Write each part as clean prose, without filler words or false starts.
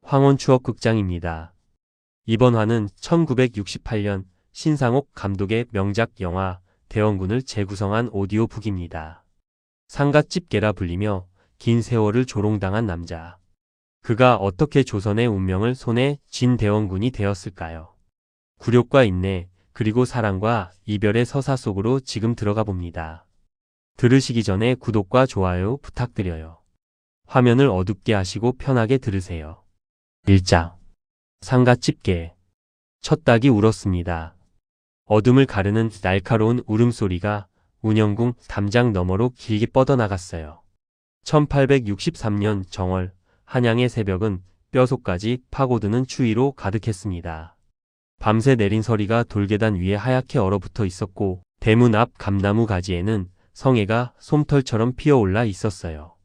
황혼추억극장입니다. 이번 화는 1968년 신상옥 감독의 명작 영화 대원군을 재구성한 오디오북입니다. 상갓집게라 불리며 긴 세월을 조롱당한 남자. 그가 어떻게 조선의 운명을 손에 쥔 대원군이 되었을까요? 굴욕과 인내, 그리고 사랑과 이별의 서사 속으로 지금 들어가 봅니다. 들으시기 전에 구독과 좋아요 부탁드려요. 화면을 어둡게 하시고 편하게 들으세요. 1장. 상갓집게. 첫 닭이 울었습니다. 어둠을 가르는 날카로운 울음소리가 운영궁 담장 너머로 길게 뻗어나갔어요. 1863년 정월, 한양의 새벽은 뼈속까지 파고드는 추위로 가득했습니다. 밤새 내린 서리가 돌계단 위에 하얗게 얼어붙어 있었고, 대문 앞 감나무 가지에는 성애가 솜털처럼 피어올라 있었어요.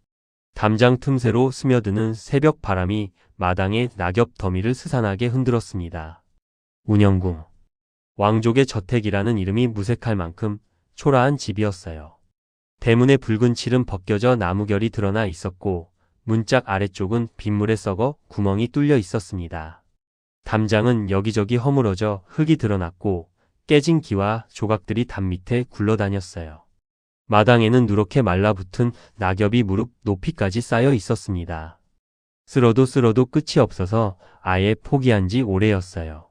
담장 틈새로 스며드는 새벽 바람이 마당의 낙엽 더미를 스산하게 흔들었습니다. 운영궁. 왕족의 저택이라는 이름이 무색할 만큼 초라한 집이었어요. 대문의 붉은 칠은 벗겨져 나무결이 드러나 있었고, 문짝 아래쪽은 빗물에 썩어 구멍이 뚫려 있었습니다. 담장은 여기저기 허물어져 흙이 드러났고, 깨진 기와 조각들이 담 밑에 굴러다녔어요. 마당에는 누렇게 말라붙은 낙엽이 무릎 높이까지 쌓여 있었습니다. 쓸어도 끝이 없어서 아예 포기한 지 오래였어요.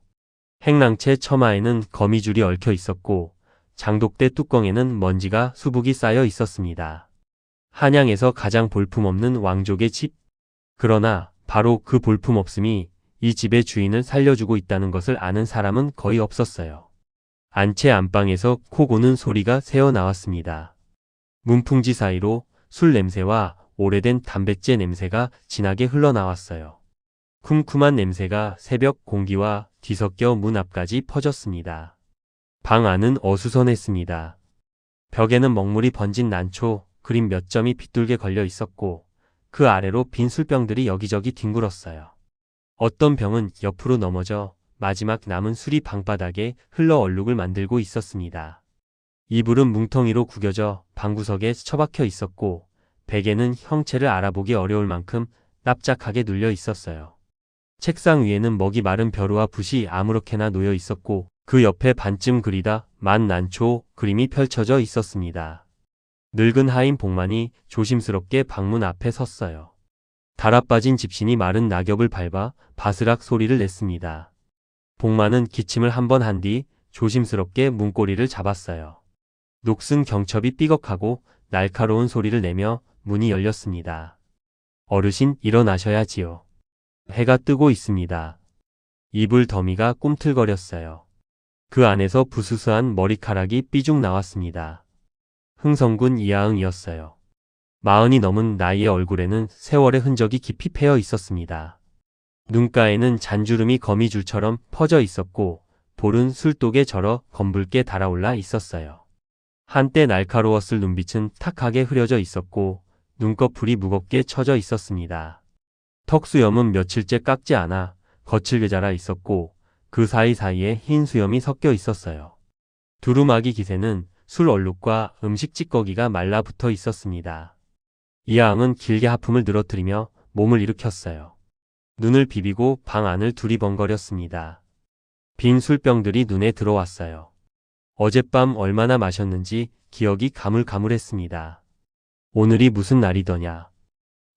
행랑채 처마에는 거미줄이 얽혀 있었고, 장독대 뚜껑에는 먼지가 수북이 쌓여 있었습니다. 한양에서 가장 볼품없는 왕족의 집. 그러나 바로 그 볼품없음이 이 집의 주인을 살려주고 있다는 것을 아는 사람은 거의 없었어요. 안채 안방에서 코 고는 소리가 새어나왔습니다. 문풍지 사이로 술 냄새와 오래된 담뱃재 냄새가 진하게 흘러나왔어요. 쿰쿰한 냄새가 새벽 공기와 뒤섞여 문 앞까지 퍼졌습니다. 방 안은 어수선했습니다. 벽에는 먹물이 번진 난초, 그림 몇 점이 빗둘게 걸려 있었고, 그 아래로 빈 술병들이 여기저기 뒹굴었어요. 어떤 병은 옆으로 넘어져 마지막 남은 술이 방바닥에 흘러 얼룩을 만들고 있었습니다. 이불은 뭉텅이로 구겨져 방구석에 처박혀 있었고, 베개는 형체를 알아보기 어려울 만큼 납작하게 눌려 있었어요. 책상 위에는 먹이 마른 벼루와 붓이 아무렇게나 놓여 있었고, 그 옆에 반쯤 그리다 만 난초 그림이 펼쳐져 있었습니다. 늙은 하인 복만이 조심스럽게 방문 앞에 섰어요. 달아빠진 집신이 마른 낙엽을 밟아 바스락 소리를 냈습니다. 복만은 기침을 한번 한 뒤 조심스럽게 문고리를 잡았어요. 녹슨 경첩이 삐걱하고 날카로운 소리를 내며 문이 열렸습니다. 어르신, 일어나셔야지요. 해가 뜨고 있습니다. 이불 더미가 꿈틀거렸어요. 그 안에서 부스스한 머리카락이 삐죽 나왔습니다. 흥성군 이하응이었어요. 40이 넘은 나이의 얼굴에는 세월의 흔적이 깊이 패여 있었습니다. 눈가에는 잔주름이 거미줄처럼 퍼져 있었고, 볼은 술독에 절어 검붉게 달아올라 있었어요. 한때 날카로웠을 눈빛은 탁하게 흐려져 있었고, 눈꺼풀이 무겁게 처져 있었습니다. 턱수염은 며칠째 깎지 않아 거칠게 자라 있었고, 그 사이사이에 흰 수염이 섞여 있었어요. 두루마기 기세는 술 얼룩과 음식 찌꺼기가 말라붙어 있었습니다. 이하응은 길게 하품을 늘어뜨리며 몸을 일으켰어요. 눈을 비비고 방 안을 두리번거렸습니다. 빈 술병들이 눈에 들어왔어요. 어젯밤 얼마나 마셨는지 기억이 가물가물했습니다. 오늘이 무슨 날이더냐?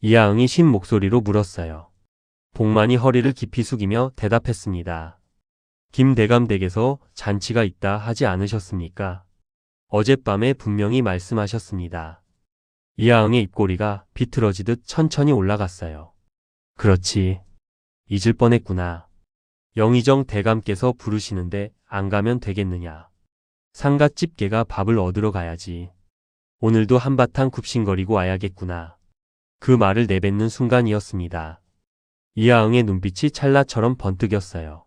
이하응이 쉰 목소리로 물었어요. 복만이 허리를 깊이 숙이며 대답했습니다. 김대감 댁에서 잔치가 있다 하지 않으셨습니까? 어젯밤에 분명히 말씀하셨습니다. 이하응의 입꼬리가 비틀어지듯 천천히 올라갔어요. 그렇지. 잊을 뻔했구나. 영의정 대감께서 부르시는데 안 가면 되겠느냐. 상갓집게가 밥을 얻으러 가야지. 오늘도 한바탕 굽신거리고 와야겠구나. 그 말을 내뱉는 순간이었습니다. 이하응의 눈빛이 찰나처럼 번뜩였어요.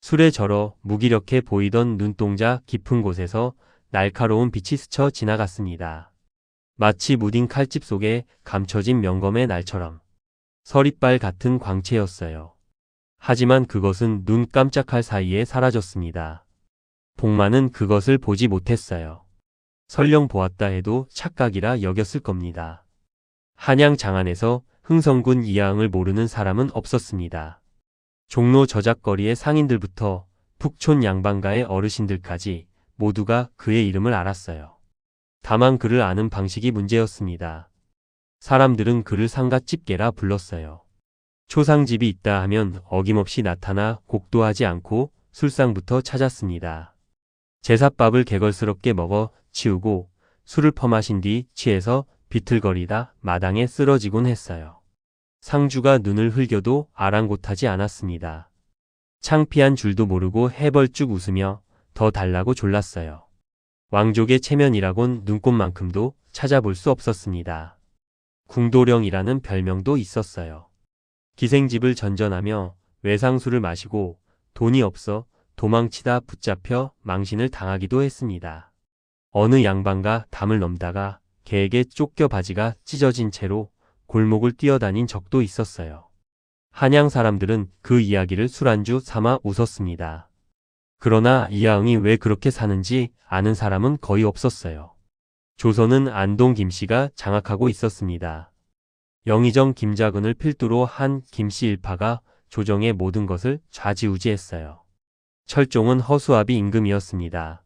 술에 절어 무기력해 보이던 눈동자 깊은 곳에서 날카로운 빛이 스쳐 지나갔습니다. 마치 무딘 칼집 속에 감춰진 명검의 날처럼 서리빨 같은 광채였어요. 하지만 그것은 눈 깜짝할 사이에 사라졌습니다. 복만은 그것을 보지 못했어요. 설령 보았다 해도 착각이라 여겼을 겁니다. 한양 장안에서 흥성군 이하응을 모르는 사람은 없었습니다. 종로 저작거리의 상인들부터 북촌 양반가의 어르신들까지 모두가 그의 이름을 알았어요. 다만 그를 아는 방식이 문제였습니다. 사람들은 그를 상갓집게라 불렀어요. 초상집이 있다 하면 어김없이 나타나 곡도하지 않고 술상부터 찾았습니다. 제삿밥을 개걸스럽게 먹어 치우고 술을 퍼마신 뒤 취해서 비틀거리다 마당에 쓰러지곤 했어요. 상주가 눈을 흘겨도 아랑곳하지 않았습니다. 창피한 줄도 모르고 해벌쭉 웃으며 더 달라고 졸랐어요. 왕족의 체면이라곤 눈꼽만큼도 찾아볼 수 없었습니다. 궁도령이라는 별명도 있었어요. 기생집을 전전하며 외상술을 마시고 돈이 없어 도망치다 붙잡혀 망신을 당하기도 했습니다. 어느 양반과 담을 넘다가 개에게 쫓겨 바지가 찢어진 채로 골목을 뛰어다닌 적도 있었어요. 한양 사람들은 그 이야기를 술안주 삼아 웃었습니다. 그러나 이하응이 왜 그렇게 사는지 아는 사람은 거의 없었어요. 조선은 안동 김씨가 장악하고 있었습니다. 영의정 김자근을 필두로 한 김씨 일파가 조정의 모든 것을 좌지우지했어요. 철종은 허수아비 임금이었습니다.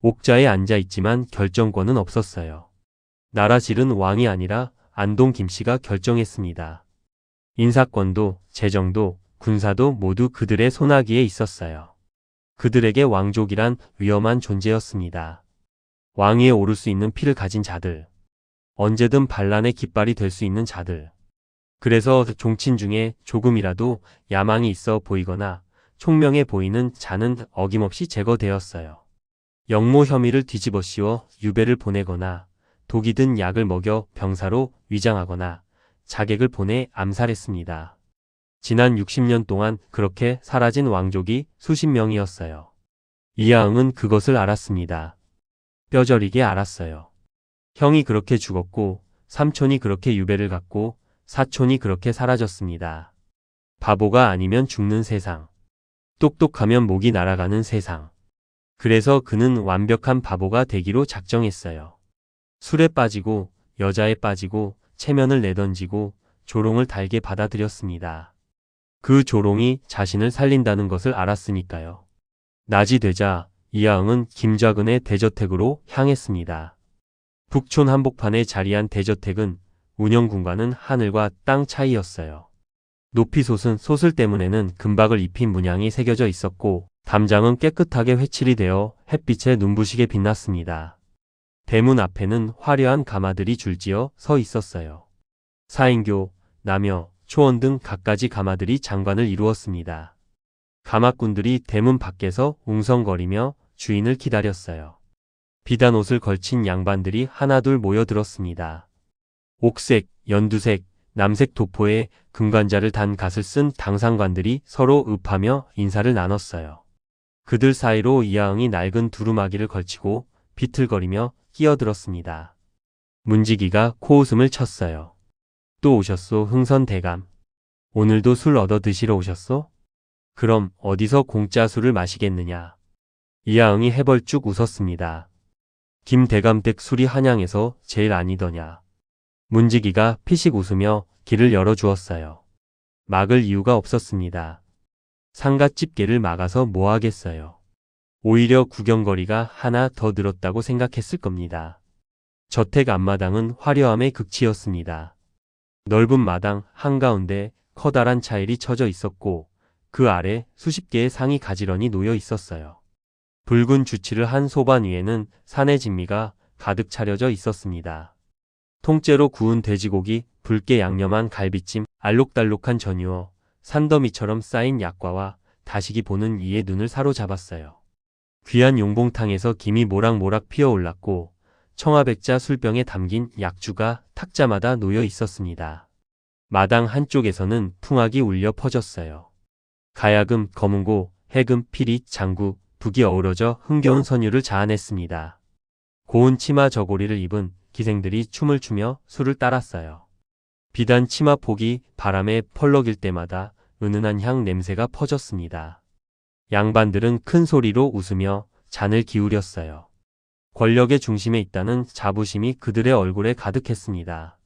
옥자에 앉아있지만 결정권은 없었어요. 나라실은 왕이 아니라 안동 김씨가 결정했습니다. 인사권도 재정도 군사도 모두 그들의 손아귀에 있었어요. 그들에게 왕족이란 위험한 존재였습니다. 왕위에 오를 수 있는 피를 가진 자들, 언제든 반란의 깃발이 될 수 있는 자들. 그래서 종친 중에 조금이라도 야망이 있어 보이거나 총명해 보이는 자는 어김없이 제거되었어요. 역모 혐의를 뒤집어 씌워 유배를 보내거나 독이 든 약을 먹여 병사로 위장하거나 자객을 보내 암살했습니다. 지난 60년 동안 그렇게 사라진 왕족이 수십 명이었어요. 이하응은 그것을 알았습니다. 뼈저리게 알았어요. 형이 그렇게 죽었고 삼촌이 그렇게 유배를 갔고 사촌이 그렇게 사라졌습니다. 바보가 아니면 죽는 세상. 똑똑하면 목이 날아가는 세상. 그래서 그는 완벽한 바보가 되기로 작정했어요. 술에 빠지고 여자에 빠지고 체면을 내던지고 조롱을 달게 받아들였습니다. 그 조롱이 자신을 살린다는 것을 알았으니까요. 낮이 되자 이하응은 김좌근의 대저택으로 향했습니다. 북촌 한복판에 자리한 대저택은 운영군과는 하늘과 땅 차이였어요. 높이 솟은 솟을 때문에는 금박을 입힌 문양이 새겨져 있었고 담장은 깨끗하게 회칠이 되어 햇빛에 눈부시게 빛났습니다. 대문 앞에는 화려한 가마들이 줄지어 서 있었어요. 사인교, 남여, 초원 등 갖가지 가마들이 장관을 이루었습니다. 가마꾼들이 대문 밖에서 웅성거리며 주인을 기다렸어요. 비단 옷을 걸친 양반들이 하나둘 모여들었습니다. 옥색, 연두색, 남색 도포에 금관자를 단 갓을 쓴 당상관들이 서로 읍하며 인사를 나눴어요. 그들 사이로 이하응이 낡은 두루마기를 걸치고 비틀거리며 끼어들었습니다. 문지기가 코웃음을 쳤어요. 또 오셨소 흥선대감. 오늘도 술 얻어 드시러 오셨소? 그럼 어디서 공짜 술을 마시겠느냐. 이하응이 해벌쭉 웃었습니다. 김대감 댁 술이 한양에서 제일 아니더냐. 문지기가 피식 웃으며 길을 열어주었어요. 막을 이유가 없었습니다. 상갓집게를 막아서 뭐 하겠어요. 오히려 구경거리가 하나 더 늘었다고 생각했을 겁니다. 저택 앞마당은 화려함의 극치였습니다. 넓은 마당 한가운데 커다란 차일이 쳐져 있었고 그 아래 수십 개의 상이 가지런히 놓여 있었어요. 붉은 주치를 한 소반 위에는 산의 진미가 가득 차려져 있었습니다. 통째로 구운 돼지고기, 붉게 양념한 갈비찜, 알록달록한 전유어, 산더미처럼 쌓인 약과와 다시기 보는 이의 눈을 사로잡았어요. 귀한 용봉탕에서 김이 모락모락 피어올랐고 청아백자 술병에 담긴 약주가 탁자마다 놓여 있었습니다. 마당 한쪽에서는 풍악이 울려 퍼졌어요. 가야금, 검은고, 해금, 피리, 장구, 북이 어우러져 흥겨운 선율을 자아냈습니다. 고운 치마 저고리를 입은 기생들이 춤을 추며 술을 따랐어요. 비단 치마 폭이 바람에 펄럭일 때마다 은은한 향 냄새가 퍼졌습니다. 양반들은 큰 소리로 웃으며 잔을 기울였어요. 권력의 중심에 있다는 자부심이 그들의 얼굴에 가득했습니다.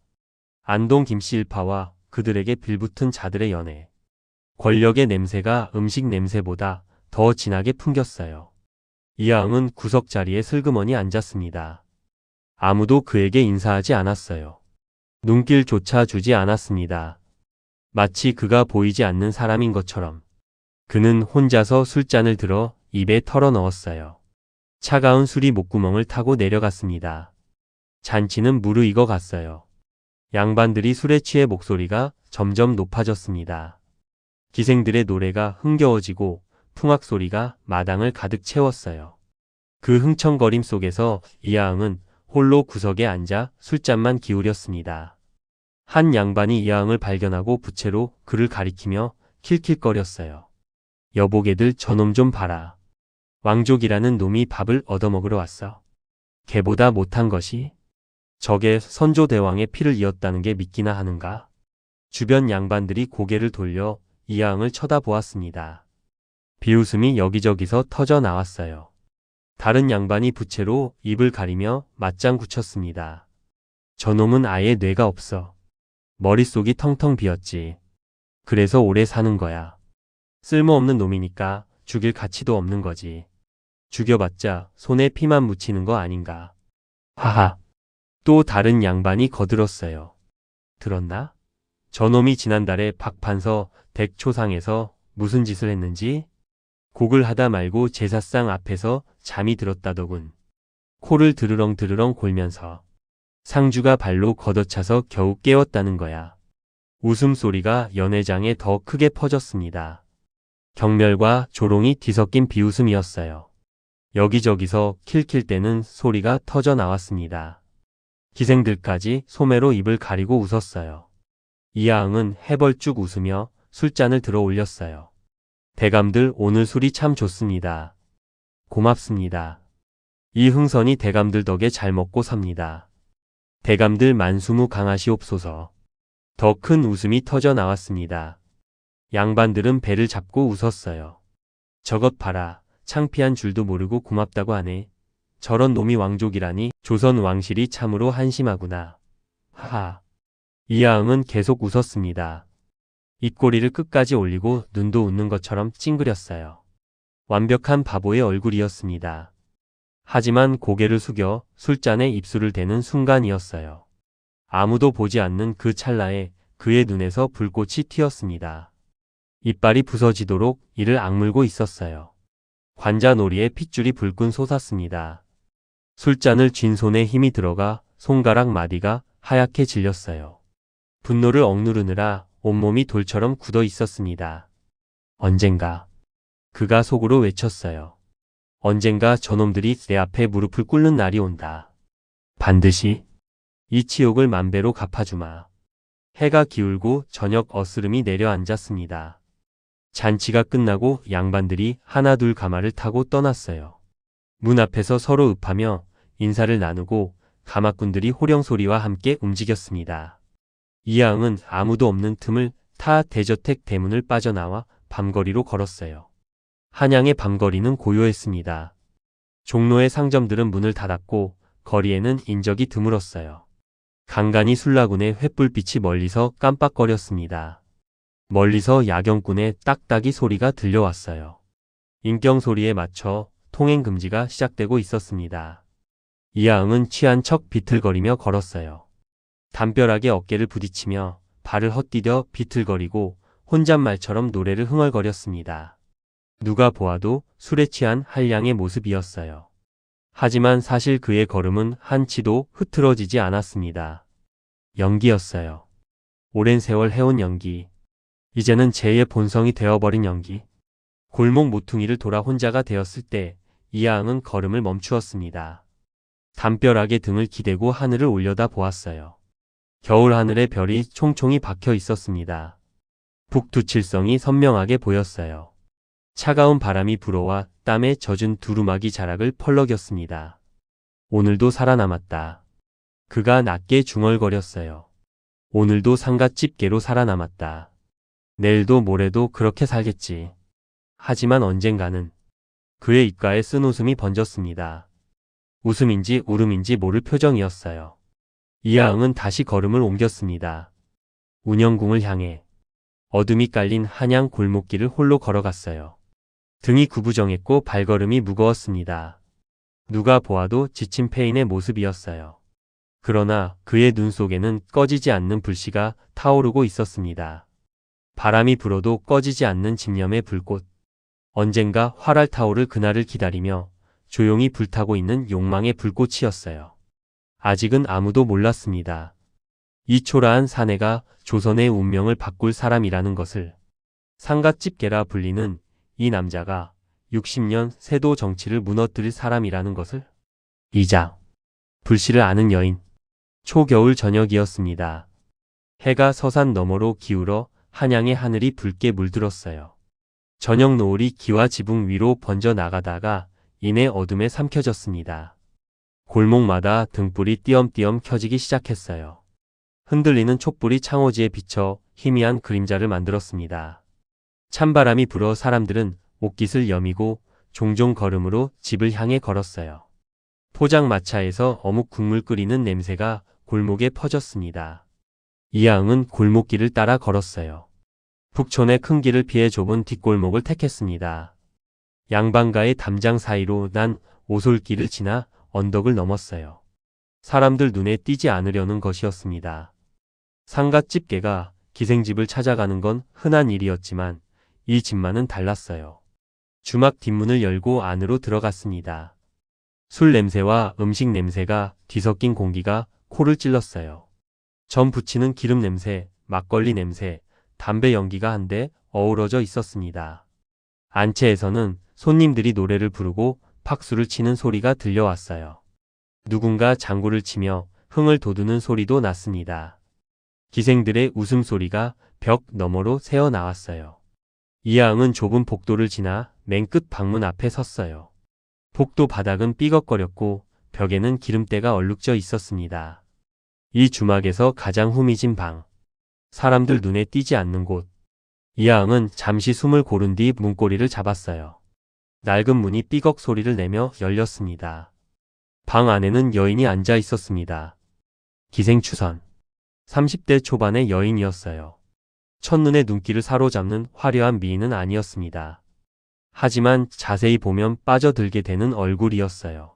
안동 김씨 일파와 그들에게 빌붙은 자들의 연애. 권력의 냄새가 음식 냄새보다 더 진하게 풍겼어요. 이하응은 구석 자리에 슬그머니 앉았습니다. 아무도 그에게 인사하지 않았어요. 눈길조차 주지 않았습니다. 마치 그가 보이지 않는 사람인 것처럼. 그는 혼자서 술잔을 들어 입에 털어 넣었어요. 차가운 술이 목구멍을 타고 내려갔습니다. 잔치는 무르익어 갔어요. 양반들이 술에 취해 목소리가 점점 높아졌습니다. 기생들의 노래가 흥겨워지고 풍악 소리가 마당을 가득 채웠어요. 그 흥청거림 속에서 이하응은 홀로 구석에 앉아 술잔만 기울였습니다. 한 양반이 이하응을 발견하고 부채로 그를 가리키며 킬킬거렸어요. 여보게들 저놈 좀 봐라. 왕족이라는 놈이 밥을 얻어먹으러 왔어. 걔보다 못한 것이 저게 선조대왕의 피를 이었다는 게 믿기나 하는가? 주변 양반들이 고개를 돌려 이하응을 쳐다보았습니다. 비웃음이 여기저기서 터져 나왔어요. 다른 양반이 부채로 입을 가리며 맞장 굳혔습니다. 저놈은 아예 뇌가 없어. 머릿속이 텅텅 비었지. 그래서 오래 사는 거야. 쓸모없는 놈이니까 죽일 가치도 없는 거지. 죽여봤자 손에 피만 묻히는 거 아닌가. 하하. 또 다른 양반이 거들었어요. 들었나? 저놈이 지난달에 박판서 댁초상에서 무슨 짓을 했는지? 곡을 하다 말고 제사상 앞에서 잠이 들었다더군. 코를 드르렁드르렁 골면서. 상주가 발로 걷어차서 겨우 깨웠다는 거야. 웃음소리가 연회장에 더 크게 퍼졌습니다. 경멸과 조롱이 뒤섞인 비웃음이었어요. 여기저기서 킬킬대는 소리가 터져 나왔습니다. 기생들까지 소매로 입을 가리고 웃었어요. 이하응은 해벌쭉 웃으며 술잔을 들어 올렸어요. 대감들 오늘 술이 참 좋습니다. 고맙습니다. 이 흥선이 대감들 덕에 잘 먹고 삽니다. 대감들 만수무 강하시옵소서. 더 큰 웃음이 터져 나왔습니다. 양반들은 배를 잡고 웃었어요. 저것 봐라. 창피한 줄도 모르고 고맙다고 하네. 저런 놈이 왕족이라니 조선 왕실이 참으로 한심하구나. 하하. 이하응은 계속 웃었습니다. 입꼬리를 끝까지 올리고 눈도 웃는 것처럼 찡그렸어요. 완벽한 바보의 얼굴이었습니다. 하지만 고개를 숙여 술잔에 입술을 대는 순간이었어요. 아무도 보지 않는 그 찰나에 그의 눈에서 불꽃이 튀었습니다. 이빨이 부서지도록 이를 악물고 있었어요. 관자놀이에 핏줄이 불끈 솟았습니다. 술잔을 쥔 손에 힘이 들어가 손가락 마디가 하얗게 질렸어요. 분노를 억누르느라 온몸이 돌처럼 굳어 있었습니다. 언젠가. 그가 속으로 외쳤어요. 언젠가 저놈들이 내 앞에 무릎을 꿇는 날이 온다. 반드시 이 치욕을 만배로 갚아주마. 해가 기울고 저녁 어스름이 내려앉았습니다. 잔치가 끝나고 양반들이 하나둘 가마를 타고 떠났어요. 문 앞에서 서로 읍하며 인사를 나누고 가마꾼들이 호령소리와 함께 움직였습니다. 이하응은 아무도 없는 틈을 타 대저택 대문을 빠져나와 밤거리로 걸었어요. 한양의 밤거리는 고요했습니다. 종로의 상점들은 문을 닫았고 거리에는 인적이 드물었어요. 간간이 술라군의 횃불빛이 멀리서 깜빡거렸습니다. 멀리서 야경꾼의 딱딱이 소리가 들려왔어요. 인경 소리에 맞춰 통행금지가 시작되고 있었습니다. 이하응은 취한 척 비틀거리며 걸었어요. 담벼락에 어깨를 부딪히며 발을 헛디뎌 비틀거리고 혼잣말처럼 노래를 흥얼거렸습니다. 누가 보아도 술에 취한 한량의 모습이었어요. 하지만 사실 그의 걸음은 한치도 흐트러지지 않았습니다. 연기였어요. 오랜 세월 해온 연기. 이제는 제2의 본성이 되어버린 연기. 골목 모퉁이를 돌아 혼자가 되었을 때 이하응은 걸음을 멈추었습니다. 담벼락에 등을 기대고 하늘을 올려다 보았어요. 겨울 하늘에 별이 총총히 박혀 있었습니다. 북두칠성이 선명하게 보였어요. 차가운 바람이 불어와 땀에 젖은 두루마기 자락을 펄럭였습니다. 오늘도 살아남았다. 그가 낮게 중얼거렸어요. 오늘도 상갓집게로 살아남았다. 내일도 모레도 그렇게 살겠지. 하지만 언젠가는 그의 입가에 쓴 웃음이 번졌습니다. 웃음인지 울음인지 모를 표정이었어요. 이하응은 다시 걸음을 옮겼습니다. 운영궁을 향해 어둠이 깔린 한양 골목길을 홀로 걸어갔어요. 등이 구부정했고 발걸음이 무거웠습니다. 누가 보아도 지친 폐인의 모습이었어요. 그러나 그의 눈 속에는 꺼지지 않는 불씨가 타오르고 있었습니다. 바람이 불어도 꺼지지 않는 집념의 불꽃. 언젠가 활활 타오를 그날을 기다리며 조용히 불타고 있는 욕망의 불꽃이었어요. 아직은 아무도 몰랐습니다. 이 초라한 사내가 조선의 운명을 바꿀 사람이라는 것을. 상갓집게라 불리는 이 남자가 60년 세도 정치를 무너뜨릴 사람이라는 것을. 2장. 불씨를 아는 여인. 초겨울 저녁이었습니다. 해가 서산 너머로 기울어 한양의 하늘이 붉게 물들었어요. 저녁 노을이 기와 지붕 위로 번져 나가다가 이내 어둠에 삼켜졌습니다. 골목마다 등불이 띄엄띄엄 켜지기 시작했어요. 흔들리는 촛불이 창호지에 비쳐 희미한 그림자를 만들었습니다. 찬바람이 불어 사람들은 옷깃을 여미고 종종 걸음으로 집을 향해 걸었어요. 포장마차에서 어묵 국물 끓이는 냄새가 골목에 퍼졌습니다. 이하응은 골목길을 따라 걸었어요. 북촌의 큰 길을 피해 좁은 뒷골목을 택했습니다. 양반가의 담장 사이로 난 오솔길을 지나 언덕을 넘었어요. 사람들 눈에 띄지 않으려는 것이었습니다. 상갓집게가 기생집을 찾아가는 건 흔한 일이었지만 이 집만은 달랐어요. 주막 뒷문을 열고 안으로 들어갔습니다. 술 냄새와 음식 냄새가 뒤섞인 공기가 코를 찔렀어요. 전 부치는 기름 냄새, 막걸리 냄새, 담배 연기가 한데 어우러져 있었습니다. 안채에서는 손님들이 노래를 부르고 박수를 치는 소리가 들려왔어요. 누군가 장구를 치며 흥을 돋우는 소리도 났습니다. 기생들의 웃음소리가 벽 너머로 새어나왔어요. 이하응은 좁은 복도를 지나 맨 끝 방문 앞에 섰어요. 복도 바닥은 삐걱거렸고 벽에는 기름때가 얼룩져 있었습니다. 이 주막에서 가장 후미진 방. 사람들 눈에 띄지 않는 곳. 이하응은 잠시 숨을 고른 뒤 문고리를 잡았어요. 낡은 문이 삐걱 소리를 내며 열렸습니다. 방 안에는 여인이 앉아 있었습니다. 기생추선. 30대 초반의 여인이었어요. 첫눈에 눈길을 사로잡는 화려한 미인은 아니었습니다. 하지만 자세히 보면 빠져들게 되는 얼굴이었어요.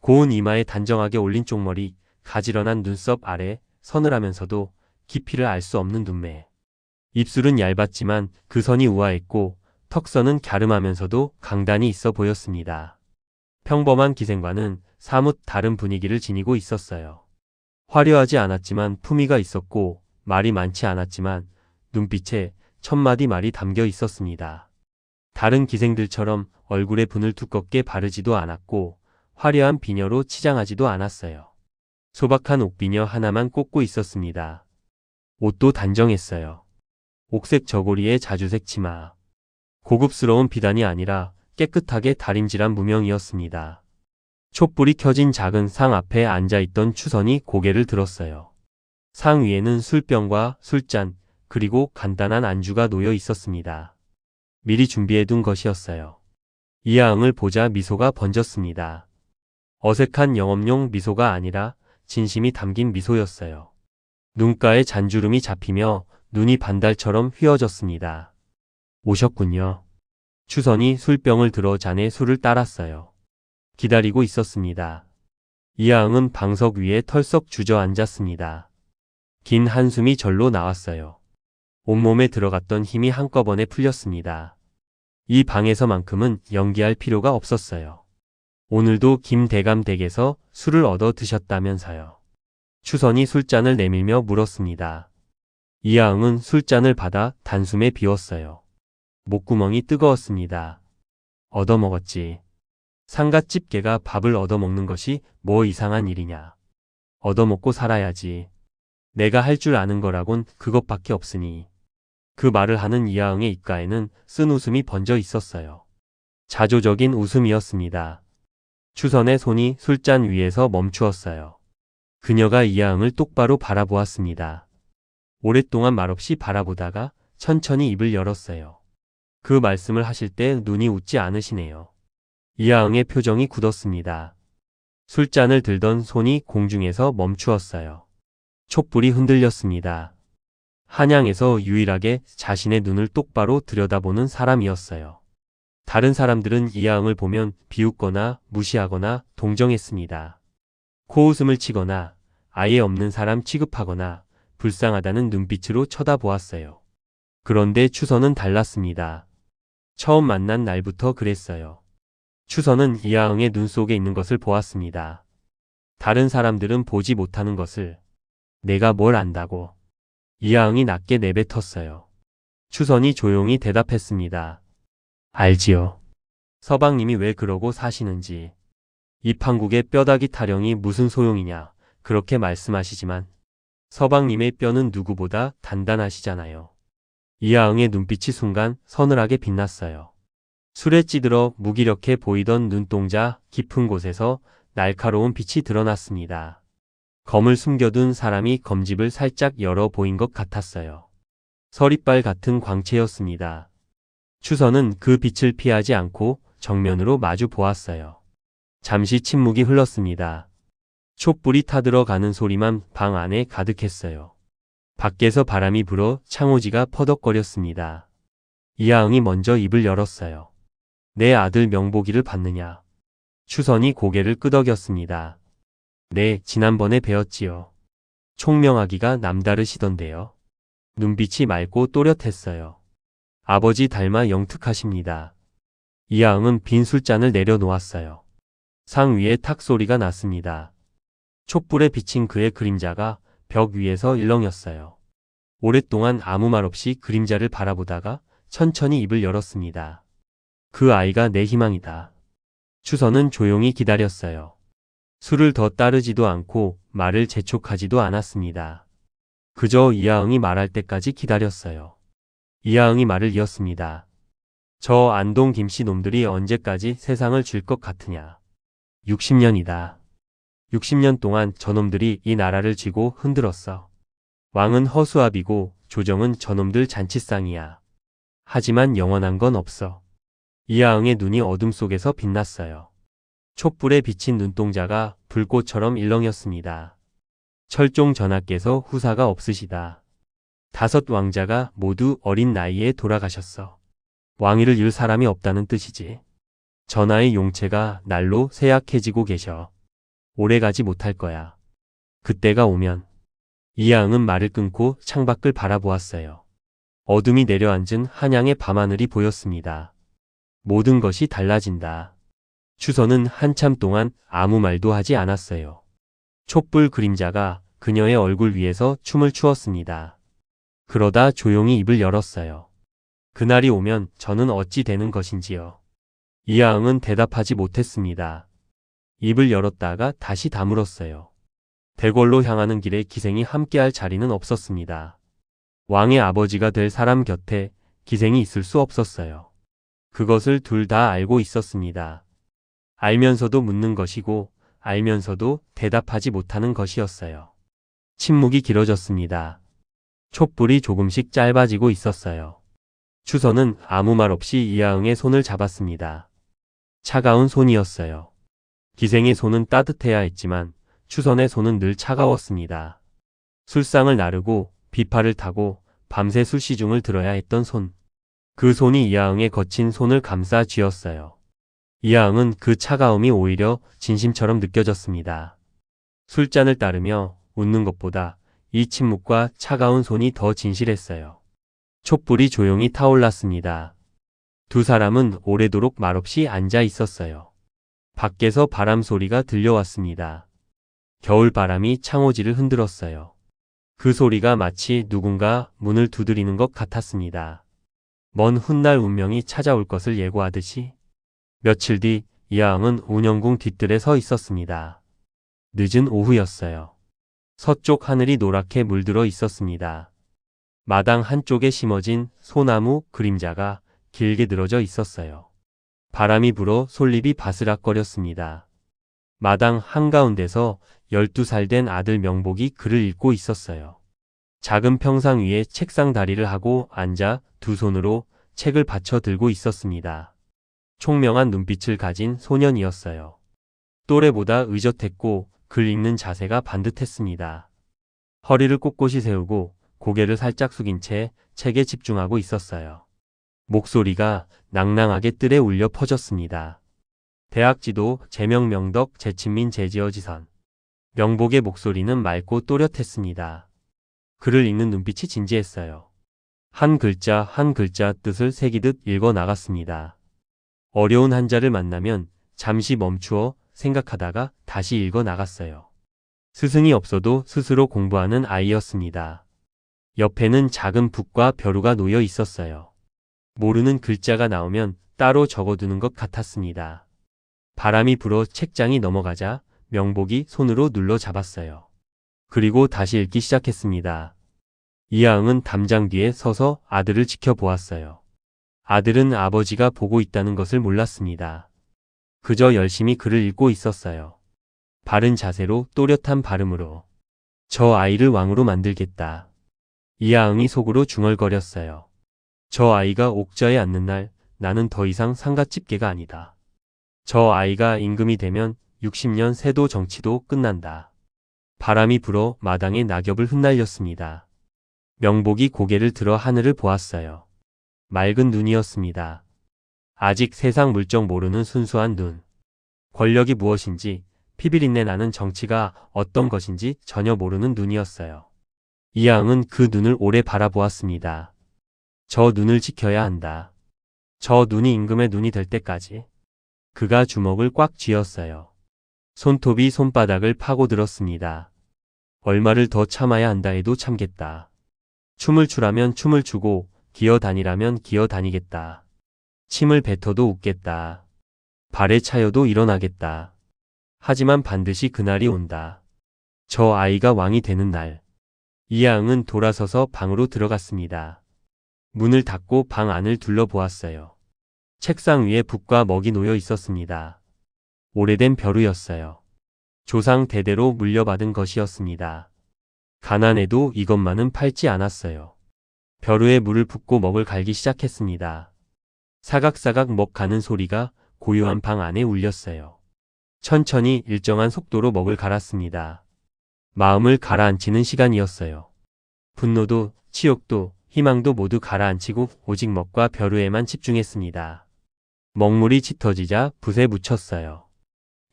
고운 이마에 단정하게 올린 쪽머리, 가지런한 눈썹 아래 서늘하면서도 깊이를 알 수 없는 눈매. 입술은 얇았지만 그 선이 우아했고 턱선은 갸름하면서도 강단이 있어 보였습니다. 평범한 기생과는 사뭇 다른 분위기를 지니고 있었어요. 화려하지 않았지만 품위가 있었고 말이 많지 않았지만 눈빛에 천마디 말이 담겨 있었습니다. 다른 기생들처럼 얼굴에 분을 두껍게 바르지도 않았고 화려한 비녀로 치장하지도 않았어요. 소박한 옥비녀 하나만 꽂고 있었습니다. 옷도 단정했어요. 옥색 저고리에 자주색 치마. 고급스러운 비단이 아니라 깨끗하게 다림질한 무명이었습니다. 촛불이 켜진 작은 상 앞에 앉아있던 추선이 고개를 들었어요. 상 위에는 술병과 술잔, 그리고 간단한 안주가 놓여 있었습니다. 미리 준비해둔 것이었어요. 이하응을 보자 미소가 번졌습니다. 어색한 영업용 미소가 아니라 진심이 담긴 미소였어요. 눈가에 잔주름이 잡히며 눈이 반달처럼 휘어졌습니다. 오셨군요. 추선이 술병을 들어 잔에 술을 따랐어요. 기다리고 있었습니다. 이하응은 방석 위에 털썩 주저앉았습니다. 긴 한숨이 절로 나왔어요. 온몸에 들어갔던 힘이 한꺼번에 풀렸습니다. 이 방에서만큼은 연기할 필요가 없었어요. 오늘도 김대감 댁에서 술을 얻어 드셨다면서요. 추선이 술잔을 내밀며 물었습니다. 이하응은 술잔을 받아 단숨에 비웠어요. 목구멍이 뜨거웠습니다. 얻어먹었지. 상갓집게가 밥을 얻어먹는 것이 뭐 이상한 일이냐. 얻어먹고 살아야지. 내가 할 줄 아는 거라곤 그것밖에 없으니. 그 말을 하는 이하응의 입가에는 쓴 웃음이 번져 있었어요. 자조적인 웃음이었습니다. 추선의 손이 술잔 위에서 멈추었어요. 그녀가 이하응을 똑바로 바라보았습니다. 오랫동안 말없이 바라보다가 천천히 입을 열었어요. 그 말씀을 하실 때 눈이 웃지 않으시네요. 이하응의 표정이 굳었습니다. 술잔을 들던 손이 공중에서 멈추었어요. 촛불이 흔들렸습니다. 한양에서 유일하게 자신의 눈을 똑바로 들여다보는 사람이었어요. 다른 사람들은 이하응을 보면 비웃거나 무시하거나 동정했습니다. 코웃음을 치거나 아예 없는 사람 취급하거나 불쌍하다는 눈빛으로 쳐다보았어요. 그런데 추선은 달랐습니다. 처음 만난 날부터 그랬어요. 추선은 이하응의 눈 속에 있는 것을 보았습니다. 다른 사람들은 보지 못하는 것을. 내가 뭘 안다고. 이하응이 낮게 내뱉었어요. 추선이 조용히 대답했습니다. 알지요. 서방님이 왜 그러고 사시는지. 이 판국의 뼈다귀 타령이 무슨 소용이냐 그렇게 말씀하시지만 서방님의 뼈는 누구보다 단단하시잖아요. 이하응의 눈빛이 순간 서늘하게 빛났어요. 술에 찌들어 무기력해 보이던 눈동자 깊은 곳에서 날카로운 빛이 드러났습니다. 검을 숨겨둔 사람이 검집을 살짝 열어 보인 것 같았어요. 서리빨 같은 광채였습니다. 추선은 그 빛을 피하지 않고 정면으로 마주 보았어요. 잠시 침묵이 흘렀습니다. 촛불이 타들어가는 소리만 방 안에 가득했어요. 밖에서 바람이 불어 창호지가 퍼덕거렸습니다. 이하응이 먼저 입을 열었어요. 내 아들 명복이를 받느냐. 추선이 고개를 끄덕였습니다. 네, 지난번에 배웠지요. 총명하기가 남다르시던데요. 눈빛이 맑고 또렷했어요. 아버지 닮아 영특하십니다. 이하응은 빈 술잔을 내려놓았어요. 상 위에 탁 소리가 났습니다. 촛불에 비친 그의 그림자가 벽 위에서 일렁였어요. 오랫동안 아무 말 없이 그림자를 바라보다가 천천히 입을 열었습니다. 그 아이가 내 희망이다. 추선은 조용히 기다렸어요. 술을 더 따르지도 않고 말을 재촉하지도 않았습니다. 그저 이하응이 말할 때까지 기다렸어요. 이하응이 말을 이었습니다. 저 안동 김씨 놈들이 언제까지 세상을 줄 것 같으냐. 60년이다. 60년 동안 저놈들이 이 나라를 쥐고 흔들었어. 왕은 허수아비고 조정은 저놈들 잔치상이야. 하지만 영원한 건 없어. 이하응의 눈이 어둠 속에서 빛났어요. 촛불에 비친 눈동자가 불꽃처럼 일렁였습니다. 철종 전하께서 후사가 없으시다. 5 왕자가 모두 어린 나이에 돌아가셨어. 왕위를 이을 사람이 없다는 뜻이지. 전하의 용체가 날로 쇠약해지고 계셔. 오래가지 못할 거야. 그때가 오면. 이하응은 말을 끊고 창밖을 바라보았어요. 어둠이 내려앉은 한양의 밤하늘이 보였습니다. 모든 것이 달라진다. 추선은 한참 동안 아무 말도 하지 않았어요. 촛불 그림자가 그녀의 얼굴 위에서 춤을 추었습니다. 그러다 조용히 입을 열었어요. 그날이 오면 저는 어찌 되는 것인지요. 이하응은 대답하지 못했습니다. 입을 열었다가 다시 다물었어요. 대궐로 향하는 길에 기생이 함께할 자리는 없었습니다. 왕의 아버지가 될 사람 곁에 기생이 있을 수 없었어요. 그것을 둘 다 알고 있었습니다. 알면서도 묻는 것이고 알면서도 대답하지 못하는 것이었어요. 침묵이 길어졌습니다. 촛불이 조금씩 짧아지고 있었어요. 추선은 아무 말 없이 이하응의 손을 잡았습니다. 차가운 손이었어요. 기생의 손은 따뜻해야 했지만 추선의 손은 늘 차가웠습니다. 술상을 나르고 비파를 타고 밤새 술시중을 들어야 했던 손. 그 손이 이하응의 거친 손을 감싸 쥐었어요. 이하응은 그 차가움이 오히려 진심처럼 느껴졌습니다. 술잔을 따르며 웃는 것보다 이 침묵과 차가운 손이 더 진실했어요. 촛불이 조용히 타올랐습니다. 두 사람은 오래도록 말없이 앉아 있었어요. 밖에서 바람 소리가 들려왔습니다. 겨울 바람이 창호지를 흔들었어요. 그 소리가 마치 누군가 문을 두드리는 것 같았습니다. 먼 훗날 운명이 찾아올 것을 예고하듯이. 며칠 뒤 이하응은 운영궁 뒷뜰에 서 있었습니다. 늦은 오후였어요. 서쪽 하늘이 노랗게 물들어 있었습니다. 마당 한쪽에 심어진 소나무 그림자가 길게 늘어져 있었어요. 바람이 불어 솔잎이 바스락거렸습니다. 마당 한가운데서 12살 된 아들 명복이 글을 읽고 있었어요. 작은 평상 위에 책상 다리를 하고 앉아 두 손으로 책을 받쳐 들고 있었습니다. 총명한 눈빛을 가진 소년이었어요. 또래보다 의젓했고 글 읽는 자세가 반듯했습니다. 허리를 꼿꼿이 세우고 고개를 살짝 숙인 채 책에 집중하고 있었어요. 목소리가 낭낭하게 뜰에 울려 퍼졌습니다. 대학지도, 제명 명덕, 제친민 제지어지선. 명복의 목소리는 맑고 또렷했습니다. 글을 읽는 눈빛이 진지했어요. 한 글자 한 글자 뜻을 새기듯 읽어 나갔습니다. 어려운 한자를 만나면 잠시 멈추어 생각하다가 다시 읽어 나갔어요. 스승이 없어도 스스로 공부하는 아이였습니다. 옆에는 작은 붓과 벼루가 놓여 있었어요. 모르는 글자가 나오면 따로 적어두는 것 같았습니다. 바람이 불어 책장이 넘어가자 명복이 손으로 눌러 잡았어요. 그리고 다시 읽기 시작했습니다. 이하응은 담장 뒤에 서서 아들을 지켜보았어요. 아들은 아버지가 보고 있다는 것을 몰랐습니다. 그저 열심히 글을 읽고 있었어요. 바른 자세로 또렷한 발음으로. 저 아이를 왕으로 만들겠다. 이하응이 속으로 중얼거렸어요. 저 아이가 옥좌에 앉는 날 나는 더 이상 상갓집계가 아니다. 저 아이가 임금이 되면 60년 세도 정치도 끝난다. 바람이 불어 마당에 낙엽을 흩날렸습니다. 명복이 고개를 들어 하늘을 보았어요. 맑은 눈이었습니다. 아직 세상 물정 모르는 순수한 눈. 권력이 무엇인지, 피비린내 나는 정치가 어떤 것인지 전혀 모르는 눈이었어요. 이하응은 그 눈을 오래 바라보았습니다. 저 눈을 지켜야 한다. 저 눈이 임금의 눈이 될 때까지. 그가 주먹을 꽉 쥐었어요. 손톱이 손바닥을 파고들었습니다. 얼마를 더 참아야 한다 해도 참겠다. 춤을 추라면 춤을 추고 기어다니라면 기어다니겠다. 침을 뱉어도 웃겠다. 발에 차여도 일어나겠다. 하지만 반드시 그날이 온다. 저 아이가 왕이 되는 날. 이하응은 돌아서서 방으로 들어갔습니다. 문을 닫고 방 안을 둘러보았어요. 책상 위에 붓과 먹이 놓여 있었습니다. 오래된 벼루였어요. 조상 대대로 물려받은 것이었습니다. 가난해도 이것만은 팔지 않았어요. 벼루에 물을 붓고 먹을 갈기 시작했습니다. 사각사각 먹 가는 소리가 고요한 방 안에 울렸어요. 천천히 일정한 속도로 먹을 갈았습니다. 마음을 가라앉히는 시간이었어요. 분노도, 치욕도, 희망도 모두 가라앉히고 오직 먹과 벼루에만 집중했습니다. 먹물이 짙어지자 붓에 묻혔어요.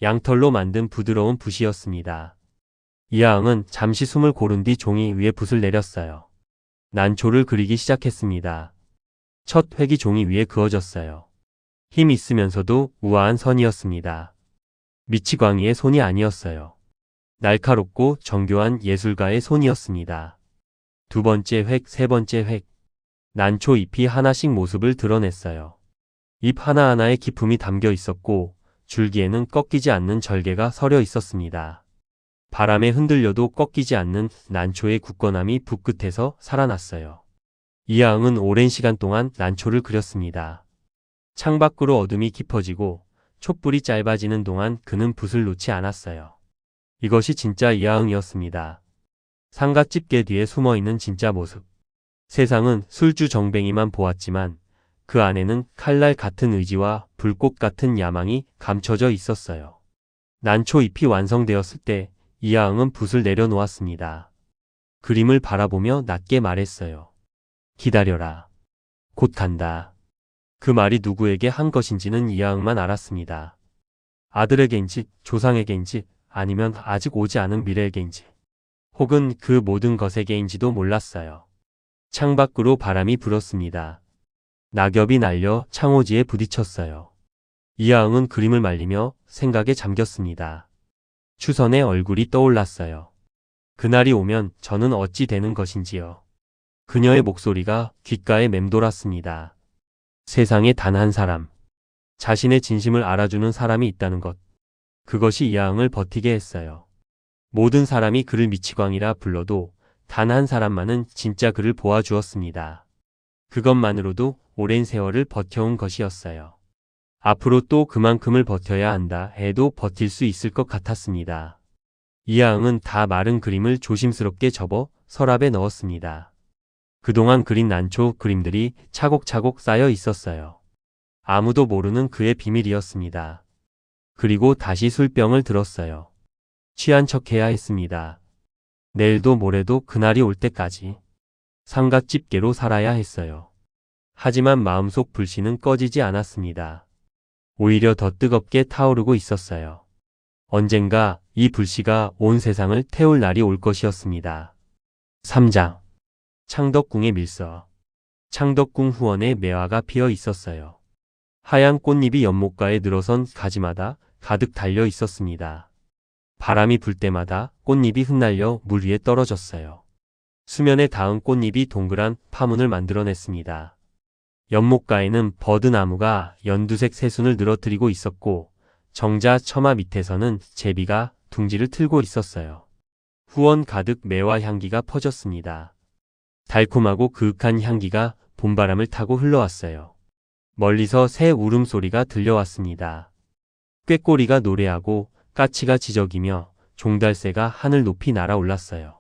양털로 만든 부드러운 붓이었습니다. 이하응은 잠시 숨을 고른 뒤 종이 위에 붓을 내렸어요. 난초를 그리기 시작했습니다. 첫 획이 종이 위에 그어졌어요. 힘 있으면서도 우아한 선이었습니다. 미치광이의 손이 아니었어요. 날카롭고 정교한 예술가의 손이었습니다. 두 번째 획, 세 번째 획. 난초 잎이 하나씩 모습을 드러냈어요. 잎 하나하나에 기품이 담겨 있었고 줄기에는 꺾이지 않는 절개가 서려 있었습니다. 바람에 흔들려도 꺾이지 않는 난초의 굳건함이 붓끝에서 살아났어요. 이하응은 오랜 시간 동안 난초를 그렸습니다. 창밖으로 어둠이 깊어지고 촛불이 짧아지는 동안 그는 붓을 놓지 않았어요. 이것이 진짜 이하응이었습니다. 상갓집게 뒤에 숨어있는 진짜 모습. 세상은 술주 정뱅이만 보았지만 그 안에는 칼날 같은 의지와 불꽃 같은 야망이 감춰져 있었어요. 난초 잎이 완성되었을 때 이하응은 붓을 내려놓았습니다. 그림을 바라보며 낮게 말했어요. 기다려라. 곧 간다. 그 말이 누구에게 한 것인지는 이하응만 알았습니다. 아들에게인지 조상에게인지 아니면 아직 오지 않은 미래에게인지 혹은 그 모든 것에게인지도 몰랐어요. 창밖으로 바람이 불었습니다. 낙엽이 날려 창호지에 부딪혔어요. 이하응은 그림을 말리며 생각에 잠겼습니다. 추선의 얼굴이 떠올랐어요. 그날이 오면 저는 어찌 되는 것인지요. 그녀의 목소리가 귓가에 맴돌았습니다. 세상에 단 한 사람, 자신의 진심을 알아주는 사람이 있다는 것. 그것이 이하응을 버티게 했어요. 모든 사람이 그를 미치광이라 불러도 단 한 사람만은 진짜 그를 보아주었습니다. 그것만으로도 오랜 세월을 버텨온 것이었어요. 앞으로 또 그만큼을 버텨야 한다 해도 버틸 수 있을 것 같았습니다. 이하응은 다 마른 그림을 조심스럽게 접어 서랍에 넣었습니다. 그동안 그린 난초 그림들이 차곡차곡 쌓여 있었어요. 아무도 모르는 그의 비밀이었습니다. 그리고 다시 술병을 들었어요. 취한 척해야 했습니다. 내일도 모레도 그날이 올 때까지. 상갓집계로 살아야 했어요. 하지만 마음속 불씨는 꺼지지 않았습니다. 오히려 더 뜨겁게 타오르고 있었어요. 언젠가 이 불씨가 온 세상을 태울 날이 올 것이었습니다. 3장. 창덕궁의 밀서. 창덕궁 후원에 매화가 피어 있었어요. 하얀 꽃잎이 연못가에 늘어선 가지마다 가득 달려 있었습니다. 바람이 불 때마다 꽃잎이 흩날려 물 위에 떨어졌어요. 수면에 닿은 꽃잎이 동그란 파문을 만들어냈습니다. 연못가에는 버드나무가 연두색 새순을 늘어뜨리고 있었고 정자 처마 밑에서는 제비가 둥지를 틀고 있었어요. 후원 가득 매화 향기가 퍼졌습니다. 달콤하고 그윽한 향기가 봄바람을 타고 흘러왔어요. 멀리서 새 울음소리가 들려왔습니다. 꾀꼬리가 노래하고 까치가 지저귀며 종달새가 하늘 높이 날아올랐어요.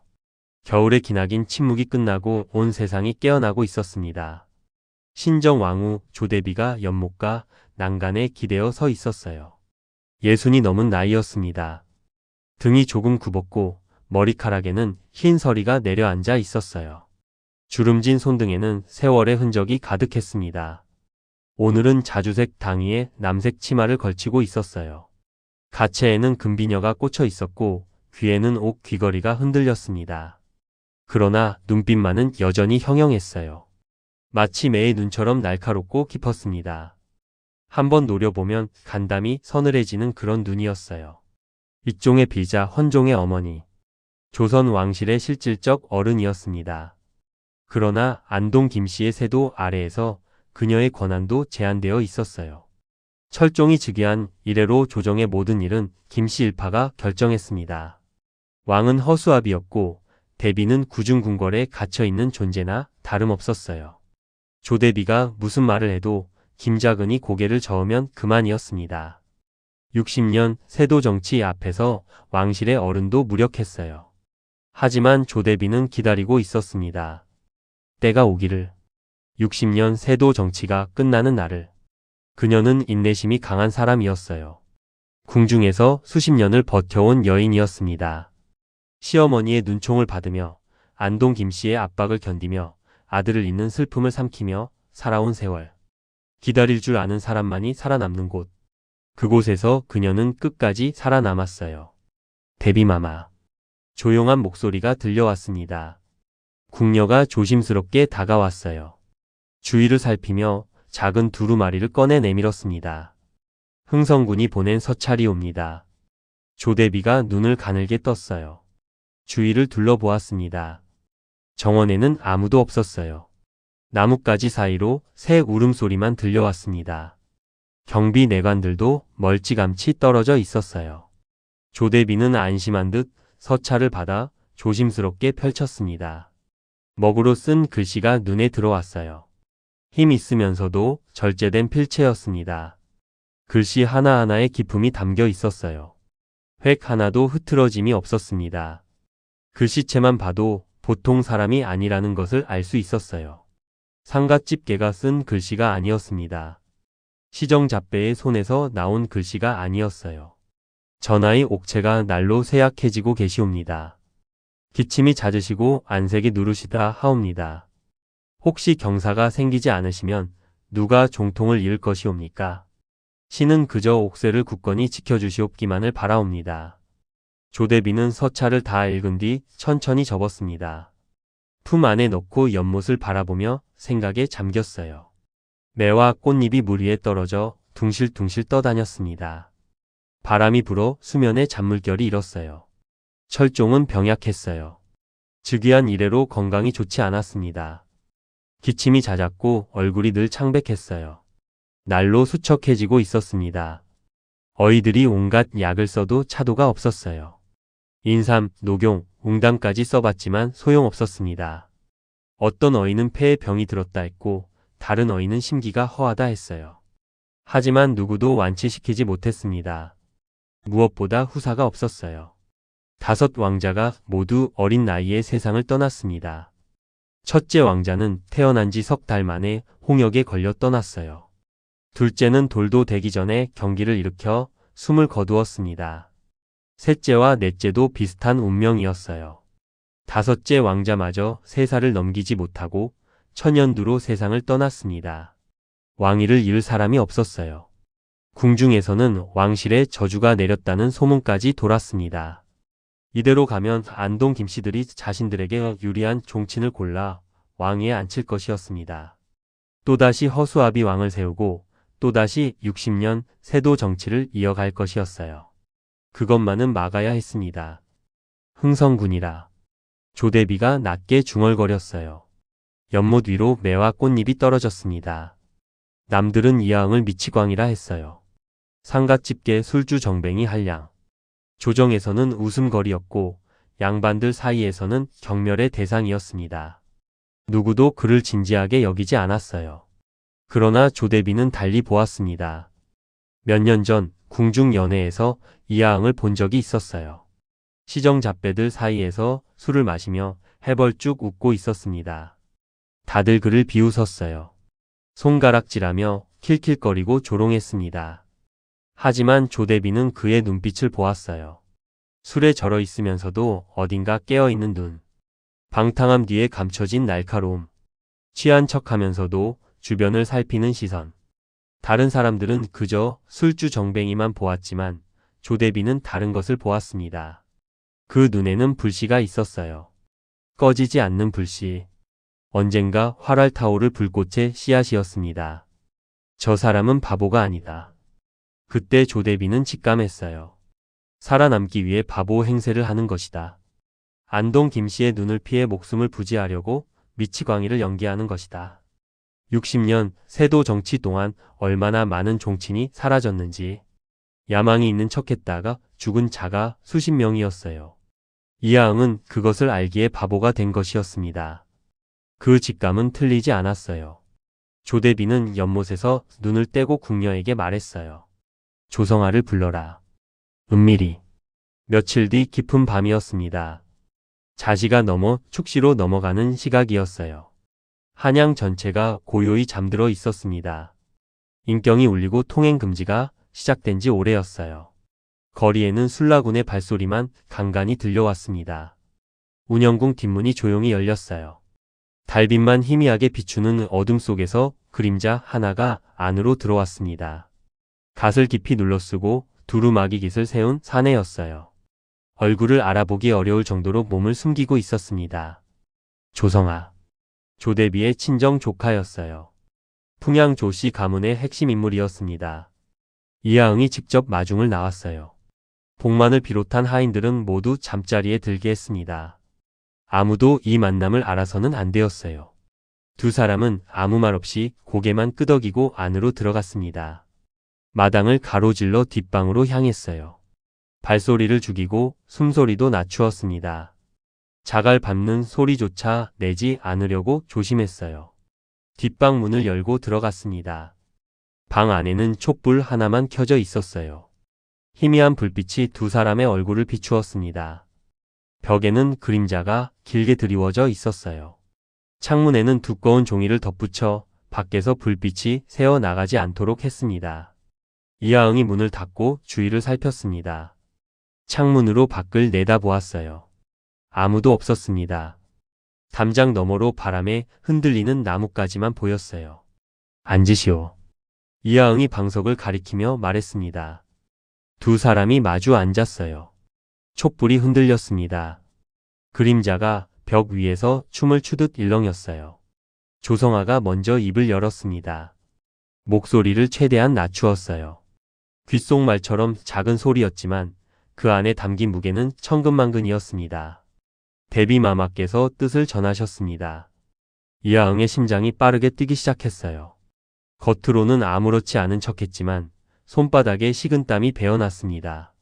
겨울의 기나긴 침묵이 끝나고 온 세상이 깨어나고 있었습니다. 신정왕후 조대비가 연못가 난간에 기대어 서 있었어요. 60이 넘은 나이였습니다. 등이 조금 굽었고 머리카락에는 흰 서리가 내려앉아 있었어요. 주름진 손등에는 세월의 흔적이 가득했습니다. 오늘은 자주색 당의에 남색 치마를 걸치고 있었어요. 가채에는 금비녀가 꽂혀 있었고 귀에는 옥 귀걸이가 흔들렸습니다. 그러나 눈빛만은 여전히 형형했어요. 마치 매의 눈처럼 날카롭고 깊었습니다. 한번 노려보면 간담이 서늘해지는 그런 눈이었어요. 익종의 비자 헌종의 어머니. 조선 왕실의 실질적 어른이었습니다. 그러나 안동 김씨의 세도 아래에서 그녀의 권한도 제한되어 있었어요. 철종이 즉위한 이래로 조정의 모든 일은 김씨 일파가 결정했습니다. 왕은 허수아비였고 대비는 구중궁궐에 갇혀있는 존재나 다름없었어요. 조대비가 무슨 말을 해도 김작은이 고개를 저으면 그만이었습니다. 60년 세도 정치 앞에서 왕실의 어른도 무력했어요. 하지만 조대비는 기다리고 있었습니다. 때가 오기를. 60년 세도 정치가 끝나는 날을. 그녀는 인내심이 강한 사람이었어요. 궁중에서 수십 년을 버텨온 여인이었습니다. 시어머니의 눈총을 받으며 안동 김씨의 압박을 견디며 아들을 잃는 슬픔을 삼키며 살아온 세월. 기다릴 줄 아는 사람만이 살아남는 곳. 그곳에서 그녀는 끝까지 살아남았어요. 대비마마. 조용한 목소리가 들려왔습니다. 궁녀가 조심스럽게 다가왔어요. 주위를 살피며 작은 두루마리를 꺼내 내밀었습니다. 흥성군이 보낸 서찰이 옵니다. 조대비가 눈을 가늘게 떴어요. 주위를 둘러보았습니다. 정원에는 아무도 없었어요. 나뭇가지 사이로 새 울음소리만 들려왔습니다. 경비 내관들도 멀찌감치 떨어져 있었어요. 조대비는 안심한 듯 서찰을 받아 조심스럽게 펼쳤습니다. 먹으로 쓴 글씨가 눈에 들어왔어요. 힘 있으면서도 절제된 필체였습니다. 글씨 하나하나에 기품이 담겨 있었어요. 획 하나도 흐트러짐이 없었습니다. 글씨체만 봐도 보통 사람이 아니라는 것을 알 수 있었어요. 상갓집계가 쓴 글씨가 아니었습니다. 시정잡배의 손에서 나온 글씨가 아니었어요. 전하의 옥체가 날로 쇠약해지고 계시옵니다. 기침이 잦으시고 안색이 누르시다 하옵니다. 혹시 경사가 생기지 않으시면 누가 종통을 이을 것이옵니까? 신은 그저 옥쇠를 굳건히 지켜주시옵기만을 바라옵니다. 조대비는 서찰을 다 읽은 뒤 천천히 접었습니다. 품 안에 넣고 연못을 바라보며 생각에 잠겼어요. 매와 꽃잎이 물 위에 떨어져 둥실둥실 떠다녔습니다. 바람이 불어 수면에 잔물결이 일었어요. 철종은 병약했어요. 즉위한 이래로 건강이 좋지 않았습니다. 기침이 잦았고 얼굴이 늘 창백했어요. 날로 수척해지고 있었습니다. 어이들이 온갖 약을 써도 차도가 없었어요. 인삼, 녹용, 웅담까지 써봤지만 소용없었습니다. 어떤 어이는 폐에 병이 들었다 했고 다른 어이는 심기가 허하다 했어요. 하지만 누구도 완치시키지 못했습니다. 무엇보다 후사가 없었어요. 5 왕자가 모두 어린 나이에 세상을 떠났습니다. 첫째 왕자는 태어난 지 석 달 만에 홍역에 걸려 떠났어요. 둘째는 돌도 되기 전에 경기를 일으켜 숨을 거두었습니다. 셋째와 넷째도 비슷한 운명이었어요. 다섯째 왕자마저 3살을 넘기지 못하고 천연두로 세상을 떠났습니다. 왕위를 이을 사람이 없었어요. 궁중에서는 왕실에 저주가 내렸다는 소문까지 돌았습니다. 이대로 가면 안동 김씨들이 자신들에게 유리한 종친을 골라 왕위에 앉힐 것이었습니다. 또다시 허수아비 왕을 세우고 또다시 60년 세도 정치를 이어갈 것이었어요. 그것만은 막아야 했습니다. 흥성군이라. 조대비가 낮게 중얼거렸어요. 연못 위로 매와 꽃잎이 떨어졌습니다. 남들은 이하응을 미치광이라 했어요. 상갓집게 술주 정뱅이 한량. 조정에서는 웃음거리였고 양반들 사이에서는 경멸의 대상이었습니다. 누구도 그를 진지하게 여기지 않았어요. 그러나 조대비는 달리 보았습니다. 몇 년 전 궁중 연회에서 이하응을 본 적이 있었어요. 시정 잡배들 사이에서 술을 마시며 해벌쭉 웃고 있었습니다. 다들 그를 비웃었어요. 손가락질하며 킬킬거리고 조롱했습니다. 하지만 조대비는 그의 눈빛을 보았어요. 술에 절어 있으면서도 어딘가 깨어있는 눈. 방탕함 뒤에 감춰진 날카로움. 취한 척하면서도 주변을 살피는 시선. 다른 사람들은 그저 술주 정뱅이만 보았지만 조대비는 다른 것을 보았습니다. 그 눈에는 불씨가 있었어요. 꺼지지 않는 불씨. 언젠가 활활 타오를 불꽃의 씨앗이었습니다. 저 사람은 바보가 아니다. 그때 조대비는 직감했어요. 살아남기 위해 바보 행세를 하는 것이다. 안동 김씨의 눈을 피해 목숨을 부지하려고 미치광이를 연기하는 것이다. 60년 세도 정치 동안 얼마나 많은 종친이 사라졌는지. 야망이 있는 척했다가 죽은 자가 수십 명이었어요. 이하응은 그것을 알기에 바보가 된 것이었습니다. 그 직감은 틀리지 않았어요. 조대비는 연못에서 눈을 떼고 궁녀에게 말했어요. 조성아를 불러라. 은밀히. 며칠 뒤 깊은 밤이었습니다. 자지가 넘어 축시로 넘어가는 시각이었어요. 한양 전체가 고요히 잠들어 있었습니다. 인경이 울리고 통행 금지가 시작된 지 오래였어요. 거리에는 술라군의 발소리만 간간히 들려왔습니다. 운영궁 뒷문이 조용히 열렸어요. 달빛만 희미하게 비추는 어둠 속에서 그림자 하나가 안으로 들어왔습니다. 갓을 깊이 눌러쓰고 두루마기 깃을 세운 사내였어요. 얼굴을 알아보기 어려울 정도로 몸을 숨기고 있었습니다. 조성아. 조대비의 친정 조카였어요. 풍양 조씨 가문의 핵심 인물이었습니다. 이하응이 직접 마중을 나왔어요. 복만을 비롯한 하인들은 모두 잠자리에 들게 했습니다. 아무도 이 만남을 알아서는 안 되었어요. 두 사람은 아무 말 없이 고개만 끄덕이고 안으로 들어갔습니다. 마당을 가로질러 뒷방으로 향했어요. 발소리를 죽이고 숨소리도 낮추었습니다. 자갈 밟는 소리조차 내지 않으려고 조심했어요. 뒷방 문을 열고 들어갔습니다. 방 안에는 촛불 하나만 켜져 있었어요. 희미한 불빛이 두 사람의 얼굴을 비추었습니다. 벽에는 그림자가 길게 드리워져 있었어요. 창문에는 두꺼운 종이를 덧붙여 밖에서 불빛이 새어나가지 않도록 했습니다. 이하응이 문을 닫고 주위를 살폈습니다. 창문으로 밖을 내다보았어요. 아무도 없었습니다. 담장 너머로 바람에 흔들리는 나뭇가지만 보였어요. 앉으시오. 이하응이 방석을 가리키며 말했습니다. 두 사람이 마주 앉았어요. 촛불이 흔들렸습니다. 그림자가 벽 위에서 춤을 추듯 일렁였어요. 조성아가 먼저 입을 열었습니다. 목소리를 최대한 낮추었어요. 귓속말처럼 작은 소리였지만 그 안에 담긴 무게는 천근만근이었습니다. 대비마마께서 뜻을 전하셨습니다. 이하응의 심장이 빠르게 뛰기 시작했어요. 겉으로는 아무렇지 않은 척했지만 손바닥에 식은땀이 배어났습니다.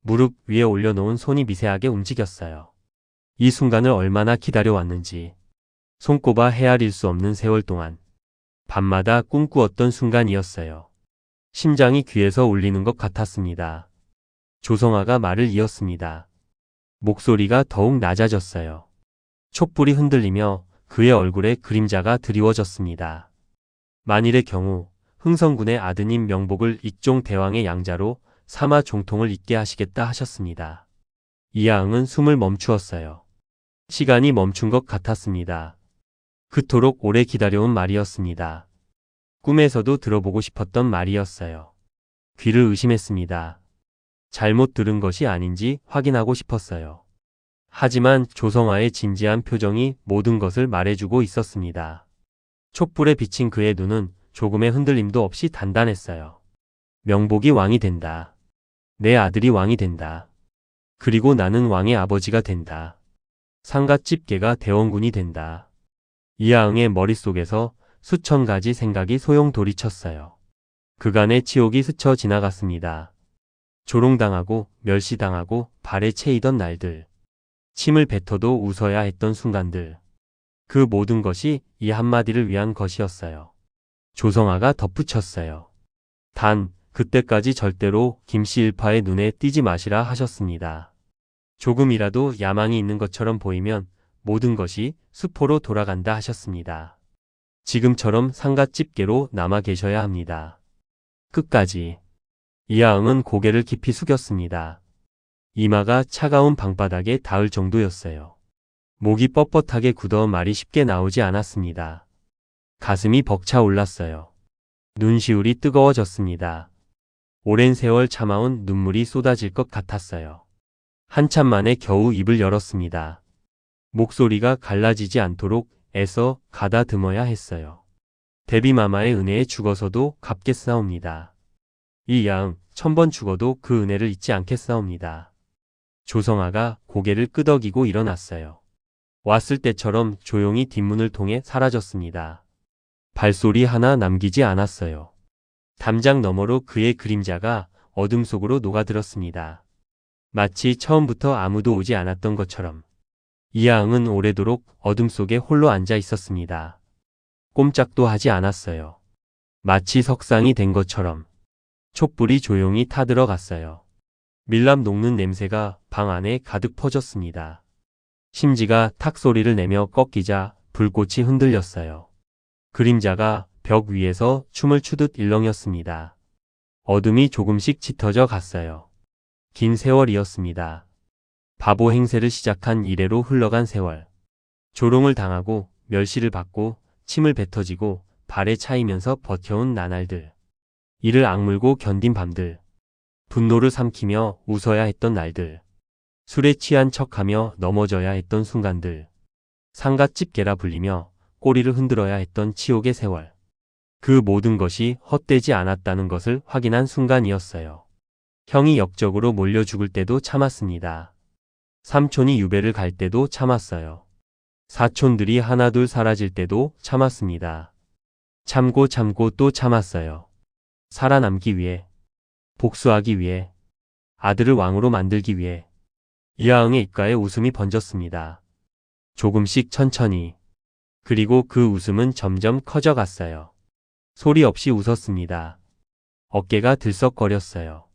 무릎 위에 올려놓은 손이 미세하게 움직였어요. 이 순간을 얼마나 기다려왔는지. 손꼽아 헤아릴 수 없는 세월 동안 밤마다 꿈꾸었던 순간이었어요. 심장이 귀에서 울리는 것 같았습니다. 조성아가 말을 이었습니다. 목소리가 더욱 낮아졌어요. 촛불이 흔들리며 그의 얼굴에 그림자가 드리워졌습니다. 만일의 경우 흥성군의 아드님 명복을 익종 대왕의 양자로 삼아 종통을 잇게 하시겠다 하셨습니다. 이하응은 숨을 멈추었어요. 시간이 멈춘 것 같았습니다. 그토록 오래 기다려온 말이었습니다. 꿈에서도 들어보고 싶었던 말이었어요. 귀를 의심했습니다. 잘못 들은 것이 아닌지 확인하고 싶었어요. 하지만 조성아의 진지한 표정이 모든 것을 말해주고 있었습니다. 촛불에 비친 그의 눈은 조금의 흔들림도 없이 단단했어요. 명복이 왕이 된다. 내 아들이 왕이 된다. 그리고 나는 왕의 아버지가 된다. 상갓집 개가 대원군이 된다. 이하응의 머릿속에서 수천 가지 생각이 소용돌이쳤어요. 그간의 치욕이 스쳐 지나갔습니다. 조롱당하고 멸시당하고 발에 채이던 날들. 침을 뱉어도 웃어야 했던 순간들. 그 모든 것이 이 한마디를 위한 것이었어요. 조성아가 덧붙였어요. 단, 그때까지 절대로 김씨 일파의 눈에 띄지 마시라 하셨습니다. 조금이라도 야망이 있는 것처럼 보이면 모든 것이 수포로 돌아간다 하셨습니다. 지금처럼 상갓집게로 남아 계셔야 합니다. 끝까지. 이하응은 고개를 깊이 숙였습니다. 이마가 차가운 방바닥에 닿을 정도였어요. 목이 뻣뻣하게 굳어 말이 쉽게 나오지 않았습니다. 가슴이 벅차 올랐어요. 눈시울이 뜨거워졌습니다. 오랜 세월 참아온 눈물이 쏟아질 것 같았어요. 한참 만에 겨우 입을 열었습니다. 목소리가 갈라지지 않도록 애써 가다듬어야 했어요. 데비마마의 은혜에 죽어서도 갚겠사옵니다. 이양 1000번 죽어도 그 은혜를 잊지 않겠사옵니다. 조성아가 고개를 끄덕이고 일어났어요. 왔을 때처럼 조용히 뒷문을 통해 사라졌습니다. 발소리 하나 남기지 않았어요. 담장 너머로 그의 그림자가 어둠 속으로 녹아들었습니다. 마치 처음부터 아무도 오지 않았던 것처럼. 이하응은 오래도록 어둠 속에 홀로 앉아 있었습니다. 꼼짝도 하지 않았어요. 마치 석상이 된 것처럼. 촛불이 조용히 타들어갔어요. 밀랍 녹는 냄새가 방 안에 가득 퍼졌습니다. 심지가 탁 소리를 내며 꺾이자 불꽃이 흔들렸어요. 그림자가 벽 위에서 춤을 추듯 일렁였습니다. 어둠이 조금씩 짙어져 갔어요. 긴 세월이었습니다. 바보 행세를 시작한 이래로 흘러간 세월. 조롱을 당하고 멸시를 받고 침을 뱉어지고 발에 차이면서 버텨온 나날들. 이를 악물고 견딘 밤들. 분노를 삼키며 웃어야 했던 날들. 술에 취한 척하며 넘어져야 했던 순간들. 상갓집 개라 불리며 꼬리를 흔들어야 했던 치욕의 세월. 그 모든 것이 헛되지 않았다는 것을 확인한 순간이었어요. 형이 역적으로 몰려 죽을 때도 참았습니다. 삼촌이 유배를 갈 때도 참았어요. 사촌들이 하나둘 사라질 때도 참았습니다. 참고 또 참았어요. 살아남기 위해, 복수하기 위해, 아들을 왕으로 만들기 위해. 이하응의 입가에 웃음이 번졌습니다. 조금씩 천천히. 그리고 그 웃음은 점점 커져갔어요. 소리 없이 웃었습니다. 어깨가 들썩거렸어요.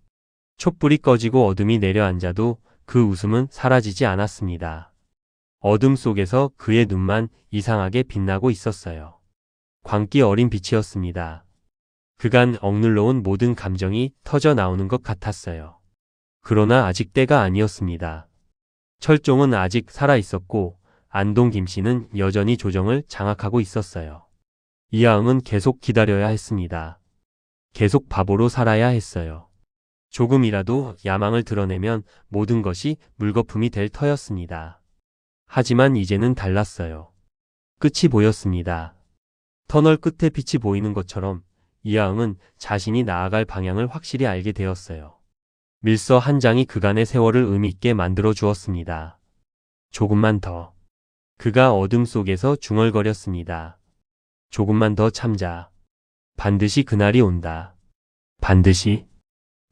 촛불이 꺼지고 어둠이 내려앉아도 그 웃음은 사라지지 않았습니다. 어둠 속에서 그의 눈만 이상하게 빛나고 있었어요. 광기 어린 빛이었습니다. 그간 억눌러온 모든 감정이 터져 나오는 것 같았어요. 그러나 아직 때가 아니었습니다. 철종은 아직 살아있었고 안동 김씨는 여전히 조정을 장악하고 있었어요. 이하응은 계속 기다려야 했습니다. 계속 바보로 살아야 했어요. 조금이라도 야망을 드러내면 모든 것이 물거품이 될 터였습니다. 하지만 이제는 달랐어요. 끝이 보였습니다. 터널 끝에 빛이 보이는 것처럼 이하응은 자신이 나아갈 방향을 확실히 알게 되었어요. 밀서 한 장이 그간의 세월을 의미있게 만들어 주었습니다. 조금만 더. 그가 어둠 속에서 중얼거렸습니다. 조금만 더 참자. 반드시 그날이 온다. 반드시.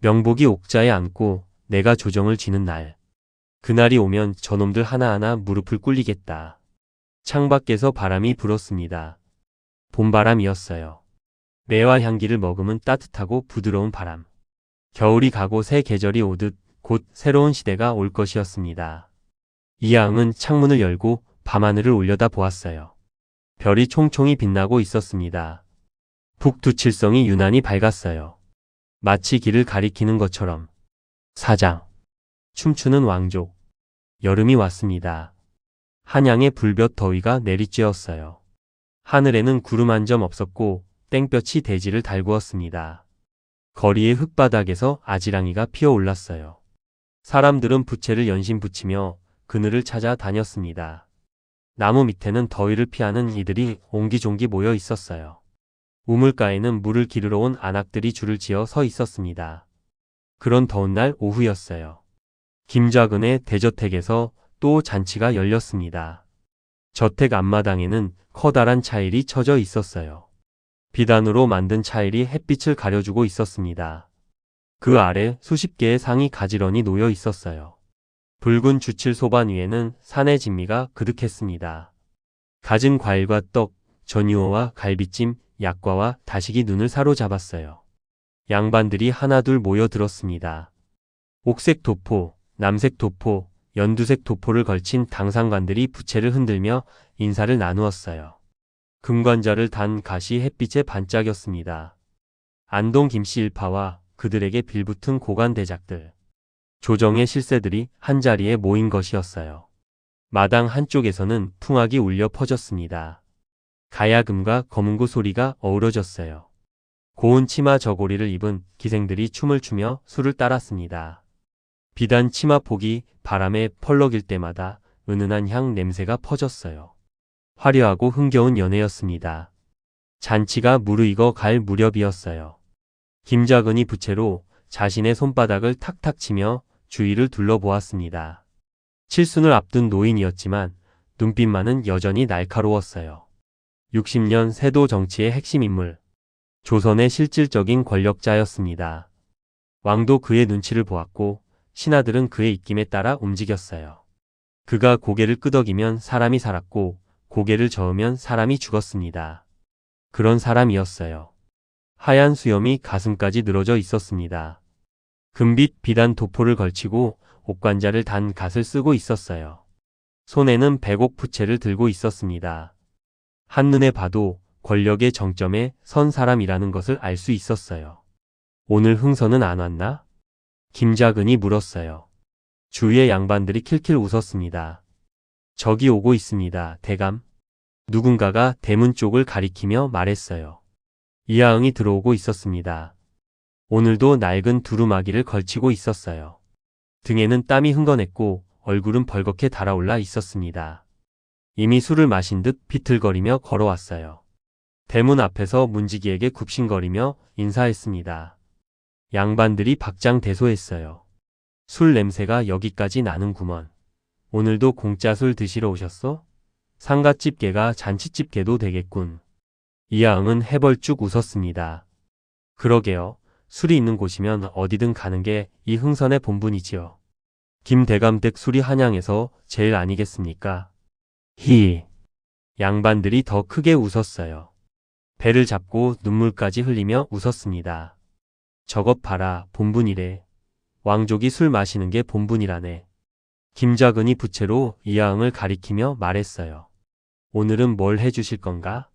명복이 옥자에 앉고 내가 조정을 쥐는 날. 그날이 오면 저놈들 하나하나 무릎을 꿇리겠다. 창밖에서 바람이 불었습니다. 봄바람이었어요. 매화 향기를 머금은 따뜻하고 부드러운 바람. 겨울이 가고 새 계절이 오듯 곧 새로운 시대가 올 것이었습니다. 이하응은 창문을 열고 밤하늘을 올려다 보았어요. 별이 총총히 빛나고 있었습니다. 북두칠성이 유난히 밝았어요. 마치 길을 가리키는 것처럼. 사장. 춤추는 왕족. 여름이 왔습니다. 한양의 불볕 더위가 내리쬐었어요. 하늘에는 구름 한 점 없었고 땡볕이 대지를 달구었습니다. 거리의 흙바닥에서 아지랑이가 피어올랐어요. 사람들은 부채를 연신 붙이며 그늘을 찾아 다녔습니다. 나무 밑에는 더위를 피하는 이들이 옹기종기 모여 있었어요. 우물가에는 물을 기르러 온 안악들이 줄을 지어 서 있었습니다. 그런 더운 날 오후였어요. 김좌근의 대저택에서 또 잔치가 열렸습니다. 저택 앞마당에는 커다란 차일이 쳐져 있었어요. 비단으로 만든 차일이 햇빛을 가려주고 있었습니다. 그 아래 수십 개의 상이 가지런히 놓여 있었어요. 붉은 주칠 소반 위에는 산의 진미가 그득했습니다. 갖은 과일과 떡, 전유어와 갈비찜, 약과와 다식이 눈을 사로잡았어요. 양반들이 하나둘 모여들었습니다. 옥색 도포, 남색 도포, 연두색 도포를 걸친 당상관들이 부채를 흔들며 인사를 나누었어요. 금관자를 단 갓이 햇빛에 반짝였습니다. 안동 김씨 일파와 그들에게 빌붙은 고관대작들, 조정의 실세들이 한자리에 모인 것이었어요. 마당 한쪽에서는 풍악이 울려 퍼졌습니다. 가야금과 검은고 소리가 어우러졌어요. 고운 치마 저고리를 입은 기생들이 춤을 추며 술을 따랐습니다. 비단 치마폭이 바람에 펄럭일 때마다 은은한 향 냄새가 퍼졌어요. 화려하고 흥겨운 연회였습니다. 잔치가 무르익어 갈 무렵이었어요. 김좌근이 부채로 자신의 손바닥을 탁탁 치며 주위를 둘러보았습니다. 칠순을 앞둔 노인이었지만 눈빛만은 여전히 날카로웠어요. 60년 세도 정치의 핵심 인물, 조선의 실질적인 권력자였습니다. 왕도 그의 눈치를 보았고 신하들은 그의 입김에 따라 움직였어요. 그가 고개를 끄덕이면 사람이 살았고 고개를 저으면 사람이 죽었습니다. 그런 사람이었어요. 하얀 수염이 가슴까지 늘어져 있었습니다. 금빛 비단 도포를 걸치고 옥관자를 단 갓을 쓰고 있었어요. 손에는 백옥 부채를 들고 있었습니다. 한눈에 봐도 권력의 정점에 선 사람이라는 것을 알 수 있었어요. 오늘 흥선은 안 왔나? 김좌근이 물었어요. 주위의 양반들이 킬킬 웃었습니다. 저기 오고 있습니다, 대감. 누군가가 대문 쪽을 가리키며 말했어요. 이하응이 들어오고 있었습니다. 오늘도 낡은 두루마기를 걸치고 있었어요. 등에는 땀이 흥건했고 얼굴은 벌겋게 달아올라 있었습니다. 이미 술을 마신 듯 비틀거리며 걸어왔어요. 대문 앞에서 문지기에게 굽신거리며 인사했습니다. 양반들이 박장대소했어요. 술 냄새가 여기까지 나는구먼. 오늘도 공짜 술 드시러 오셨어? 상갓집 개가 잔치집 개도 되겠군. 이하응은 해벌쭉 웃었습니다. 그러게요. 술이 있는 곳이면 어디든 가는 게 이 흥선의 본분이지요. 김대감댁 술이 한양에서 제일 아니겠습니까? 히. 양반들이 더 크게 웃었어요. 배를 잡고 눈물까지 흘리며 웃었습니다. 저것 봐라, 본분이래. 왕족이 술 마시는 게 본분이라네. 김좌근이 부채로 이하응을 가리키며 말했어요. 오늘은 뭘 해주실 건가?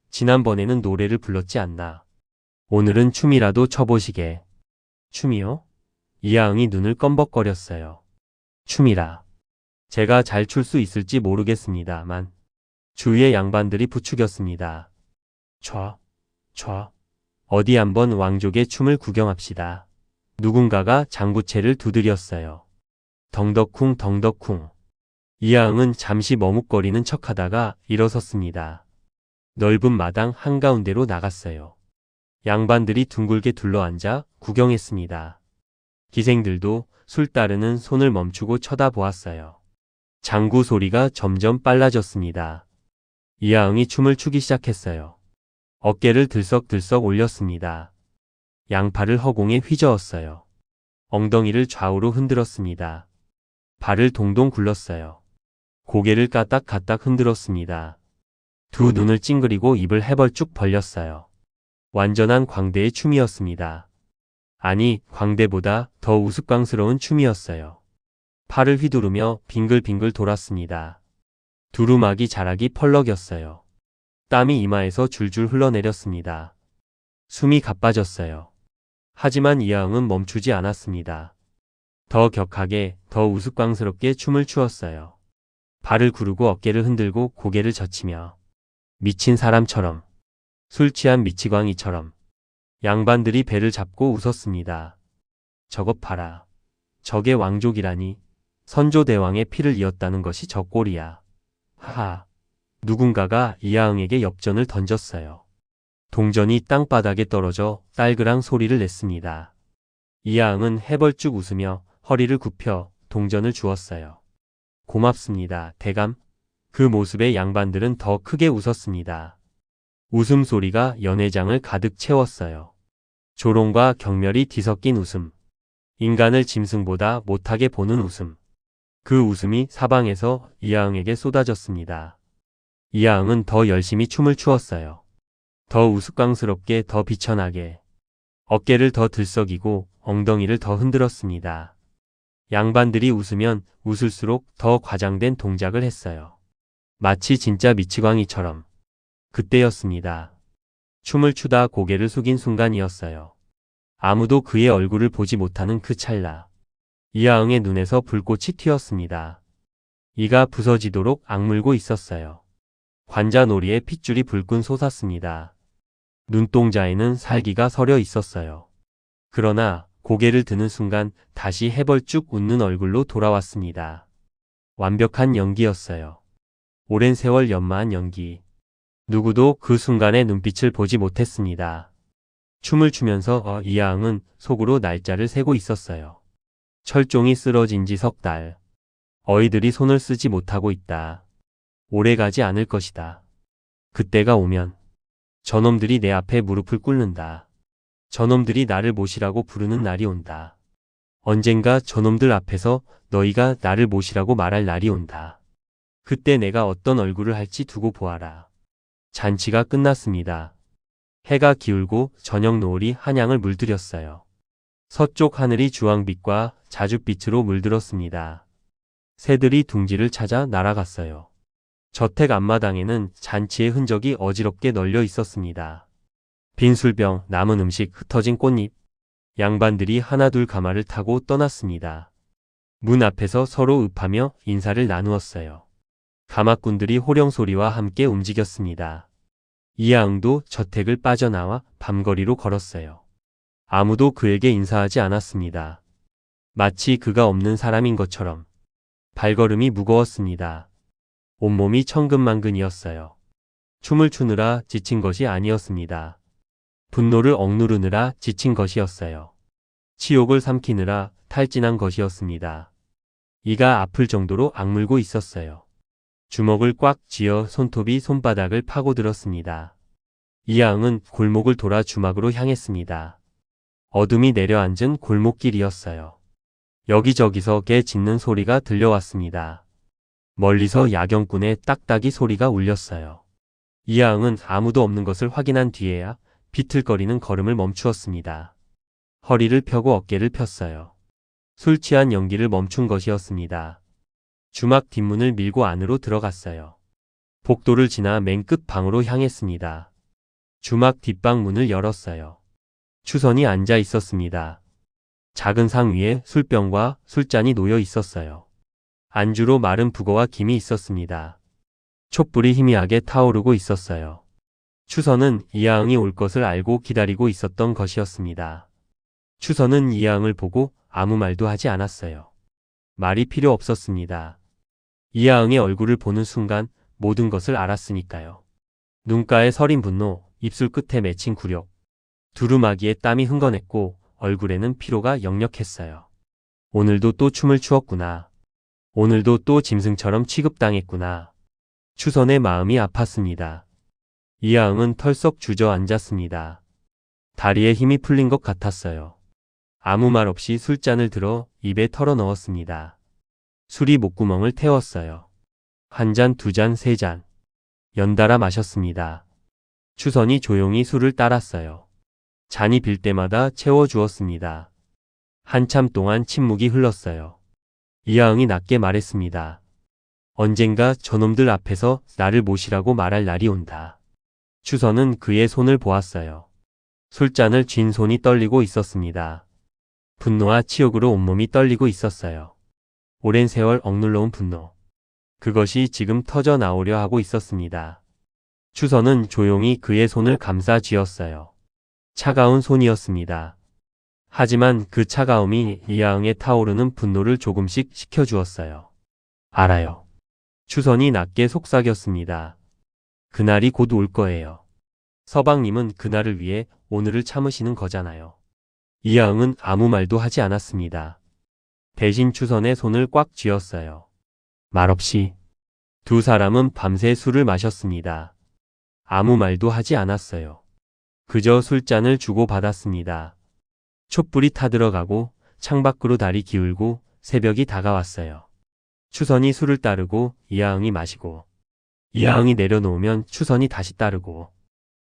지난번에는 노래를 불렀지 않나. 오늘은 춤이라도 춰보시게. 춤이요? 이하응이 눈을 껌벅거렸어요. 춤이라. 제가 잘 출 수 있을지 모르겠습니다만. 주위의 양반들이 부추겼습니다. 촤. 어디 한번 왕족의 춤을 구경합시다. 누군가가 장부채를 두드렸어요. 덩덕쿵 덩덕쿵. 이하응은 잠시 머뭇거리는 척하다가 일어섰습니다. 넓은 마당 한가운데로 나갔어요. 양반들이 둥글게 둘러앉아 구경했습니다. 기생들도 술 따르는 손을 멈추고 쳐다보았어요. 장구 소리가 점점 빨라졌습니다. 이하응이 춤을 추기 시작했어요. 어깨를 들썩들썩 올렸습니다. 양팔을 허공에 휘저었어요. 엉덩이를 좌우로 흔들었습니다. 발을 동동 굴렀어요. 고개를 까딱까딱 흔들었습니다. 두 눈을 찡그리고 입을 해벌쭉 벌렸어요. 완전한 광대의 춤이었습니다. 아니, 광대보다 더 우스꽝스러운 춤이었어요. 팔을 휘두르며 빙글빙글 돌았습니다. 두루마기 자락이 펄럭였어요. 땀이 이마에서 줄줄 흘러내렸습니다. 숨이 가빠졌어요. 하지만 이하응은 멈추지 않았습니다. 더 격하게, 더 우스꽝스럽게 춤을 추었어요. 발을 구르고 어깨를 흔들고 고개를 젖히며 미친 사람처럼, 술 취한 미치광이처럼 양반들이 배를 잡고 웃었습니다. 저것 봐라. 저게 왕족이라니. 선조대왕의 피를 이었다는 것이 저 꼴이야. 하하. 누군가가 이하응에게 엽전을 던졌어요. 동전이 땅바닥에 떨어져 딸그랑 소리를 냈습니다. 이하응은 해벌쭉 웃으며 허리를 굽혀 동전을 주었어요. 고맙습니다, 대감. 그 모습에 양반들은 더 크게 웃었습니다. 웃음소리가 연회장을 가득 채웠어요. 조롱과 경멸이 뒤섞인 웃음. 인간을 짐승보다 못하게 보는 웃음. 그 웃음이 사방에서 이하응에게 쏟아졌습니다. 이하응은 더 열심히 춤을 추었어요. 더 우스꽝스럽게, 더 비천하게. 어깨를 더 들썩이고 엉덩이를 더 흔들었습니다. 양반들이 웃으면 웃을수록 더 과장된 동작을 했어요. 마치 진짜 미치광이처럼. 그때였습니다. 춤을 추다 고개를 숙인 순간이었어요. 아무도 그의 얼굴을 보지 못하는 그 찰나. 이하응의 눈에서 불꽃이 튀었습니다. 이가 부서지도록 악물고 있었어요. 관자놀이에 핏줄이 불끈 솟았습니다. 눈동자에는 살기가 서려 있었어요. 그러나 고개를 드는 순간 다시 해벌쭉 웃는 얼굴로 돌아왔습니다. 완벽한 연기였어요. 오랜 세월 연마한 연기. 누구도 그 순간의 눈빛을 보지 못했습니다. 춤을 추면서 이하응은 속으로 날짜를 세고 있었어요. 철종이 쓰러진 지 3달. 어이들이 손을 쓰지 못하고 있다. 오래가지 않을 것이다. 그때가 오면 저놈들이 내 앞에 무릎을 꿇는다. 저놈들이 나를 모시라고 부르는 날이 온다. 언젠가 저놈들 앞에서 너희가 나를 모시라고 말할 날이 온다. 그때 내가 어떤 얼굴을 할지 두고 보아라. 잔치가 끝났습니다. 해가 기울고 저녁 노을이 한양을 물들였어요. 서쪽 하늘이 주황빛과 자줏빛으로 물들었습니다. 새들이 둥지를 찾아 날아갔어요. 저택 앞마당에는 잔치의 흔적이 어지럽게 널려 있었습니다. 빈 술병, 남은 음식, 흩어진 꽃잎. 양반들이 하나둘 가마를 타고 떠났습니다. 문 앞에서 서로 읍하며 인사를 나누었어요. 가마꾼들이 호령소리와 함께 움직였습니다. 이하응도 저택을 빠져나와 밤거리로 걸었어요. 아무도 그에게 인사하지 않았습니다. 마치 그가 없는 사람인 것처럼. 발걸음이 무거웠습니다. 온몸이 천근만근이었어요. 춤을 추느라 지친 것이 아니었습니다. 분노를 억누르느라 지친 것이었어요. 치욕을 삼키느라 탈진한 것이었습니다. 이가 아플 정도로 악물고 있었어요. 주먹을 꽉 쥐어 손톱이 손바닥을 파고들었습니다. 이하응은 골목을 돌아 주막으로 향했습니다. 어둠이 내려앉은 골목길이었어요. 여기저기서 개 짖는 소리가 들려왔습니다. 멀리서 야경꾼의 딱딱이 소리가 울렸어요. 이하응은 아무도 없는 것을 확인한 뒤에야 비틀거리는 걸음을 멈추었습니다. 허리를 펴고 어깨를 폈어요. 술 취한 연기를 멈춘 것이었습니다. 주막 뒷문을 밀고 안으로 들어갔어요. 복도를 지나 맨 끝 방으로 향했습니다. 주막 뒷방 문을 열었어요. 추선이 앉아 있었습니다. 작은 상 위에 술병과 술잔이 놓여 있었어요. 안주로 마른 북어와 김이 있었습니다. 촛불이 희미하게 타오르고 있었어요. 추선은 이하응이 올 것을 알고 기다리고 있었던 것이었습니다. 추선은 이하응을 보고 아무 말도 하지 않았어요. 말이 필요 없었습니다. 이하응의 얼굴을 보는 순간 모든 것을 알았으니까요. 눈가에 서린 분노, 입술 끝에 맺힌 굴욕, 두루마기에 땀이 흥건했고 얼굴에는 피로가 역력했어요. 오늘도 또 춤을 추었구나. 오늘도 또 짐승처럼 취급당했구나. 추선의 마음이 아팠습니다. 이하응은 털썩 주저앉았습니다. 다리에 힘이 풀린 것 같았어요. 아무 말 없이 술잔을 들어 입에 털어 넣었습니다. 술이 목구멍을 태웠어요. 한 잔, 두 잔, 세 잔. 연달아 마셨습니다. 추선이 조용히 술을 따랐어요. 잔이 빌 때마다 채워주었습니다. 한참 동안 침묵이 흘렀어요. 이하응이 낮게 말했습니다. 언젠가 저놈들 앞에서 나를 모시라고 말할 날이 온다. 추선은 그의 손을 보았어요. 술잔을 쥔 손이 떨리고 있었습니다. 분노와 치욕으로 온몸이 떨리고 있었어요. 오랜 세월 억눌러온 분노. 그것이 지금 터져 나오려 하고 있었습니다. 추선은 조용히 그의 손을 감싸 쥐었어요. 차가운 손이었습니다. 하지만 그 차가움이 이하응의 타오르는 분노를 조금씩 식혀주었어요. 알아요. 추선이 낮게 속삭였습니다. 그날이 곧 올 거예요. 서방님은 그날을 위해 오늘을 참으시는 거잖아요. 이하응은 아무 말도 하지 않았습니다. 대신 추선의 손을 꽉 쥐었어요. 말없이 두 사람은 밤새 술을 마셨습니다. 아무 말도 하지 않았어요. 그저 술잔을 주고받았습니다. 촛불이 타들어가고 창밖으로 달이 기울고 새벽이 다가왔어요. 추선이 술을 따르고 이하응이 마시고 이하응이 내려놓으면 추선이 다시 따르고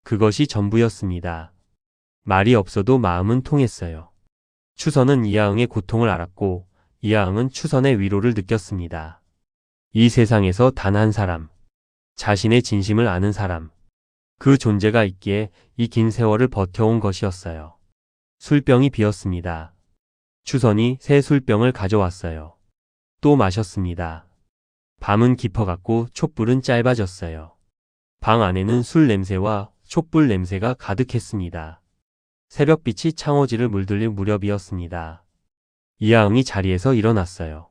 그것이 전부였습니다. 말이 없어도 마음은 통했어요. 추선은 이하응의 고통을 알았고 이하응은 추선의 위로를 느꼈습니다. 이 세상에서 단 한 사람, 자신의 진심을 아는 사람, 그 존재가 있기에 이 긴 세월을 버텨온 것이었어요. 술병이 비었습니다. 추선이 새 술병을 가져왔어요. 또 마셨습니다. 밤은 깊어갔고 촛불은 짧아졌어요. 방 안에는 술 냄새와 촛불 냄새가 가득했습니다. 새벽빛이 창호지를 물들일 무렵이었습니다. 이하응이 자리에서 일어났어요.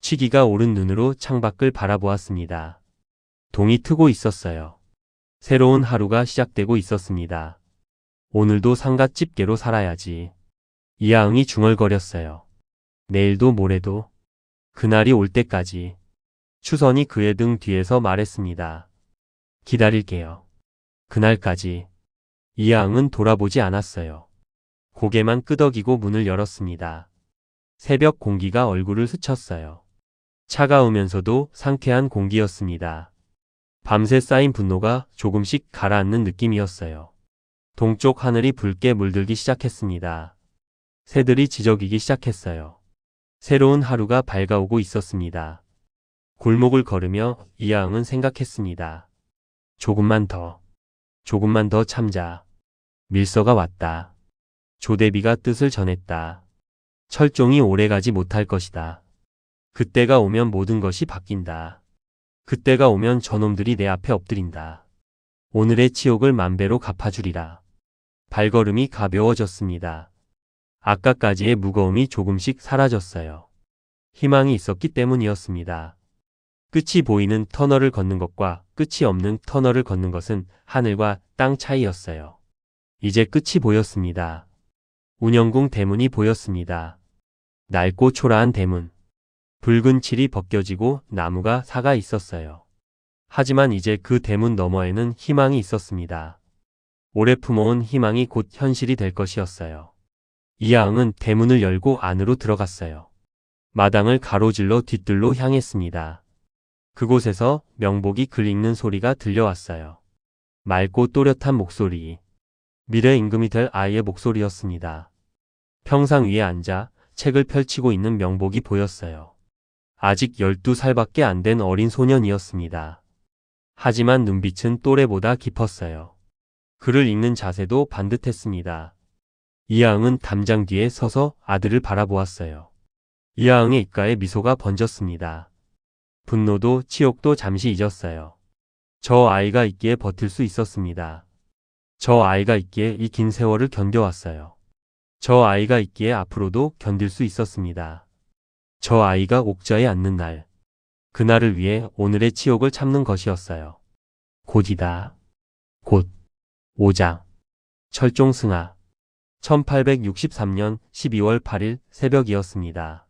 취기가 오른 눈으로 창밖을 바라보았습니다. 동이 트고 있었어요. 새로운 하루가 시작되고 있었습니다. 오늘도 상갓집게로 살아야지. 이하응이 중얼거렸어요. 내일도 모레도 그날이 올 때까지. 추선이 그의 등 뒤에서 말했습니다. 기다릴게요. 그날까지. 이하응은 돌아보지 않았어요. 고개만 끄덕이고 문을 열었습니다. 새벽 공기가 얼굴을 스쳤어요. 차가우면서도 상쾌한 공기였습니다. 밤새 쌓인 분노가 조금씩 가라앉는 느낌이었어요. 동쪽 하늘이 붉게 물들기 시작했습니다. 새들이 지저귀기 시작했어요. 새로운 하루가 밝아오고 있었습니다. 골목을 걸으며 이하응은 생각했습니다. 조금만 더 참자. 밀서가 왔다. 조대비가 뜻을 전했다. 철종이 오래가지 못할 것이다. 그때가 오면 모든 것이 바뀐다. 그때가 오면 저놈들이 내 앞에 엎드린다. 오늘의 치욕을 만배로 갚아주리라. 발걸음이 가벼워졌습니다. 아까까지의 무거움이 조금씩 사라졌어요. 희망이 있었기 때문이었습니다. 끝이 보이는 터널을 걷는 것과 끝이 없는 터널을 걷는 것은 하늘과 땅 차이였어요. 이제 끝이 보였습니다. 운영궁 대문이 보였습니다. 낡고 초라한 대문. 붉은 칠이 벗겨지고 나무가 사가 있었어요. 하지만 이제 그 대문 너머에는 희망이 있었습니다. 오래 품어온 희망이 곧 현실이 될 것이었어요. 이하응은 대문을 열고 안으로 들어갔어요. 마당을 가로질러 뒷뜰로 향했습니다. 그곳에서 명복이 글 읽는 소리가 들려왔어요. 맑고 또렷한 목소리. 미래 임금이 될 아이의 목소리였습니다. 평상 위에 앉아 책을 펼치고 있는 명복이 보였어요. 아직 12살밖에 안 된 어린 소년이었습니다. 하지만 눈빛은 또래보다 깊었어요. 글을 읽는 자세도 반듯했습니다. 이하응은 담장 뒤에 서서 아들을 바라보았어요. 이하응의 입가에 미소가 번졌습니다. 분노도 치욕도 잠시 잊었어요. 저 아이가 있기에 버틸 수 있었습니다. 저 아이가 있기에 이 긴 세월을 견뎌왔어요. 저 아이가 있기에 앞으로도 견딜 수 있었습니다. 저 아이가 옥좌에 앉는 날, 그날을 위해 오늘의 치욕을 참는 것이었어요. 곧이다. 곧. 5장. 철종승하. 1863년 12월 8일 새벽이었습니다.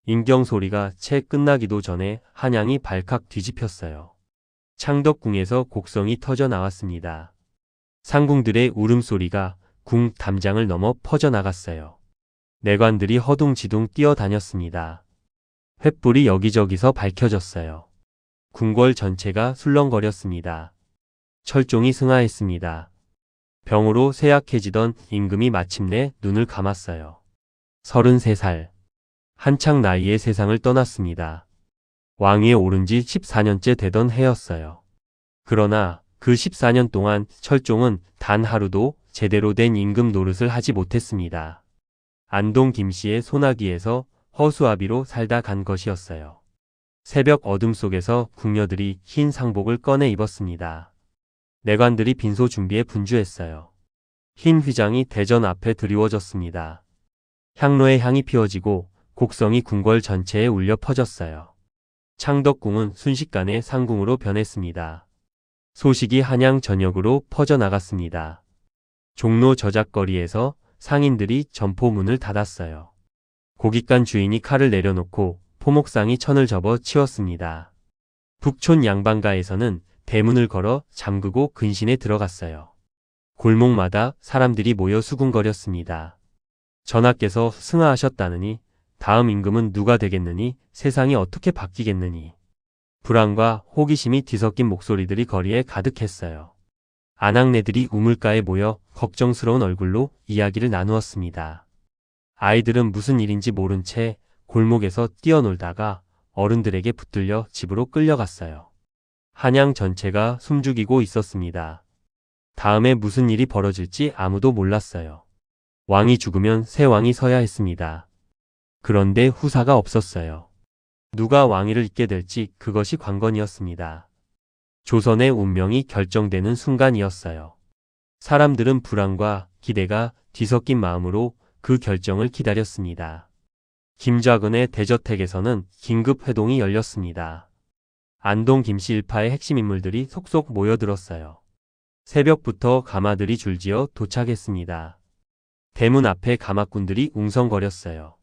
인경 소리가 채 끝나기도 전에 한양이 발칵 뒤집혔어요. 창덕궁에서 곡성이 터져 나왔습니다. 상궁들의 울음소리가 궁 담장을 넘어 퍼져나갔어요. 내관들이 허둥지둥 뛰어다녔습니다. 횃불이 여기저기서 밝혀졌어요. 궁궐 전체가 술렁거렸습니다. 철종이 승하했습니다. 병으로 쇠약해지던 임금이 마침내 눈을 감았어요. 33살. 한창 나이에 세상을 떠났습니다. 왕위에 오른 지 14년째 되던 해였어요. 그러나 그 14년 동안 철종은 단 하루도 제대로 된 임금 노릇을 하지 못했습니다. 안동 김씨의 소나기에서 허수아비로 살다 간 것이었어요. 새벽 어둠 속에서 궁녀들이 흰 상복을 꺼내 입었습니다. 내관들이 빈소 준비에 분주했어요. 흰 휘장이 대전 앞에 드리워졌습니다. 향로의 향이 피워지고 곡성이 궁궐 전체에 울려 퍼졌어요. 창덕궁은 순식간에 상궁으로 변했습니다. 소식이 한양 전역으로 퍼져나갔습니다. 종로 저작거리에서 상인들이 점포문을 닫았어요. 고깃간 주인이 칼을 내려놓고 포목상이 천을 접어 치웠습니다. 북촌 양반가에서는 대문을 걸어 잠그고 근신에 들어갔어요. 골목마다 사람들이 모여 수군거렸습니다. 전하께서 승하하셨다느니 다음 임금은 누가 되겠느니 세상이 어떻게 바뀌겠느니. 불안과 호기심이 뒤섞인 목소리들이 거리에 가득했어요. 아낙네들이 우물가에 모여 걱정스러운 얼굴로 이야기를 나누었습니다. 아이들은 무슨 일인지 모른 채 골목에서 뛰어놀다가 어른들에게 붙들려 집으로 끌려갔어요. 한양 전체가 숨죽이고 있었습니다. 다음에 무슨 일이 벌어질지 아무도 몰랐어요. 왕이 죽으면 새 왕이 서야 했습니다. 그런데 후사가 없었어요. 누가 왕위를 잇게 될지 그것이 관건이었습니다. 조선의 운명이 결정되는 순간이었어요. 사람들은 불안과 기대가 뒤섞인 마음으로 그 결정을 기다렸습니다. 김좌근의 대저택에서는 긴급 회동이 열렸습니다. 안동 김씨 일파의 핵심 인물들이 속속 모여들었어요. 새벽부터 가마들이 줄지어 도착했습니다. 대문 앞에 가마꾼들이 웅성거렸어요.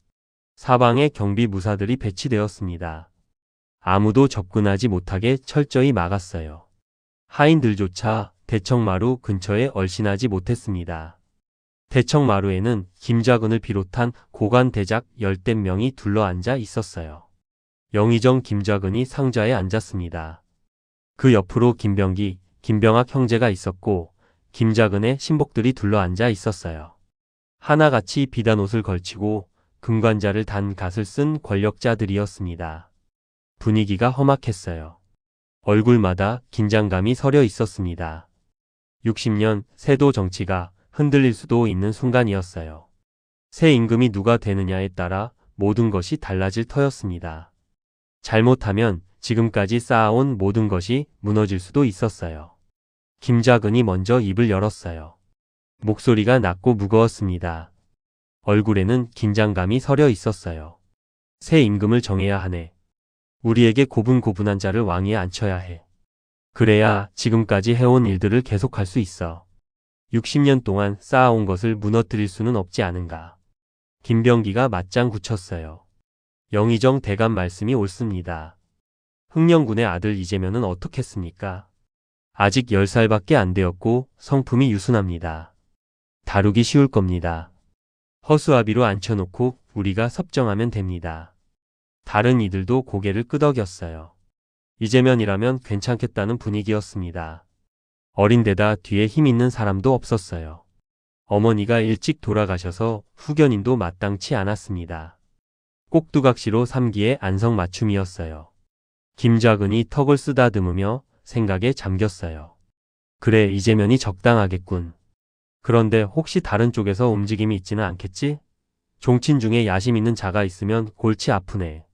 사방에 경비 무사들이 배치되었습니다. 아무도 접근하지 못하게 철저히 막았어요. 하인들조차 대청마루 근처에 얼씬하지 못했습니다. 대청마루에는 김좌근을 비롯한 고관 대작 10대 명이 둘러앉아 있었어요. 영의정 김좌근이 상좌에 앉았습니다. 그 옆으로 김병기, 김병학 형제가 있었고 김좌근의 신복들이 둘러앉아 있었어요. 하나같이 비단 옷을 걸치고 금관자를 단 갓을 쓴 권력자들이었습니다. 분위기가 험악했어요. 얼굴마다 긴장감이 서려 있었습니다. 60년 세도 정치가 흔들릴 수도 있는 순간이었어요. 새 임금이 누가 되느냐에 따라 모든 것이 달라질 터였습니다. 잘못하면 지금까지 쌓아온 모든 것이 무너질 수도 있었어요. 김좌근이 먼저 입을 열었어요. 목소리가 낮고 무거웠습니다. 얼굴에는 긴장감이 서려 있었어요. 새 임금을 정해야 하네. 우리에게 고분고분한 자를 왕위에 앉혀야 해. 그래야 지금까지 해온 일들을 계속할 수 있어. 60년 동안 쌓아온 것을 무너뜨릴 수는 없지 않은가. 김병기가 맞장 굳혔어요. 영의정 대감 말씀이 옳습니다. 흥령군의 아들 이재면은 어떻겠습니까? 아직 10살밖에 안 되었고 성품이 유순합니다. 다루기 쉬울 겁니다. 허수아비로 앉혀놓고 우리가 섭정하면 됩니다. 다른 이들도 고개를 끄덕였어요. 이재면이라면 괜찮겠다는 분위기였습니다. 어린데다 뒤에 힘 있는 사람도 없었어요. 어머니가 일찍 돌아가셔서 후견인도 마땅치 않았습니다. 꼭두각시로 3기의 안성맞춤이었어요. 김좌근이 턱을 쓰다듬으며 생각에 잠겼어요. 그래, 이재면이 적당하겠군. 그런데 혹시 다른 쪽에서 움직임이 있지는 않겠지? 종친 중에 야심 있는 자가 있으면 골치 아프네.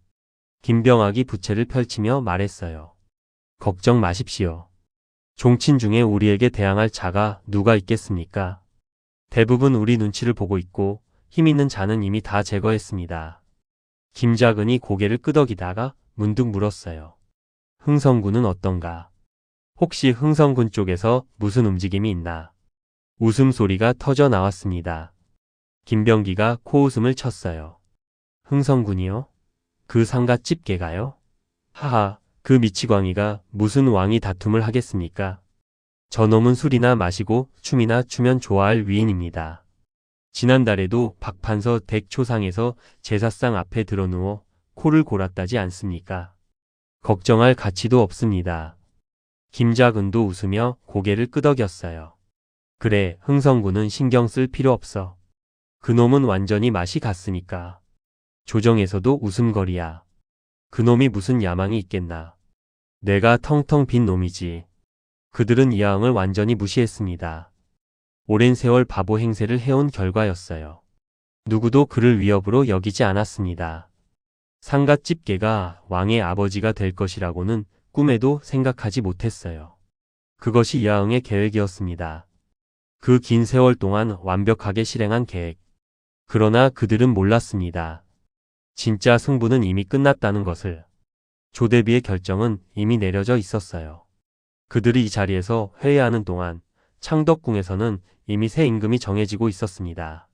김병학이 부채를 펼치며 말했어요. 걱정 마십시오. 종친 중에 우리에게 대항할 자가 누가 있겠습니까? 대부분 우리 눈치를 보고 있고 힘 있는 자는 이미 다 제거했습니다. 김좌근이 고개를 끄덕이다가 문득 물었어요. 흥성군은 어떤가? 혹시 흥성군 쪽에서 무슨 움직임이 있나? 웃음소리가 터져 나왔습니다. 김병기가 코웃음을 쳤어요. 흥성군이요? 그 상갓집 개가요? 하하, 그 미치광이가 무슨 왕이 다툼을 하겠습니까? 저놈은 술이나 마시고 춤이나 추면 좋아할 위인입니다. 지난달에도 박판서 댁초상에서 제사상 앞에 드러누워 코를 골았다지 않습니까? 걱정할 가치도 없습니다. 김좌근도 웃으며 고개를 끄덕였어요. 그래, 흥성군은 신경 쓸 필요 없어. 그놈은 완전히 맛이 갔으니까. 조정에서도 웃음거리야. 그놈이 무슨 야망이 있겠나. 뇌가 텅텅 빈 놈이지. 그들은 이하응을 완전히 무시했습니다. 오랜 세월 바보 행세를 해온 결과였어요. 누구도 그를 위협으로 여기지 않았습니다. 상갓집계가 왕의 아버지가 될 것이라고는 꿈에도 생각하지 못했어요. 그것이 이하응의 계획이었습니다. 그 긴 세월 동안 완벽하게 실행한 계획. 그러나 그들은 몰랐습니다. 진짜 승부는 이미 끝났다는 것을. 조대비의 결정은 이미 내려져 있었어요. 그들이 이 자리에서 회의하는 동안 창덕궁에서는 이미 새 임금이 정해지고 있었습니다.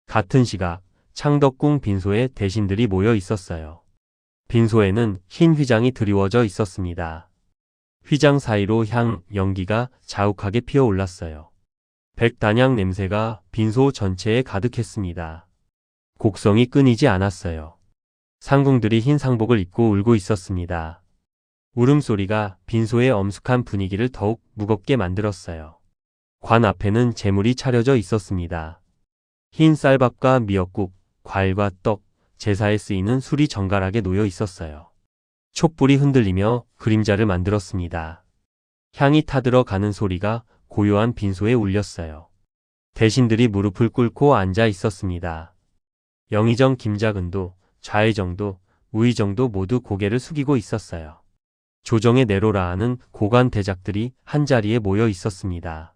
같은 시각 창덕궁 빈소에 대신들이 모여 있었어요. 빈소에는 흰 휘장이 드리워져 있었습니다. 휘장 사이로 향, 연기가 자욱하게 피어올랐어요. 백단향 냄새가 빈소 전체에 가득했습니다. 곡성이 끊이지 않았어요. 상궁들이 흰 상복을 입고 울고 있었습니다. 울음소리가 빈소의 엄숙한 분위기를 더욱 무겁게 만들었어요. 관 앞에는 제물이 차려져 있었습니다. 흰 쌀밥과 미역국, 과일과 떡, 제사에 쓰이는 술이 정갈하게 놓여 있었어요. 촛불이 흔들리며 그림자를 만들었습니다. 향이 타들어 가는 소리가 고요한 빈소에 울렸어요. 대신들이 무릎을 꿇고 앉아 있었습니다. 영의정 김작은도, 좌의정도, 우의정도 모두 고개를 숙이고 있었어요. 조정의 내로라 하는 고관 대작들이 한자리에 모여 있었습니다.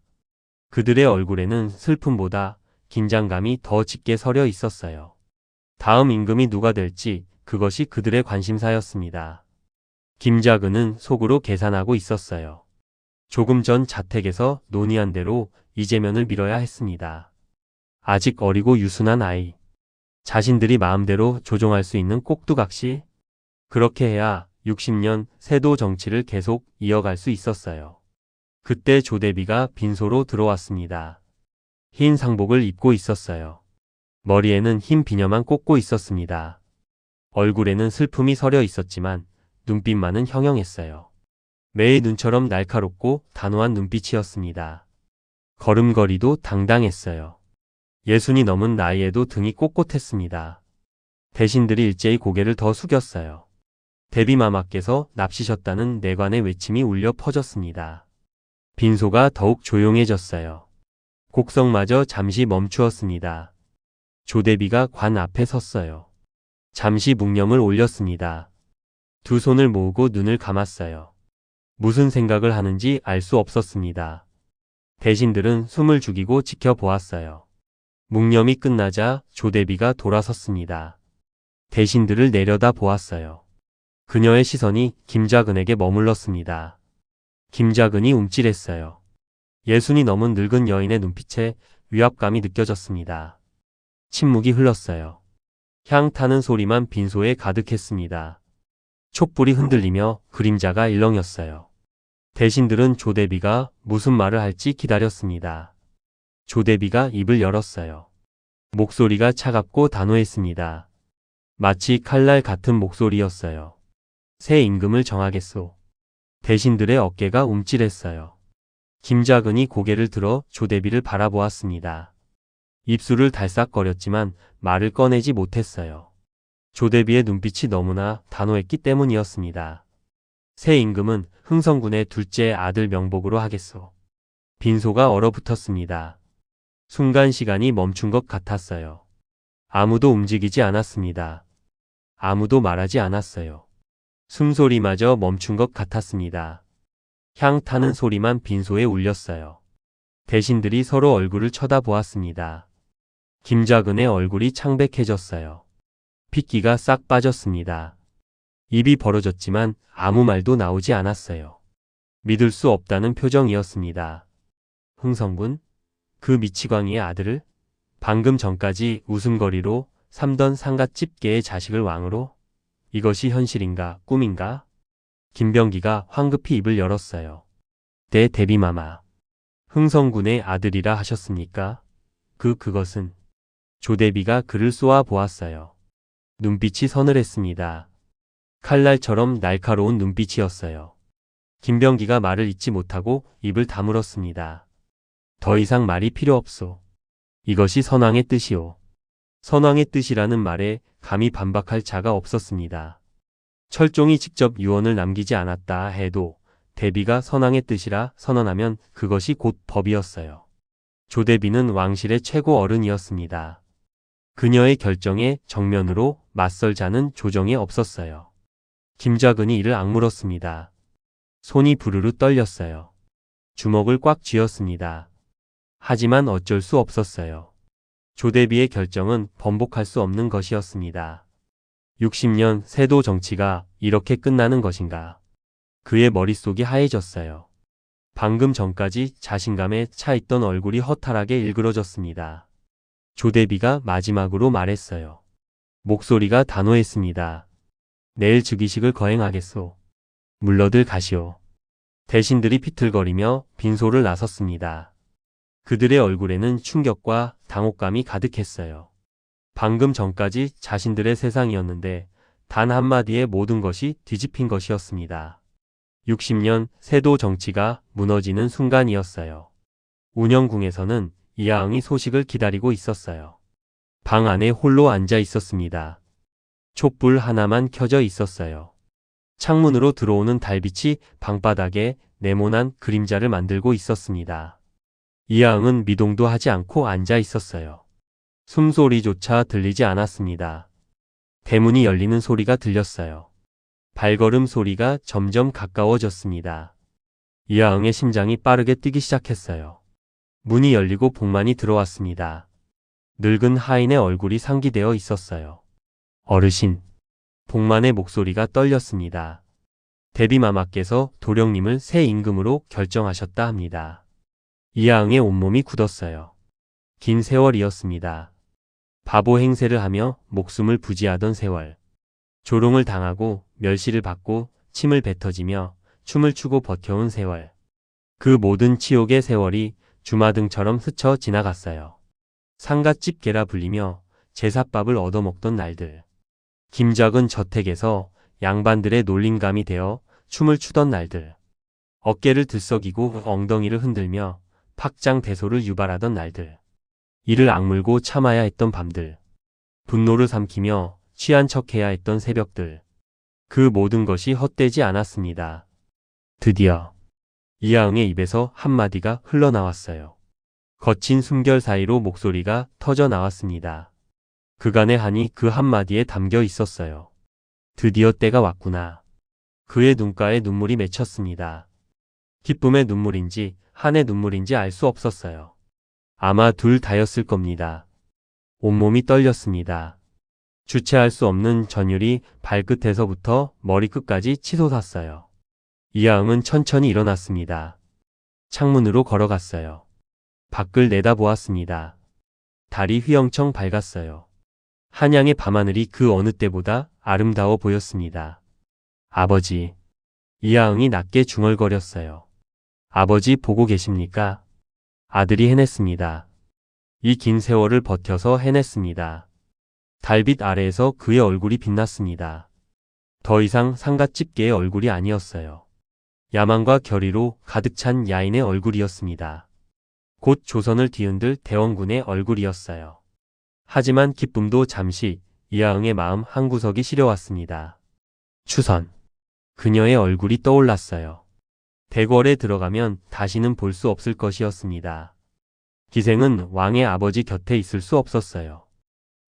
그들의 얼굴에는 슬픔보다 긴장감이 더 짙게 서려 있었어요. 다음 임금이 누가 될지 그것이 그들의 관심사였습니다. 김작은은 속으로 계산하고 있었어요. 조금 전 자택에서 논의한 대로 이재면을 밀어야 했습니다. 아직 어리고 유순한 아이. 자신들이 마음대로 조종할 수 있는 꼭두각시. 그렇게 해야 60년 세도 정치를 계속 이어갈 수 있었어요. 그때 조대비가 빈소로 들어왔습니다. 흰 상복을 입고 있었어요. 머리에는 흰 비녀만 꽂고 있었습니다. 얼굴에는 슬픔이 서려 있었지만 눈빛만은 형형했어요. 매의 눈처럼 날카롭고 단호한 눈빛이었습니다. 걸음걸이도 당당했어요. 60이 넘은 나이에도 등이 꼿꼿했습니다. 대신들이 일제히 고개를 더 숙였어요. 대비마마께서 납시셨다는 내관의 외침이 울려 퍼졌습니다. 빈소가 더욱 조용해졌어요. 곡성마저 잠시 멈추었습니다. 조대비가 관 앞에 섰어요. 잠시 묵념을 올렸습니다. 두 손을 모으고 눈을 감았어요. 무슨 생각을 하는지 알 수 없었습니다. 대신들은 숨을 죽이고 지켜보았어요. 묵념이 끝나자 조대비가 돌아섰습니다. 대신들을 내려다 보았어요. 그녀의 시선이 김작은에게 머물렀습니다. 김작은이 움찔했어요. 60이 넘은 늙은 여인의 눈빛에 위압감이 느껴졌습니다. 침묵이 흘렀어요. 향 타는 소리만 빈소에 가득했습니다. 촛불이 흔들리며 그림자가 일렁였어요. 대신들은 조대비가 무슨 말을 할지 기다렸습니다. 조대비가 입을 열었어요. 목소리가 차갑고 단호했습니다. 마치 칼날 같은 목소리였어요. 새 임금을 정하겠소. 대신들의 어깨가 움찔했어요. 김작은이 고개를 들어 조대비를 바라보았습니다. 입술을 달싹거렸지만 말을 꺼내지 못했어요. 조대비의 눈빛이 너무나 단호했기 때문이었습니다. 새 임금은 흥성군의 둘째 아들 명복으로 하겠소. 빈소가 얼어붙었습니다. 순간 시간이 멈춘 것 같았어요. 아무도 움직이지 않았습니다. 아무도 말하지 않았어요. 숨소리마저 멈춘 것 같았습니다. 향 타는 소리만 빈소에 울렸어요. 대신들이 서로 얼굴을 쳐다보았습니다. 김작은의 얼굴이 창백해졌어요. 핏기가 싹 빠졌습니다. 입이 벌어졌지만 아무 말도 나오지 않았어요. 믿을 수 없다는 표정이었습니다. 흥성군? 그 미치광이의 아들을? 방금 전까지 웃음거리로 삼던 상갓집계의 자식을 왕으로? 이것이 현실인가 꿈인가? 김병기가 황급히 입을 열었어요. 대비마마. 흥성군의 아들이라 하셨습니까? 그것은. 조대비가 그를 쏘아 보았어요. 눈빛이 서늘했습니다. 칼날처럼 날카로운 눈빛이었어요. 김병기가 말을 잇지 못하고 입을 다물었습니다. 더 이상 말이 필요 없소. 이것이 선왕의 뜻이오. 선왕의 뜻이라는 말에 감히 반박할 자가 없었습니다. 철종이 직접 유언을 남기지 않았다 해도 대비가 선왕의 뜻이라 선언하면 그것이 곧 법이었어요. 조대비는 왕실의 최고 어른이었습니다. 그녀의 결정에 정면으로 맞설 자는 조정에 없었어요. 김좌근이 이를 악물었습니다. 손이 부르르 떨렸어요. 주먹을 꽉 쥐었습니다. 하지만 어쩔 수 없었어요. 조대비의 결정은 번복할 수 없는 것이었습니다. 60년 세도 정치가 이렇게 끝나는 것인가. 그의 머릿속이 하얘졌어요. 방금 전까지 자신감에 차 있던 얼굴이 허탈하게 일그러졌습니다. 조대비가 마지막으로 말했어요. 목소리가 단호했습니다. 내일 즉위식을 거행하겠소. 물러들 가시오. 대신들이 비틀거리며 빈소를 나섰습니다. 그들의 얼굴에는 충격과 당혹감이 가득했어요. 방금 전까지 자신들의 세상이었는데 단 한마디에 모든 것이 뒤집힌 것이었습니다. 60년 세도 정치가 무너지는 순간이었어요. 운영궁에서는 이하응이 소식을 기다리고 있었어요. 방 안에 홀로 앉아 있었습니다. 촛불 하나만 켜져 있었어요. 창문으로 들어오는 달빛이 방바닥에 네모난 그림자를 만들고 있었습니다. 이하응은 미동도 하지 않고 앉아 있었어요. 숨소리조차 들리지 않았습니다. 대문이 열리는 소리가 들렸어요. 발걸음 소리가 점점 가까워졌습니다. 이하응의 심장이 빠르게 뛰기 시작했어요. 문이 열리고 복만이 들어왔습니다. 늙은 하인의 얼굴이 상기되어 있었어요. 어르신. 복만의 목소리가 떨렸습니다. 대비마마께서 도령님을 새 임금으로 결정하셨다 합니다. 이하응의 온몸이 굳었어요. 긴 세월이었습니다. 바보 행세를 하며 목숨을 부지하던 세월. 조롱을 당하고 멸시를 받고 침을 뱉어지며 춤을 추고 버텨온 세월. 그 모든 치욕의 세월이 주마등처럼 스쳐 지나갔어요. 상갓집 개라 불리며 제삿밥을 얻어먹던 날들. 김작은 저택에서 양반들의 놀림감이 되어 춤을 추던 날들. 어깨를 들썩이고 엉덩이를 흔들며 팍장대소를 유발하던 날들. 이를 악물고 참아야 했던 밤들. 분노를 삼키며 취한 척해야 했던 새벽들. 그 모든 것이 헛되지 않았습니다. 드디어 이하응의 입에서 한마디가 흘러나왔어요. 거친 숨결 사이로 목소리가 터져 나왔습니다. 그간의 한이 그 한마디에 담겨 있었어요. 드디어 때가 왔구나. 그의 눈가에 눈물이 맺혔습니다. 기쁨의 눈물인지 한의 눈물인지 알 수 없었어요. 아마 둘 다였을 겁니다. 온몸이 떨렸습니다. 주체할 수 없는 전율이 발끝에서부터 머리끝까지 치솟았어요. 이하응은 천천히 일어났습니다. 창문으로 걸어갔어요. 밖을 내다보았습니다. 달이 휘영청 밝았어요. 한양의 밤하늘이 그 어느 때보다 아름다워 보였습니다. 아버지. 이하응이 낮게 중얼거렸어요. 아버지 보고 계십니까? 아들이 해냈습니다. 이 긴 세월을 버텨서 해냈습니다. 달빛 아래에서 그의 얼굴이 빛났습니다. 더 이상 상갓집게의 얼굴이 아니었어요. 야망과 결의로 가득 찬 야인의 얼굴이었습니다. 곧 조선을 뒤흔들 대원군의 얼굴이었어요. 하지만 기쁨도 잠시 이하응의 마음 한구석이 시려왔습니다. 추선. 그녀의 얼굴이 떠올랐어요. 대궐에 들어가면 다시는 볼 수 없을 것이었습니다. 기생은 왕의 아버지 곁에 있을 수 없었어요.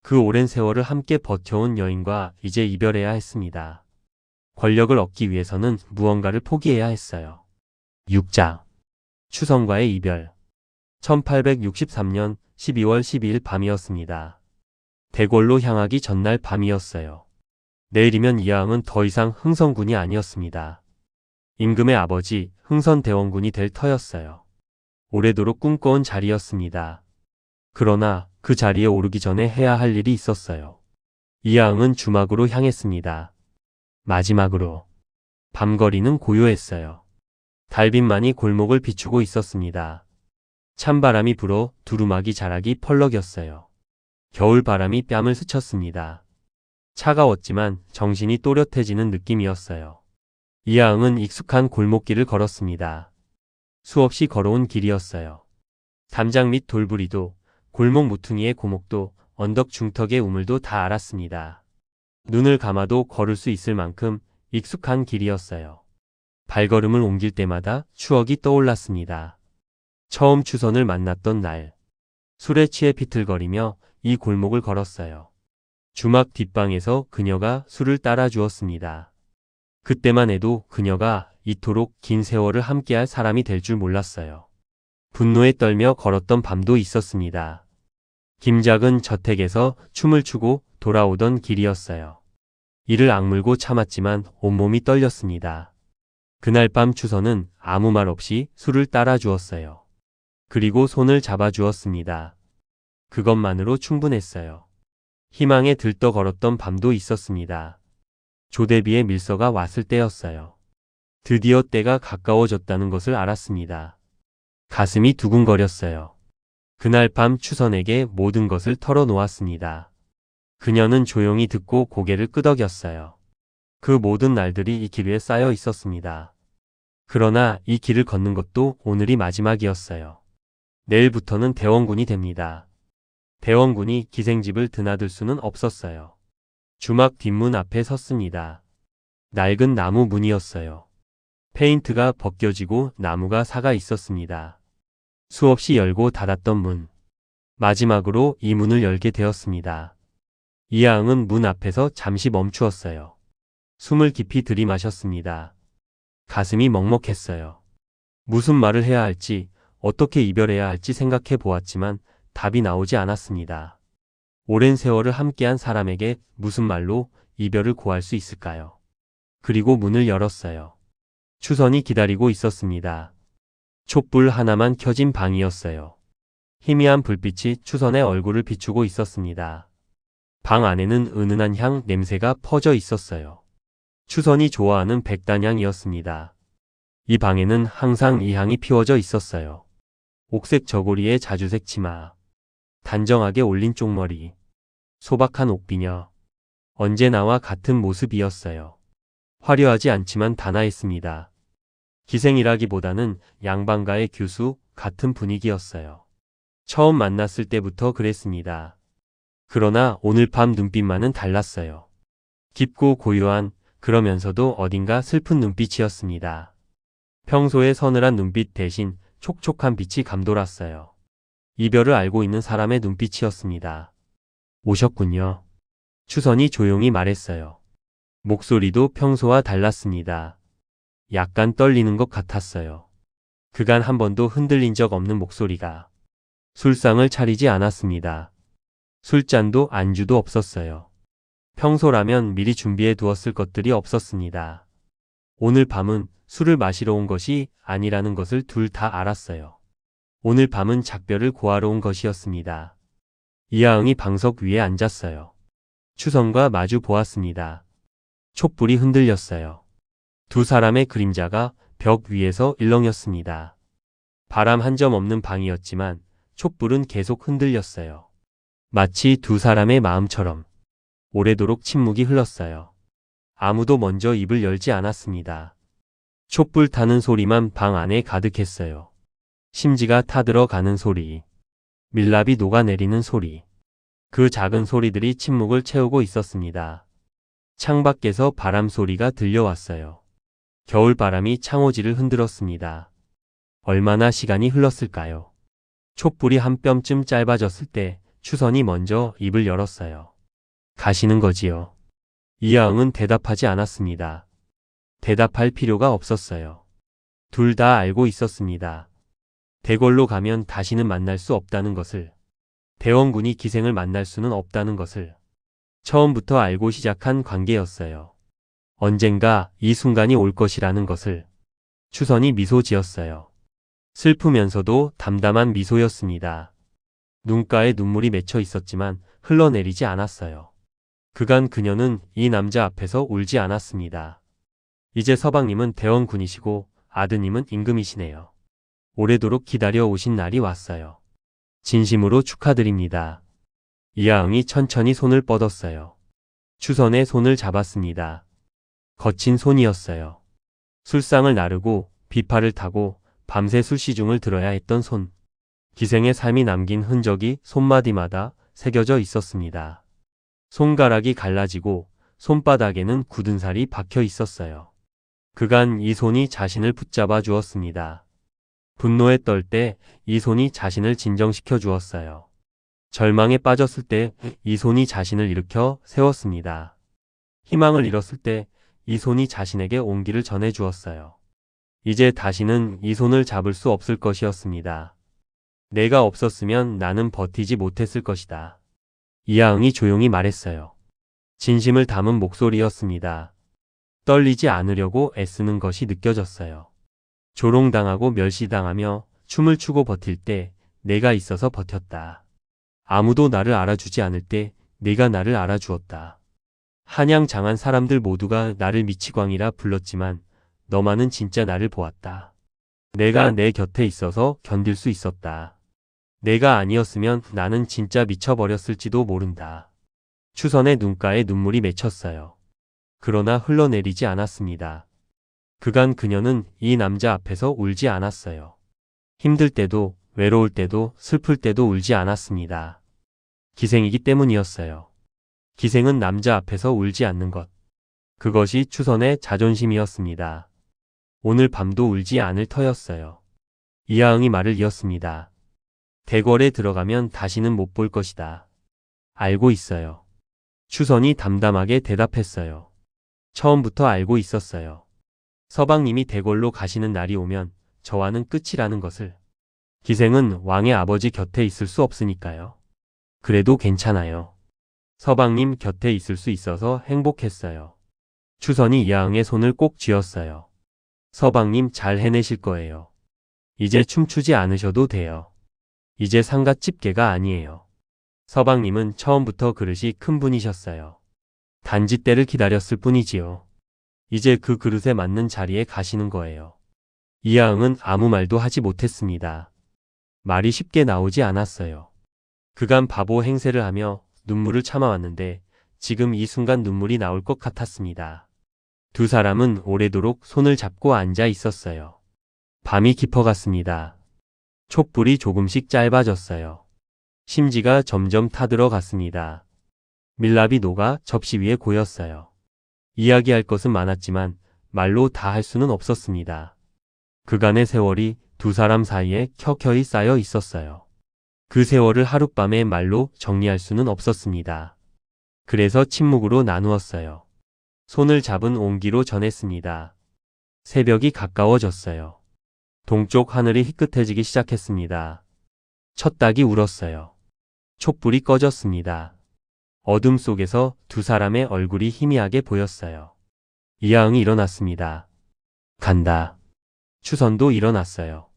그 오랜 세월을 함께 버텨온 여인과 이제 이별해야 했습니다. 권력을 얻기 위해서는 무언가를 포기해야 했어요. 6장. 추선과의 이별. 1863년 12월 12일 밤이었습니다. 대궐로 향하기 전날 밤이었어요. 내일이면 이하응은 더 이상 흥선군이 아니었습니다. 임금의 아버지 흥선대원군이 될 터였어요. 오래도록 꿈꿔온 자리였습니다. 그러나 그 자리에 오르기 전에 해야 할 일이 있었어요. 이하응은 주막으로 향했습니다. 마지막으로. 밤거리는 고요했어요. 달빛만이 골목을 비추고 있었습니다. 찬바람이 불어 두루마기 자락이 펄럭였어요. 겨울바람이 뺨을 스쳤습니다. 차가웠지만 정신이 또렷해지는 느낌이었어요. 이하응은 익숙한 골목길을 걸었습니다. 수없이 걸어온 길이었어요. 담장 밑 돌부리도, 골목 무퉁이의 고목도, 언덕 중턱의 우물도 다 알았습니다. 눈을 감아도 걸을 수 있을 만큼 익숙한 길이었어요. 발걸음을 옮길 때마다 추억이 떠올랐습니다. 처음 추선을 만났던 날, 술에 취해 비틀거리며 이 골목을 걸었어요. 주막 뒷방에서 그녀가 술을 따라 주었습니다. 그때만 해도 그녀가 이토록 긴 세월을 함께할 사람이 될 줄 몰랐어요. 분노에 떨며 걸었던 밤도 있었습니다. 김작은 저택에서 춤을 추고 돌아오던 길이었어요. 이를 악물고 참았지만 온몸이 떨렸습니다. 그날 밤 추선은 아무 말 없이 술을 따라 주었어요. 그리고 손을 잡아 주었습니다. 그것만으로 충분했어요. 희망에 들떠 걸었던 밤도 있었습니다. 조대비의 밀서가 왔을 때였어요. 드디어 때가 가까워졌다는 것을 알았습니다. 가슴이 두근거렸어요. 그날 밤 추선에게 모든 것을 털어놓았습니다. 그녀는 조용히 듣고 고개를 끄덕였어요. 그 모든 날들이 이 길 위에 쌓여 있었습니다. 그러나 이 길을 걷는 것도 오늘이 마지막이었어요. 내일부터는 대원군이 됩니다. 대원군이 기생집을 드나들 수는 없었어요. 주막 뒷문 앞에 섰습니다. 낡은 나무 문이었어요. 페인트가 벗겨지고 나무가 사가 있었습니다. 수없이 열고 닫았던 문. 마지막으로 이 문을 열게 되었습니다. 이하응은 문 앞에서 잠시 멈추었어요. 숨을 깊이 들이마셨습니다. 가슴이 먹먹했어요. 무슨 말을 해야 할지, 어떻게 이별해야 할지 생각해 보았지만 답이 나오지 않았습니다. 오랜 세월을 함께한 사람에게 무슨 말로 이별을 고할 수 있을까요? 그리고 문을 열었어요. 추선이 기다리고 있었습니다. 촛불 하나만 켜진 방이었어요. 희미한 불빛이 추선의 얼굴을 비추고 있었습니다. 방 안에는 은은한 향 냄새가 퍼져 있었어요. 추선이 좋아하는 백단향이었습니다. 이 방에는 항상 이 향이 피워져 있었어요. 옥색 저고리에 자주색 치마, 단정하게 올린 쪽머리, 소박한 옥비녀. 언제나와 같은 모습이었어요. 화려하지 않지만 단아했습니다. 기생이라기보다는 양반가의 교수 같은 분위기였어요. 처음 만났을 때부터 그랬습니다. 그러나 오늘 밤 눈빛만은 달랐어요. 깊고 고요한, 그러면서도 어딘가 슬픈 눈빛이었습니다. 평소의 서늘한 눈빛 대신 촉촉한 빛이 감돌았어요. 이별을 알고 있는 사람의 눈빛이었습니다. 오셨군요. 추선이 조용히 말했어요. 목소리도 평소와 달랐습니다. 약간 떨리는 것 같았어요. 그간 한 번도 흔들린 적 없는 목소리가. 술상을 차리지 않았습니다. 술잔도 안주도 없었어요. 평소라면 미리 준비해 두었을 것들이 없었습니다. 오늘 밤은 술을 마시러 온 것이 아니라는 것을 둘 다 알았어요. 오늘 밤은 작별을 고하러 온 것이었습니다. 이하응이 방석 위에 앉았어요. 추선과 마주 보았습니다. 촛불이 흔들렸어요. 두 사람의 그림자가 벽 위에서 일렁였습니다. 바람 한 점 없는 방이었지만 촛불은 계속 흔들렸어요. 마치 두 사람의 마음처럼. 오래도록 침묵이 흘렀어요. 아무도 먼저 입을 열지 않았습니다. 촛불 타는 소리만 방 안에 가득했어요. 심지가 타들어가는 소리, 밀랍이 녹아내리는 소리. 그 작은 소리들이 침묵을 채우고 있었습니다. 창밖에서 바람 소리가 들려왔어요. 겨울바람이 창호지를 흔들었습니다. 얼마나 시간이 흘렀을까요? 촛불이 한 뼘쯤 짧아졌을 때 추선이 먼저 입을 열었어요. 가시는 거지요. 이하응은 대답하지 않았습니다. 대답할 필요가 없었어요. 둘 다 알고 있었습니다. 대궐로 가면 다시는 만날 수 없다는 것을. 대원군이 기생을 만날 수는 없다는 것을. 처음부터 알고 시작한 관계였어요. 언젠가 이 순간이 올 것이라는 것을. 추선이 미소 지었어요. 슬프면서도 담담한 미소였습니다. 눈가에 눈물이 맺혀 있었지만 흘러내리지 않았어요. 그간 그녀는 이 남자 앞에서 울지 않았습니다. 이제 서방님은 대원군이시고 아드님은 임금이시네요. 오래도록 기다려 오신 날이 왔어요. 진심으로 축하드립니다. 이하응이 천천히 손을 뻗었어요. 추선의 손을 잡았습니다. 거친 손이었어요. 술상을 나르고 비파를 타고 밤새 술시중을 들어야 했던 손. 기생의 삶이 남긴 흔적이 손마디마다 새겨져 있었습니다. 손가락이 갈라지고 손바닥에는 굳은 살이 박혀 있었어요. 그간 이 손이 자신을 붙잡아 주었습니다. 분노에 떨 때 이 손이 자신을 진정시켜 주었어요. 절망에 빠졌을 때 이손이 자신을 일으켜 세웠습니다. 희망을 잃었을 때 이손이 자신에게 온기를 전해 주었어요. 이제 다시는 이손을 잡을 수 없을 것이었습니다. 내가 없었으면 나는 버티지 못했을 것이다. 이하응이 조용히 말했어요. 진심을 담은 목소리였습니다. 떨리지 않으려고 애쓰는 것이 느껴졌어요. 조롱당하고 멸시당하며 춤을 추고 버틸 때 내가 있어서 버텼다. 아무도 나를 알아주지 않을 때 내가 나를 알아주었다. 한양장한 사람들 모두가 나를 미치광이라 불렀지만 너만은 진짜 나를 보았다. 내가 내 곁에 있어서 견딜 수 있었다. 내가 아니었으면 나는 진짜 미쳐버렸을지도 모른다. 추선의 눈가에 눈물이 맺혔어요. 그러나 흘러내리지 않았습니다. 그간 그녀는 이 남자 앞에서 울지 않았어요. 힘들 때도 외로울 때도 슬플 때도 울지 않았습니다. 기생이기 때문이었어요. 기생은 남자 앞에서 울지 않는 것. 그것이 추선의 자존심이었습니다. 오늘 밤도 울지 않을 터였어요. 이하응이 말을 이었습니다. 대궐에 들어가면 다시는 못 볼 것이다. 알고 있어요. 추선이 담담하게 대답했어요. 처음부터 알고 있었어요. 서방님이 대궐로 가시는 날이 오면 저와는 끝이라는 것을. 기생은 왕의 아버지 곁에 있을 수 없으니까요. 그래도 괜찮아요. 서방님 곁에 있을 수 있어서 행복했어요. 추선이 이하응의 손을 꼭 쥐었어요. 서방님 잘 해내실 거예요. 이제 춤추지 않으셔도 돼요. 이제 상갓집게가 아니에요. 서방님은 처음부터 그릇이 큰 분이셨어요. 단지 때를 기다렸을 뿐이지요. 이제 그 그릇에 맞는 자리에 가시는 거예요. 이하응은 아무 말도 하지 못했습니다. 말이 쉽게 나오지 않았어요. 그간 바보 행세를 하며 눈물을 참아왔는데 지금 이 순간 눈물이 나올 것 같았습니다. 두 사람은 오래도록 손을 잡고 앉아 있었어요. 밤이 깊어갔습니다. 촛불이 조금씩 짧아졌어요. 심지가 점점 타들어갔습니다. 밀랍이 녹아 접시 위에 고였어요. 이야기할 것은 많았지만 말로 다 할 수는 없었습니다. 그간의 세월이 두 사람 사이에 켜켜이 쌓여 있었어요. 그 세월을 하룻밤에 말로 정리할 수는 없었습니다. 그래서 침묵으로 나누었어요. 손을 잡은 온기로 전했습니다. 새벽이 가까워졌어요. 동쪽 하늘이 희끗해지기 시작했습니다. 첫 닭이 울었어요. 촛불이 꺼졌습니다. 어둠 속에서 두 사람의 얼굴이 희미하게 보였어요. 이하응이 일어났습니다. 간다. 추선도 일어났어요.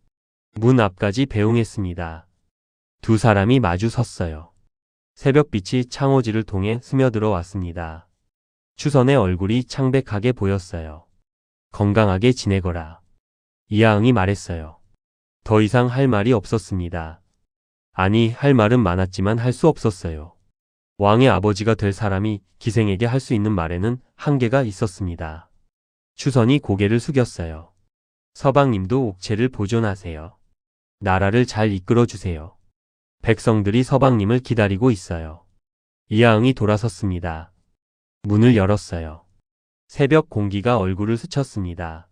문 앞까지 배웅했습니다. 두 사람이 마주 섰어요. 새벽빛이 창호지를 통해 스며들어 왔습니다. 추선의 얼굴이 창백하게 보였어요. 건강하게 지내거라. 이하응이 말했어요. 더 이상 할 말이 없었습니다. 아니, 할 말은 많았지만 할 수 없었어요. 왕의 아버지가 될 사람이 기생에게 할 수 있는 말에는 한계가 있었습니다. 추선이 고개를 숙였어요. 서방님도 옥체를 보존하세요. 나라를 잘 이끌어주세요. 백성들이 서방님을 기다리고 있어요. 이하응이 돌아섰습니다. 문을 열었어요. 새벽 공기가 얼굴을 스쳤습니다.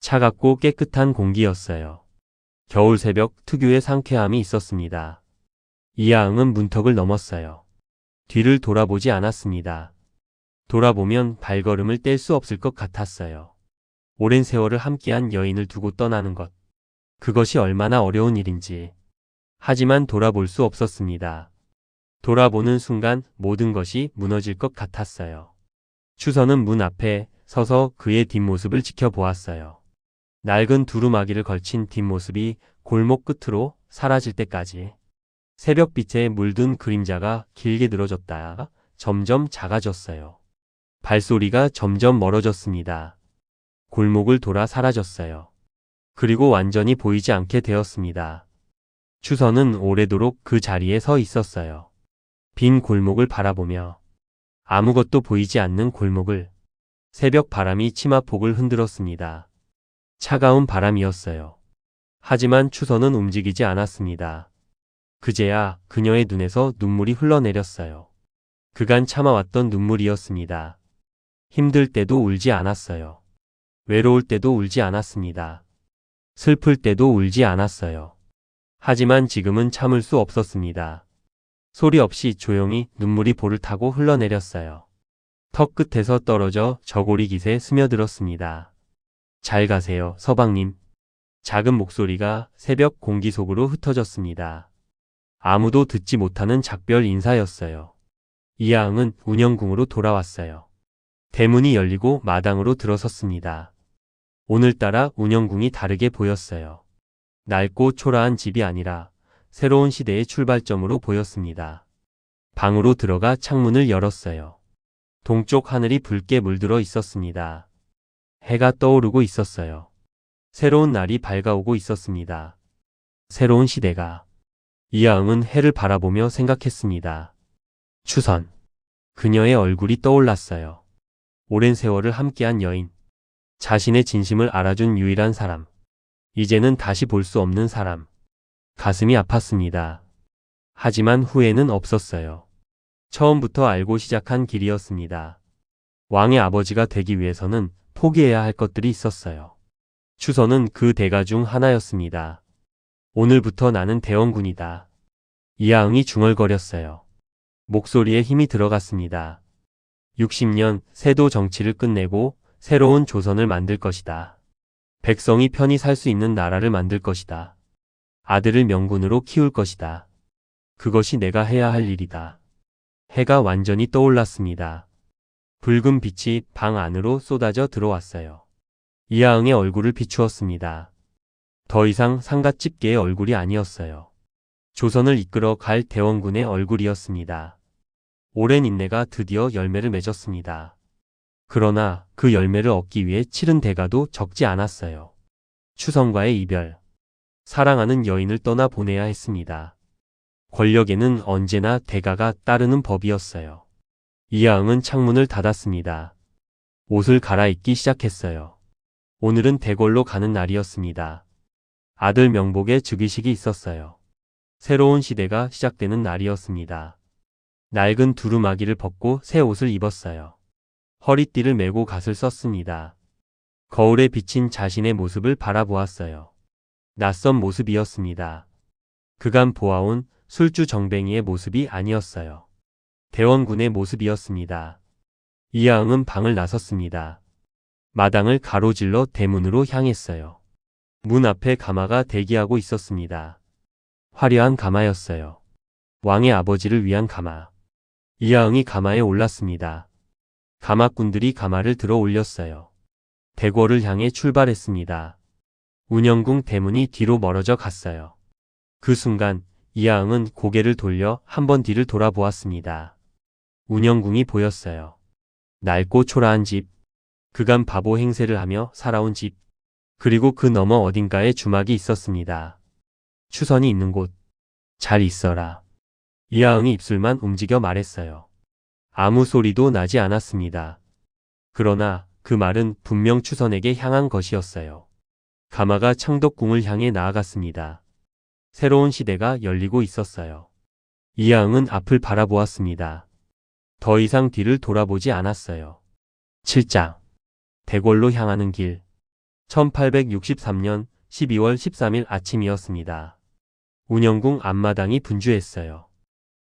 차갑고 깨끗한 공기였어요. 겨울 새벽 특유의 상쾌함이 있었습니다. 이하응은 문턱을 넘었어요. 뒤를 돌아보지 않았습니다. 돌아보면 발걸음을 뗄 수 없을 것 같았어요. 오랜 세월을 함께한 여인을 두고 떠나는 것. 그것이 얼마나 어려운 일인지. 하지만 돌아볼 수 없었습니다. 돌아보는 순간 모든 것이 무너질 것 같았어요. 추선은 문 앞에 서서 그의 뒷모습을 지켜보았어요. 낡은 두루마기를 걸친 뒷모습이 골목 끝으로 사라질 때까지. 새벽빛에 물든 그림자가 길게 늘어졌다가 점점 작아졌어요. 발소리가 점점 멀어졌습니다. 골목을 돌아 사라졌어요. 그리고 완전히 보이지 않게 되었습니다. 추선은 오래도록 그 자리에 서 있었어요. 빈 골목을 바라보며 아무것도 보이지 않는 골목을. 새벽 바람이 치마폭을 흔들었습니다. 차가운 바람이었어요. 하지만 추선은 움직이지 않았습니다. 그제야 그녀의 눈에서 눈물이 흘러내렸어요. 그간 참아왔던 눈물이었습니다. 힘들 때도 울지 않았어요. 외로울 때도 울지 않았습니다. 슬플 때도 울지 않았어요. 하지만 지금은 참을 수 없었습니다. 소리 없이 조용히 눈물이 볼을 타고 흘러내렸어요. 턱 끝에서 떨어져 저고리 깃에 스며들었습니다. 잘 가세요, 서방님. 작은 목소리가 새벽 공기 속으로 흩어졌습니다. 아무도 듣지 못하는 작별 인사였어요. 이하응은 운영궁으로 돌아왔어요. 대문이 열리고 마당으로 들어섰습니다. 오늘따라 운영궁이 다르게 보였어요. 낡고 초라한 집이 아니라 새로운 시대의 출발점으로 보였습니다. 방으로 들어가 창문을 열었어요. 동쪽 하늘이 붉게 물들어 있었습니다. 해가 떠오르고 있었어요. 새로운 날이 밝아오고 있었습니다. 새로운 시대가. 이하응은 해를 바라보며 생각했습니다. 추선. 그녀의 얼굴이 떠올랐어요. 오랜 세월을 함께한 여인. 자신의 진심을 알아준 유일한 사람. 이제는 다시 볼 수 없는 사람. 가슴이 아팠습니다. 하지만 후회는 없었어요. 처음부터 알고 시작한 길이었습니다. 왕의 아버지가 되기 위해서는 포기해야 할 것들이 있었어요. 추선은 그 대가 중 하나였습니다. 오늘부터 나는 대원군이다. 이하응이 중얼거렸어요. 목소리에 힘이 들어갔습니다. 60년 세도 정치를 끝내고 새로운 조선을 만들 것이다. 백성이 편히 살 수 있는 나라를 만들 것이다. 아들을 명군으로 키울 것이다. 그것이 내가 해야 할 일이다. 해가 완전히 떠올랐습니다. 붉은 빛이 방 안으로 쏟아져 들어왔어요. 이하응의 얼굴을 비추었습니다. 더 이상 상갓집계의 얼굴이 아니었어요. 조선을 이끌어 갈 대원군의 얼굴이었습니다. 오랜 인내가 드디어 열매를 맺었습니다. 그러나 그 열매를 얻기 위해 치른 대가도 적지 않았어요. 추선과의 이별. 사랑하는 여인을 떠나 보내야 했습니다. 권력에는 언제나 대가가 따르는 법이었어요. 이하응은 창문을 닫았습니다. 옷을 갈아입기 시작했어요. 오늘은 대궐로 가는 날이었습니다. 아들 명복의 즉위식이 있었어요. 새로운 시대가 시작되는 날이었습니다. 낡은 두루마기를 벗고 새 옷을 입었어요. 허리띠를 메고 갓을 썼습니다. 거울에 비친 자신의 모습을 바라보았어요. 낯선 모습이었습니다. 그간 보아온 술주 정뱅이의 모습이 아니었어요. 대원군의 모습이었습니다. 이하응은 방을 나섰습니다. 마당을 가로질러 대문으로 향했어요. 문 앞에 가마가 대기하고 있었습니다. 화려한 가마였어요. 왕의 아버지를 위한 가마. 이하응이 가마에 올랐습니다. 가마꾼들이 가마를 들어 올렸어요. 대궐을 향해 출발했습니다. 운영궁 대문이 뒤로 멀어져 갔어요. 그 순간 이하응은 고개를 돌려 한 번 뒤를 돌아보았습니다. 운영궁이 보였어요. 낡고 초라한 집. 그간 바보 행세를 하며 살아온 집. 그리고 그 너머 어딘가에 주막이 있었습니다. 추선이 있는 곳. 잘 있어라. 이하응이 입술만 움직여 말했어요. 아무 소리도 나지 않았습니다. 그러나 그 말은 분명 추선에게 향한 것이었어요. 가마가 창덕궁을 향해 나아갔습니다. 새로운 시대가 열리고 있었어요. 이하응은 앞을 바라보았습니다. 더 이상 뒤를 돌아보지 않았어요. 7장. 대궐로 향하는 길. 1863년 12월 13일 아침이었습니다. 운영궁 앞마당이 분주했어요.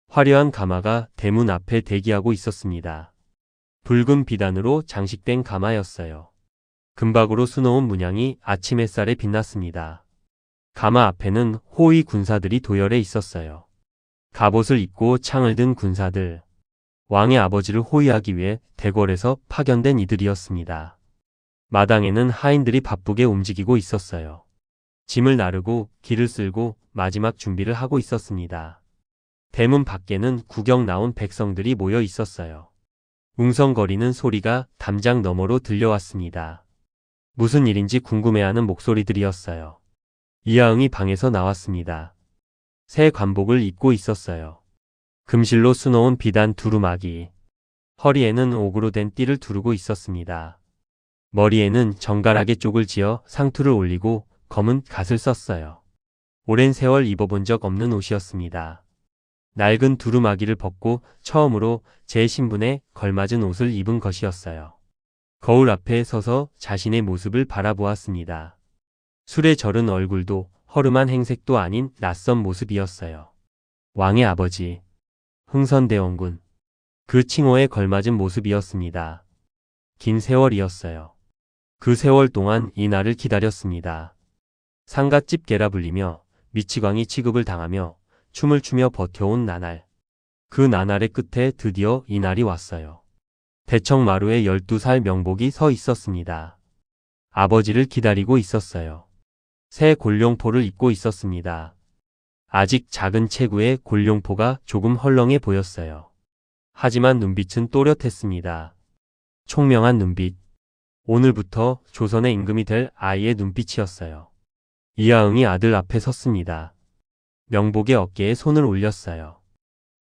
화려한 가마가 대문 앞에 대기하고 있었습니다. 붉은 비단으로 장식된 가마였어요. 금박으로 수놓은 문양이 아침 햇살에 빛났습니다. 가마 앞에는 호위 군사들이 도열해 있었어요. 갑옷을 입고 창을 든 군사들. 왕의 아버지를 호위하기 위해 대궐에서 파견된 이들이었습니다. 마당에는 하인들이 바쁘게 움직이고 있었어요. 짐을 나르고 길을 쓸고 마지막 준비를 하고 있었습니다. 대문 밖에는 구경 나온 백성들이 모여 있었어요. 웅성거리는 소리가 담장 너머로 들려왔습니다. 무슨 일인지 궁금해하는 목소리들이었어요. 이하응이 방에서 나왔습니다. 새 관복을 입고 있었어요. 금실로 수놓은 비단 두루마기. 허리에는 옥으로 된 띠를 두르고 있었습니다. 머리에는 정갈하게 쪽을 지어 상투를 올리고 검은 갓을 썼어요. 오랜 세월 입어본 적 없는 옷이었습니다. 낡은 두루마기를 벗고 처음으로 제 신분에 걸맞은 옷을 입은 것이었어요. 거울 앞에 서서 자신의 모습을 바라보았습니다. 술에 절은 얼굴도 허름한 행색도 아닌 낯선 모습이었어요. 왕의 아버지. 흥선대원군. 그 칭호에 걸맞은 모습이었습니다. 긴 세월이었어요. 그 세월 동안 이 날을 기다렸습니다. 상갓집 개라 불리며 미치광이 취급을 당하며 춤을 추며 버텨온 나날. 그 나날의 끝에 드디어 이 날이 왔어요. 대청마루에 12살 명복이 서 있었습니다. 아버지를 기다리고 있었어요. 새 골룡포를 입고 있었습니다. 아직 작은 체구의 골룡포가 조금 헐렁해 보였어요. 하지만 눈빛은 또렷했습니다. 총명한 눈빛. 오늘부터 조선의 임금이 될 아이의 눈빛이었어요. 이하응이 아들 앞에 섰습니다. 명복의 어깨에 손을 올렸어요.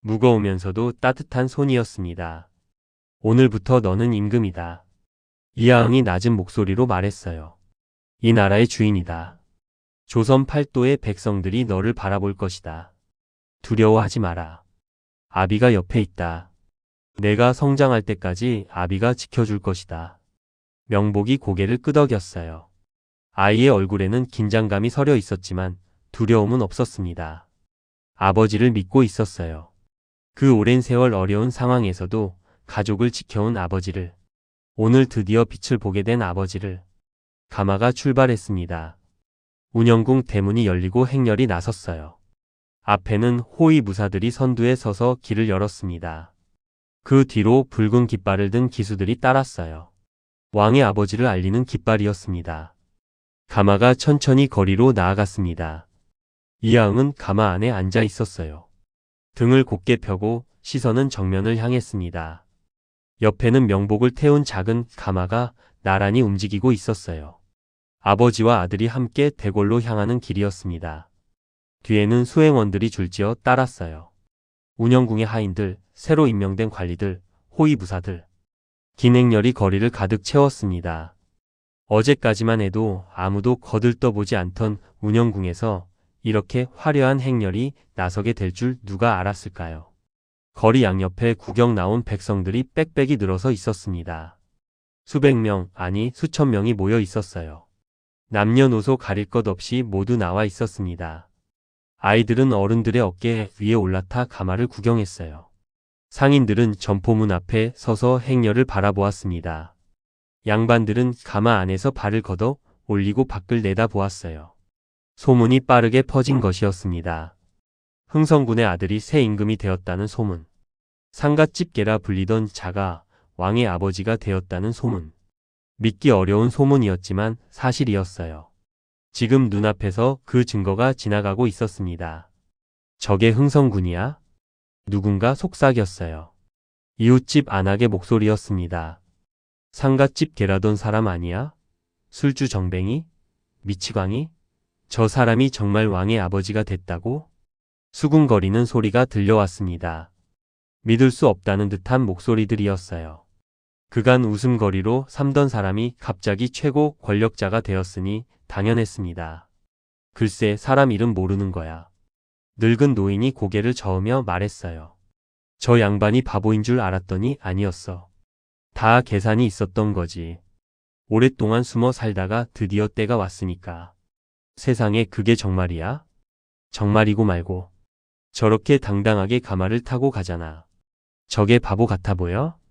무거우면서도 따뜻한 손이었습니다. 오늘부터 너는 임금이다. 이하응이 낮은 목소리로 말했어요. 이 나라의 주인이다. 조선 팔도의 백성들이 너를 바라볼 것이다. 두려워하지 마라. 아비가 옆에 있다. 내가 성장할 때까지 아비가 지켜줄 것이다. 명복이 고개를 끄덕였어요. 아이의 얼굴에는 긴장감이 서려 있었지만 두려움은 없었습니다. 아버지를 믿고 있었어요. 그 오랜 세월 어려운 상황에서도 가족을 지켜온 아버지를, 오늘 드디어 빛을 보게 된 아버지를. 가마가 출발했습니다. 운영궁 대문이 열리고 행렬이 나섰어요. 앞에는 호위 무사들이 선두에 서서 길을 열었습니다. 그 뒤로 붉은 깃발을 든 기수들이 따랐어요. 왕의 아버지를 알리는 깃발이었습니다. 가마가 천천히 거리로 나아갔습니다. 이하응은 가마 안에 앉아 있었어요. 등을 곧게 펴고 시선은 정면을 향했습니다. 옆에는 명복을 태운 작은 가마가 나란히 움직이고 있었어요. 아버지와 아들이 함께 대궐로 향하는 길이었습니다. 뒤에는 수행원들이 줄지어 따랐어요. 운영궁의 하인들, 새로 임명된 관리들, 호위부사들. 긴 행렬이 거리를 가득 채웠습니다. 어제까지만 해도 아무도 거들떠보지 않던 운영궁에서 이렇게 화려한 행렬이 나서게 될 줄 누가 알았을까요? 거리 양옆에 구경 나온 백성들이 빽빽이 늘어서 있었습니다. 수백 명, 아니 수천 명이 모여 있었어요. 남녀노소 가릴 것 없이 모두 나와 있었습니다. 아이들은 어른들의 어깨 위에 올라타 가마를 구경했어요. 상인들은 점포문 앞에 서서 행렬을 바라보았습니다. 양반들은 가마 안에서 발을 걷어 올리고 밖을 내다보았어요. 소문이 빠르게 퍼진 것이었습니다. 흥선군의 아들이 새 임금이 되었다는 소문. 상갓집 개라 불리던 자가 왕의 아버지가 되었다는 소문. 믿기 어려운 소문이었지만 사실이었어요. 지금 눈앞에서 그 증거가 지나가고 있었습니다. 저게 흥선군이야? 누군가 속삭였어요. 이웃집 안악의 목소리였습니다. 상갓집 개라던 사람 아니야? 술주 정뱅이? 미치광이? 저 사람이 정말 왕의 아버지가 됐다고? 수군거리는 소리가 들려왔습니다. 믿을 수 없다는 듯한 목소리들이었어요. 그간 웃음거리로 삼던 사람이 갑자기 최고 권력자가 되었으니 당연했습니다. 글쎄 사람 이름 모르는 거야. 늙은 노인이 고개를 저으며 말했어요. 저 양반이 바보인 줄 알았더니 아니었어. 다 계산이 있었던 거지. 오랫동안 숨어 살다가 드디어 때가 왔으니까. 세상에 그게 정말이야? 정말이고 말고. 저렇게 당당하게 가마를 타고 가잖아. 저게 바보 같아 보여?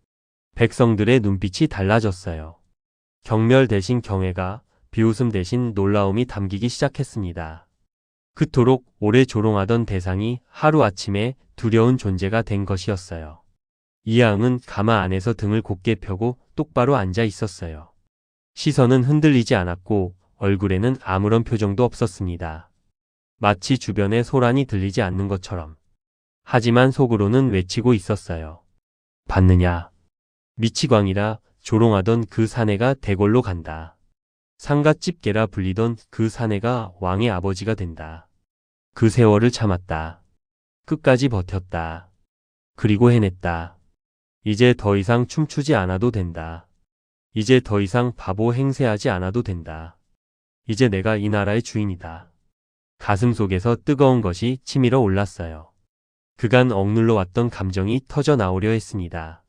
백성들의 눈빛이 달라졌어요. 경멸 대신 경외가, 비웃음 대신 놀라움이 담기기 시작했습니다. 그토록 오래 조롱하던 대상이 하루아침에 두려운 존재가 된 것이었어요. 이하응은 가마 안에서 등을 곧게 펴고 똑바로 앉아 있었어요. 시선은 흔들리지 않았고 얼굴에는 아무런 표정도 없었습니다. 마치 주변에 소란이 들리지 않는 것처럼. 하지만 속으로는 외치고 있었어요. 봤느냐? 미치광이라 조롱하던 그 사내가 대궐로 간다. 상갓집 개라 불리던 그 사내가 왕의 아버지가 된다. 그 세월을 참았다. 끝까지 버텼다. 그리고 해냈다. 이제 더 이상 춤추지 않아도 된다. 이제 더 이상 바보 행세하지 않아도 된다. 이제 내가 이 나라의 주인이다. 가슴 속에서 뜨거운 것이 치밀어 올랐어요. 그간 억눌러 왔던 감정이 터져 나오려 했습니다.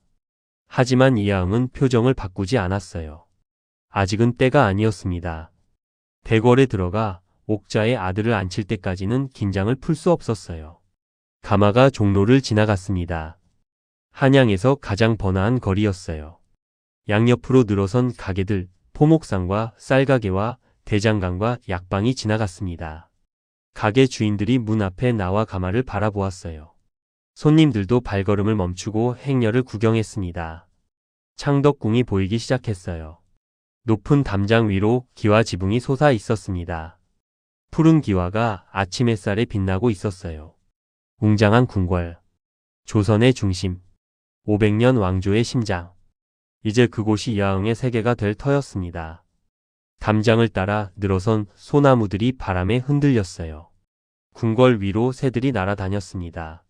하지만 이하응은 표정을 바꾸지 않았어요. 아직은 때가 아니었습니다. 대궐에 들어가 옥자의 아들을 앉힐 때까지는 긴장을 풀 수 없었어요. 가마가 종로를 지나갔습니다. 한양에서 가장 번화한 거리였어요. 양옆으로 늘어선 가게들, 포목상과 쌀가게와 대장간과 약방이 지나갔습니다. 가게 주인들이 문 앞에 나와 가마를 바라보았어요. 손님들도 발걸음을 멈추고 행렬을 구경했습니다. 창덕궁이 보이기 시작했어요. 높은 담장 위로 기와 지붕이 솟아 있었습니다. 푸른 기와가 아침 햇살에 빛나고 있었어요. 웅장한 궁궐, 조선의 중심, 500년 왕조의 심장. 이제 그곳이 이하응의 세계가 될 터였습니다. 담장을 따라 늘어선 소나무들이 바람에 흔들렸어요. 궁궐 위로 새들이 날아다녔습니다.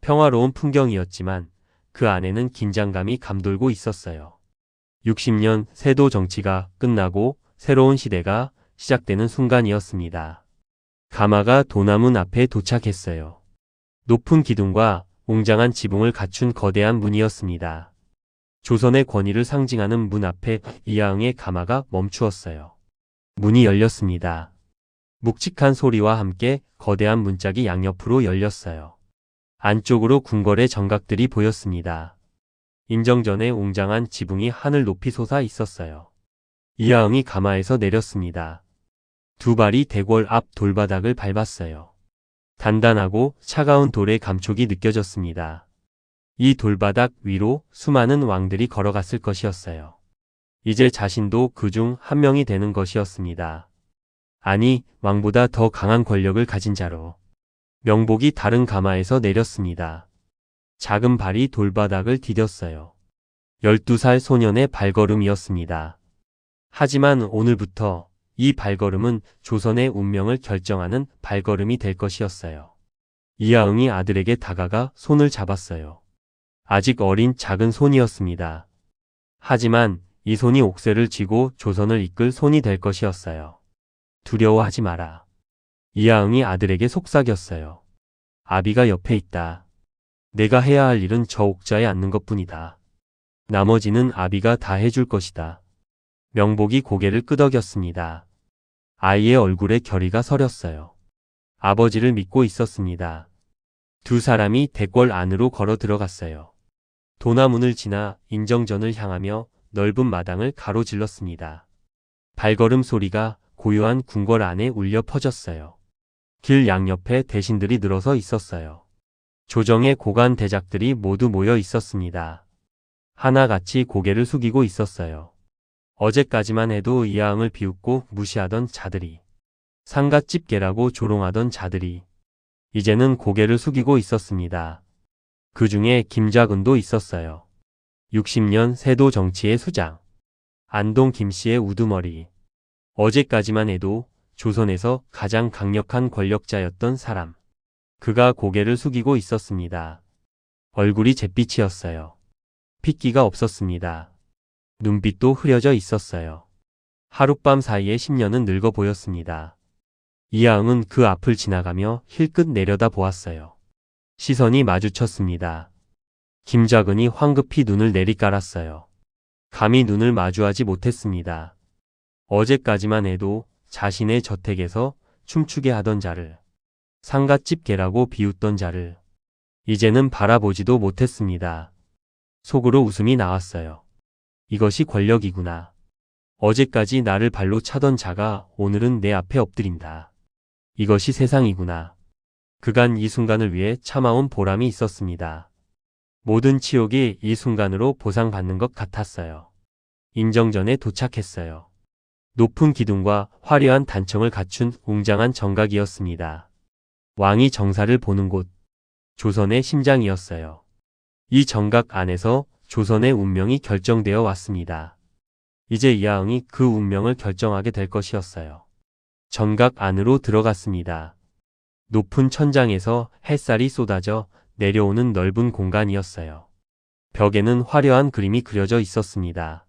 평화로운 풍경이었지만 그 안에는 긴장감이 감돌고 있었어요. 60년 세도 정치가 끝나고 새로운 시대가 시작되는 순간이었습니다. 가마가 도남문 앞에 도착했어요. 높은 기둥과 웅장한 지붕을 갖춘 거대한 문이었습니다. 조선의 권위를 상징하는 문 앞에 이하응의 가마가 멈추었어요. 문이 열렸습니다. 묵직한 소리와 함께 거대한 문짝이 양옆으로 열렸어요. 안쪽으로 궁궐의 정각들이 보였습니다. 인정전의 웅장한 지붕이 하늘 높이 솟아 있었어요. 이하응이 가마에서 내렸습니다. 두 발이 대궐 앞 돌바닥을 밟았어요. 단단하고 차가운 돌의 감촉이 느껴졌습니다. 이 돌바닥 위로 수많은 왕들이 걸어갔을 것이었어요. 이제 자신도 그중 한 명이 되는 것이었습니다. 아니, 왕보다 더 강한 권력을 가진 자로. 명복이 다른 가마에서 내렸습니다. 작은 발이 돌바닥을 디뎠어요. 12살 소년의 발걸음이었습니다. 하지만 오늘부터 이 발걸음은 조선의 운명을 결정하는 발걸음이 될 것이었어요. 이하응이 아들에게 다가가 손을 잡았어요. 아직 어린 작은 손이었습니다. 하지만 이 손이 옥새를 쥐고 조선을 이끌 손이 될 것이었어요. 두려워하지 마라. 이하응이 아들에게 속삭였어요. 아비가 옆에 있다. 내가 해야 할 일은 저 옥자에 앉는 것뿐이다. 나머지는 아비가 다 해줄 것이다. 명복이 고개를 끄덕였습니다. 아이의 얼굴에 결의가 서렸어요. 아버지를 믿고 있었습니다. 두 사람이 대궐 안으로 걸어 들어갔어요. 도남문을 지나 인정전을 향하며 넓은 마당을 가로질렀습니다. 발걸음 소리가 고요한 궁궐 안에 울려 퍼졌어요. 길 양옆에 대신들이 늘어서 있었어요. 조정의 고관 대작들이 모두 모여 있었습니다. 하나같이 고개를 숙이고 있었어요. 어제까지만 해도 이하응을 비웃고 무시하던 자들이, 상갓집 개라고 조롱하던 자들이 이제는 고개를 숙이고 있었습니다. 그 중에 김좌근도 있었어요. 60년 세도 정치의 수장, 안동 김씨의 우두머리. 어제까지만 해도 조선에서 가장 강력한 권력자였던 사람. 그가 고개를 숙이고 있었습니다. 얼굴이 잿빛이었어요. 핏기가 없었습니다. 눈빛도 흐려져 있었어요. 하룻밤 사이에 10년은 늙어 보였습니다. 이하응은 그 앞을 지나가며 힐끗 내려다 보았어요. 시선이 마주쳤습니다. 김좌근이 황급히 눈을 내리깔았어요. 감히 눈을 마주하지 못했습니다. 어제까지만 해도 자신의 저택에서 춤추게 하던 자를, 상갓집 개라고 비웃던 자를 이제는 바라보지도 못했습니다. 속으로 웃음이 나왔어요. 이것이 권력이구나. 어제까지 나를 발로 차던 자가 오늘은 내 앞에 엎드린다. 이것이 세상이구나. 그간 이 순간을 위해 참아온 보람이 있었습니다. 모든 치욕이 이 순간으로 보상받는 것 같았어요. 인정전에 도착했어요. 높은 기둥과 화려한 단청을 갖춘 웅장한 정각이었습니다. 왕이 정사를 보는 곳, 조선의 심장이었어요. 이 정각 안에서 조선의 운명이 결정되어 왔습니다. 이제 이하응이 그 운명을 결정하게 될 것이었어요. 정각 안으로 들어갔습니다. 높은 천장에서 햇살이 쏟아져 내려오는 넓은 공간이었어요. 벽에는 화려한 그림이 그려져 있었습니다.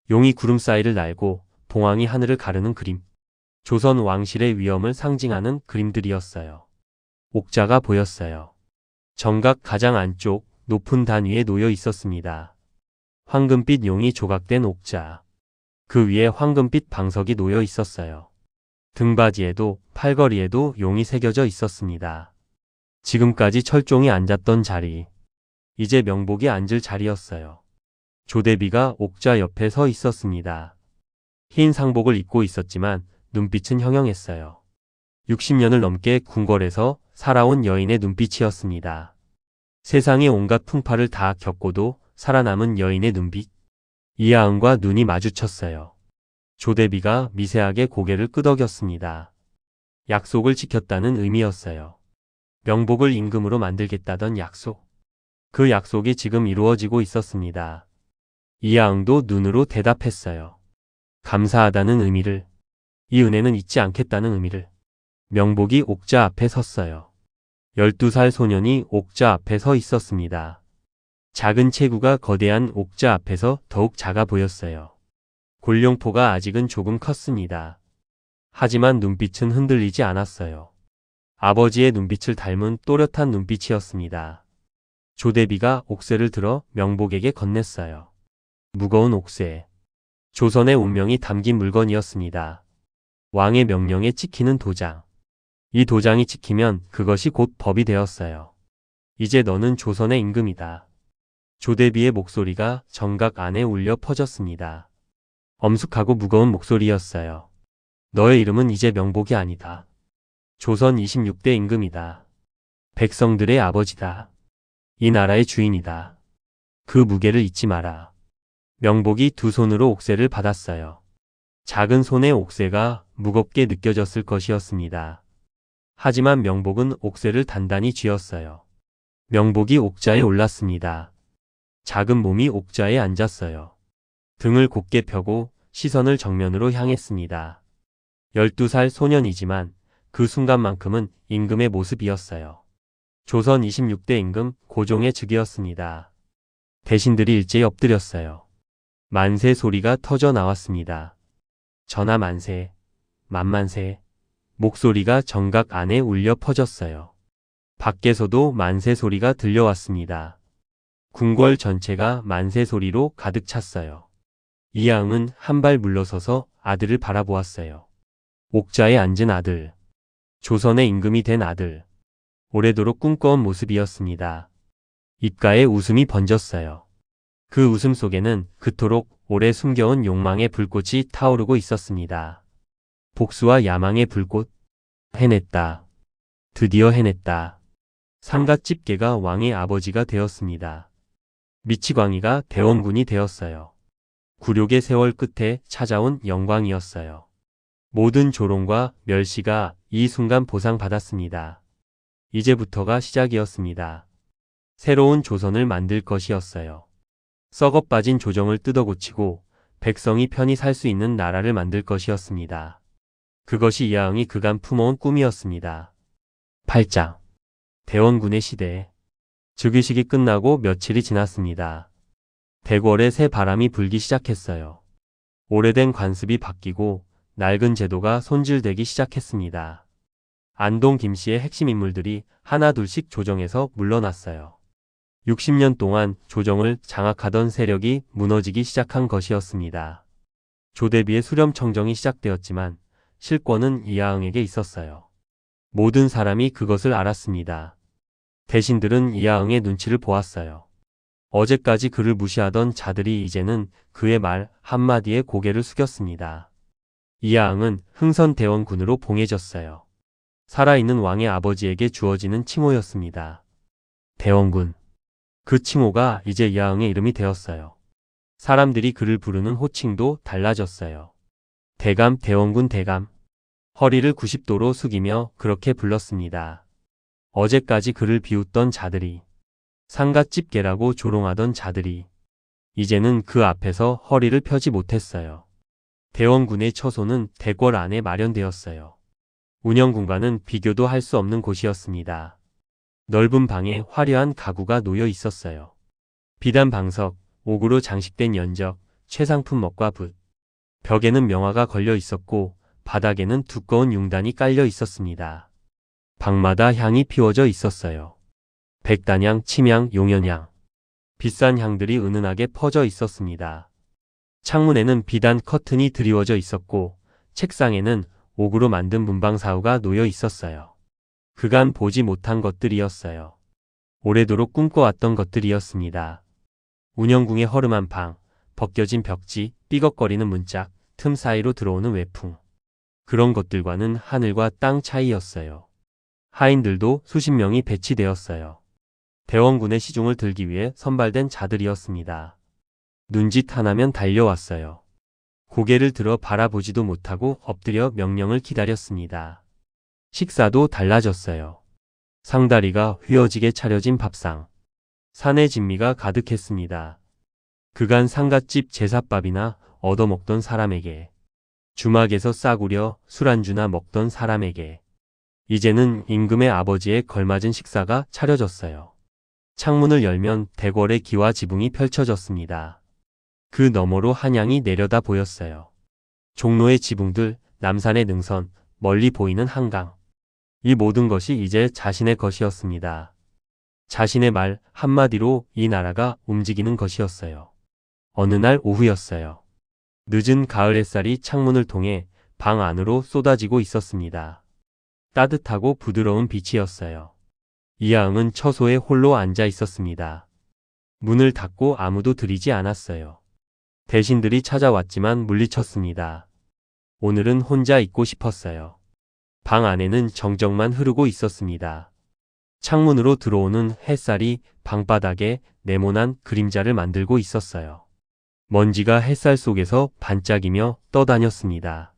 용이 구름 사이를 날고 봉황이 하늘을 가르는 그림. 조선 왕실의 위엄을 상징하는 그림들이었어요. 옥자가 보였어요. 정각 가장 안쪽 높은 단 위에 놓여 있었습니다. 황금빛 용이 조각된 옥자. 그 위에 황금빛 방석이 놓여 있었어요. 등받이에도 팔걸이에도 용이 새겨져 있었습니다. 지금까지 철종이 앉았던 자리. 이제 명복이 앉을 자리였어요. 조대비가 옥좌 옆에 서 있었습니다. 흰 상복을 입고 있었지만 눈빛은 형형했어요. 60년을 넘게 궁궐에서 살아온 여인의 눈빛이었습니다. 세상의 온갖 풍파를 다 겪고도 살아남은 여인의 눈빛. 이하은과 눈이 마주쳤어요. 조대비가 미세하게 고개를 끄덕였습니다. 약속을 지켰다는 의미였어요. 명복을 임금으로 만들겠다던 약속. 그 약속이 지금 이루어지고 있었습니다. 이하응도 눈으로 대답했어요. 감사하다는 의미를, 이 은혜는 잊지 않겠다는 의미를. 명복이 옥좌 앞에 섰어요. 12살 소년이 옥좌 앞에 서 있었습니다. 작은 체구가 거대한 옥좌 앞에서 더욱 작아 보였어요. 골룡포가 아직은 조금 컸습니다. 하지만 눈빛은 흔들리지 않았어요. 아버지의 눈빛을 닮은 또렷한 눈빛이었습니다. 조대비가 옥쇠를 들어 명복에게 건넸어요. 무거운 옥쇠. 조선의 운명이 담긴 물건이었습니다. 왕의 명령에 찍히는 도장. 이 도장이 찍히면 그것이 곧 법이 되었어요. 이제 너는 조선의 임금이다. 조대비의 목소리가 정각 안에 울려 퍼졌습니다. 엄숙하고 무거운 목소리였어요. 너의 이름은 이제 명복이 아니다. 조선 26대 임금이다. 백성들의 아버지다. 이 나라의 주인이다. 그 무게를 잊지 마라. 명복이 두 손으로 옥쇠를 받았어요. 작은 손의 옥쇠가 무겁게 느껴졌을 것이었습니다. 하지만 명복은 옥쇠를 단단히 쥐었어요. 명복이 옥좌에 올랐습니다. 작은 몸이 옥좌에 앉았어요. 등을 곧게 펴고 시선을 정면으로 향했습니다. 12살 소년이지만 그 순간만큼은 임금의 모습이었어요. 조선 26대 임금 고종의 즉위였습니다. 대신들이 일제히 엎드렸어요. 만세 소리가 터져 나왔습니다. 전하 만세, 만만세. 목소리가 정각 안에 울려 퍼졌어요. 밖에서도 만세 소리가 들려왔습니다. 궁궐 전체가 만세 소리로 가득 찼어요. 이하응은 한 발 물러서서 아들을 바라보았어요. 옥좌에 앉은 아들. 조선의 임금이 된 아들. 오래도록 꿈꿔온 모습이었습니다. 입가에 웃음이 번졌어요. 그 웃음 속에는 그토록 오래 숨겨온 욕망의 불꽃이 타오르고 있었습니다. 복수와 야망의 불꽃. 해냈다. 드디어 해냈다. 상갓집게가 왕의 아버지가 되었습니다. 미치광이가 대원군이 되었어요. 굴욕의 세월 끝에 찾아온 영광이었어요. 모든 조롱과 멸시가 이 순간 보상받았습니다. 이제부터가 시작이었습니다. 새로운 조선을 만들 것이었어요. 썩어빠진 조정을 뜯어고치고 백성이 편히 살 수 있는 나라를 만들 것이었습니다. 그것이 이하응이 그간 품어온 꿈이었습니다. 8장. 대원군의 시대. 즉위식이 끝나고 며칠이 지났습니다. 대궐에 새 바람이 불기 시작했어요. 오래된 관습이 바뀌고 낡은 제도가 손질되기 시작했습니다. 안동 김씨의 핵심 인물들이 하나둘씩 조정에서 물러났어요. 60년 동안 조정을 장악하던 세력이 무너지기 시작한 것이었습니다. 조대비의 수렴청정이 시작되었지만 실권은 이하응에게 있었어요. 모든 사람이 그것을 알았습니다. 대신들은 이하응의 눈치를 보았어요. 어제까지 그를 무시하던 자들이 이제는 그의 말 한마디에 고개를 숙였습니다. 이하응은 흥선대원군으로 봉해졌어요. 살아있는 왕의 아버지에게 주어지는 칭호였습니다. 대원군. 그 칭호가 이제 이하응의 이름이 되었어요. 사람들이 그를 부르는 호칭도 달라졌어요. 대감, 대원군 대감. 허리를 90도로 숙이며 그렇게 불렀습니다. 어제까지 그를 비웃던 자들이, 상갓집게라고 조롱하던 자들이 이제는 그 앞에서 허리를 펴지 못했어요. 대원군의 처소는 대궐 안에 마련되었어요. 운영 공간은 비교도 할 수 없는 곳이었습니다. 넓은 방에 화려한 가구가 놓여 있었어요. 비단 방석, 옥으로 장식된 연적, 최상품 먹과 붓. 벽에는 명화가 걸려 있었고 바닥에는 두꺼운 융단이 깔려 있었습니다. 방마다 향이 피워져 있었어요. 백단향, 침향, 용연향. 비싼 향들이 은은하게 퍼져 있었습니다. 창문에는 비단 커튼이 드리워져 있었고 책상에는 옥으로 만든 문방사우가 놓여 있었어요. 그간 보지 못한 것들이었어요. 오래도록 꿈꿔왔던 것들이었습니다. 운영궁의 허름한 방, 벗겨진 벽지, 삐걱거리는 문짝, 틈 사이로 들어오는 외풍. 그런 것들과는 하늘과 땅 차이였어요. 하인들도 수십 명이 배치되었어요. 대원군의 시중을 들기 위해 선발된 자들이었습니다. 눈짓 하나면 달려왔어요. 고개를 들어 바라보지도 못하고 엎드려 명령을 기다렸습니다. 식사도 달라졌어요. 상다리가 휘어지게 차려진 밥상. 산의 진미가 가득했습니다. 그간 상갓집 제삿밥이나 얻어먹던 사람에게, 주막에서 싸구려 술안주나 먹던 사람에게, 이제는 임금의 아버지에 걸맞은 식사가 차려졌어요. 창문을 열면 대궐의 기와 지붕이 펼쳐졌습니다. 그 너머로 한양이 내려다 보였어요. 종로의 지붕들, 남산의 능선, 멀리 보이는 한강. 이 모든 것이 이제 자신의 것이었습니다. 자신의 말 한마디로 이 나라가 움직이는 것이었어요. 어느 날 오후였어요. 늦은 가을 햇살이 창문을 통해 방 안으로 쏟아지고 있었습니다. 따뜻하고 부드러운 빛이었어요. 이하응은 처소에 홀로 앉아 있었습니다. 문을 닫고 아무도 들이지 않았어요. 대신들이 찾아왔지만 물리쳤습니다. 오늘은 혼자 있고 싶었어요. 방 안에는 정적만 흐르고 있었습니다. 창문으로 들어오는 햇살이 방바닥에 네모난 그림자를 만들고 있었어요. 먼지가 햇살 속에서 반짝이며 떠다녔습니다.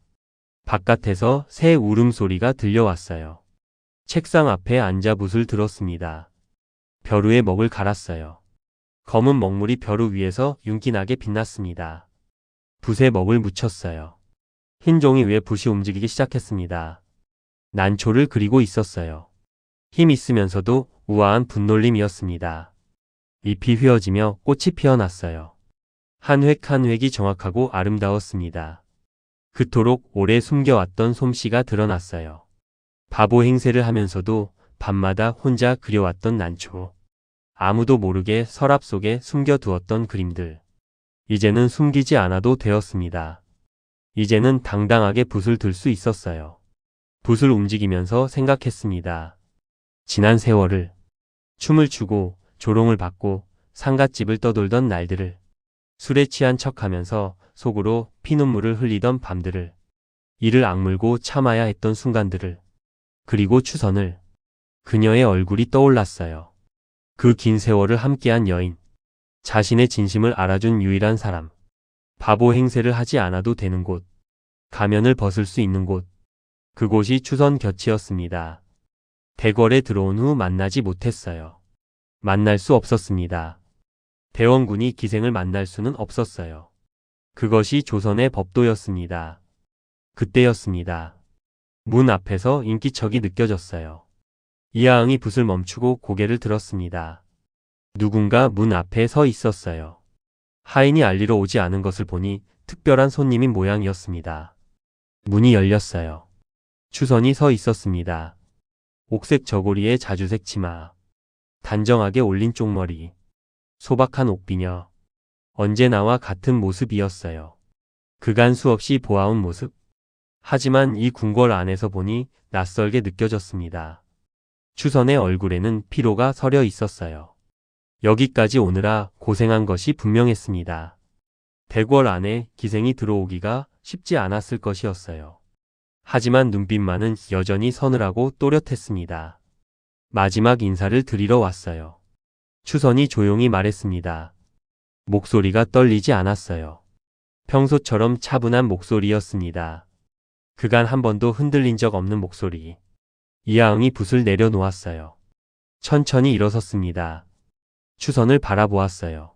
바깥에서 새 울음소리가 들려왔어요. 책상 앞에 앉아 붓을 들었습니다. 벼루에 먹을 갈았어요. 검은 먹물이 벼루 위에서 윤기나게 빛났습니다. 붓에 먹을 묻혔어요. 흰 종이 위에 붓이 움직이기 시작했습니다. 난초를 그리고 있었어요. 힘 있으면서도 우아한 분놀림이었습니다. 잎이 휘어지며 꽃이 피어났어요. 한 획 한 획이 정확하고 아름다웠습니다. 그토록 오래 숨겨왔던 솜씨가 드러났어요. 바보 행세를 하면서도 밤마다 혼자 그려왔던 난초. 아무도 모르게 서랍 속에 숨겨두었던 그림들. 이제는 숨기지 않아도 되었습니다. 이제는 당당하게 붓을 들 수 있었어요. 붓을 움직이면서 생각했습니다. 지난 세월을, 춤을 추고 조롱을 받고 상갓집을 떠돌던 날들을, 술에 취한 척하면서 속으로 피눈물을 흘리던 밤들을, 이를 악물고 참아야 했던 순간들을, 그리고 추선을. 그녀의 얼굴이 떠올랐어요. 그 긴 세월을 함께한 여인, 자신의 진심을 알아준 유일한 사람, 바보 행세를 하지 않아도 되는 곳, 가면을 벗을 수 있는 곳, 그곳이 추선 곁이었습니다. 대궐에 들어온 후 만나지 못했어요. 만날 수 없었습니다. 대원군이 기생을 만날 수는 없었어요. 그것이 조선의 법도였습니다. 그때였습니다. 문 앞에서 인기척이 느껴졌어요. 이하응이 붓을 멈추고 고개를 들었습니다. 누군가 문 앞에 서 있었어요. 하인이 알리러 오지 않은 것을 보니 특별한 손님인 모양이었습니다. 문이 열렸어요. 추선이 서 있었습니다. 옥색 저고리에 자주색 치마, 단정하게 올린 쪽머리, 소박한 옥비녀. 언제나와 같은 모습이었어요. 그간 수없이 보아온 모습. 하지만 이 궁궐 안에서 보니 낯설게 느껴졌습니다. 추선의 얼굴에는 피로가 서려 있었어요. 여기까지 오느라 고생한 것이 분명했습니다. 대궐 안에 기생이 들어오기가 쉽지 않았을 것이었어요. 하지만 눈빛만은 여전히 서늘하고 또렷했습니다. 마지막 인사를 드리러 왔어요. 추선이 조용히 말했습니다. 목소리가 떨리지 않았어요. 평소처럼 차분한 목소리였습니다. 그간 한 번도 흔들린 적 없는 목소리. 이하응이 붓을 내려놓았어요. 천천히 일어섰습니다. 추선을 바라보았어요.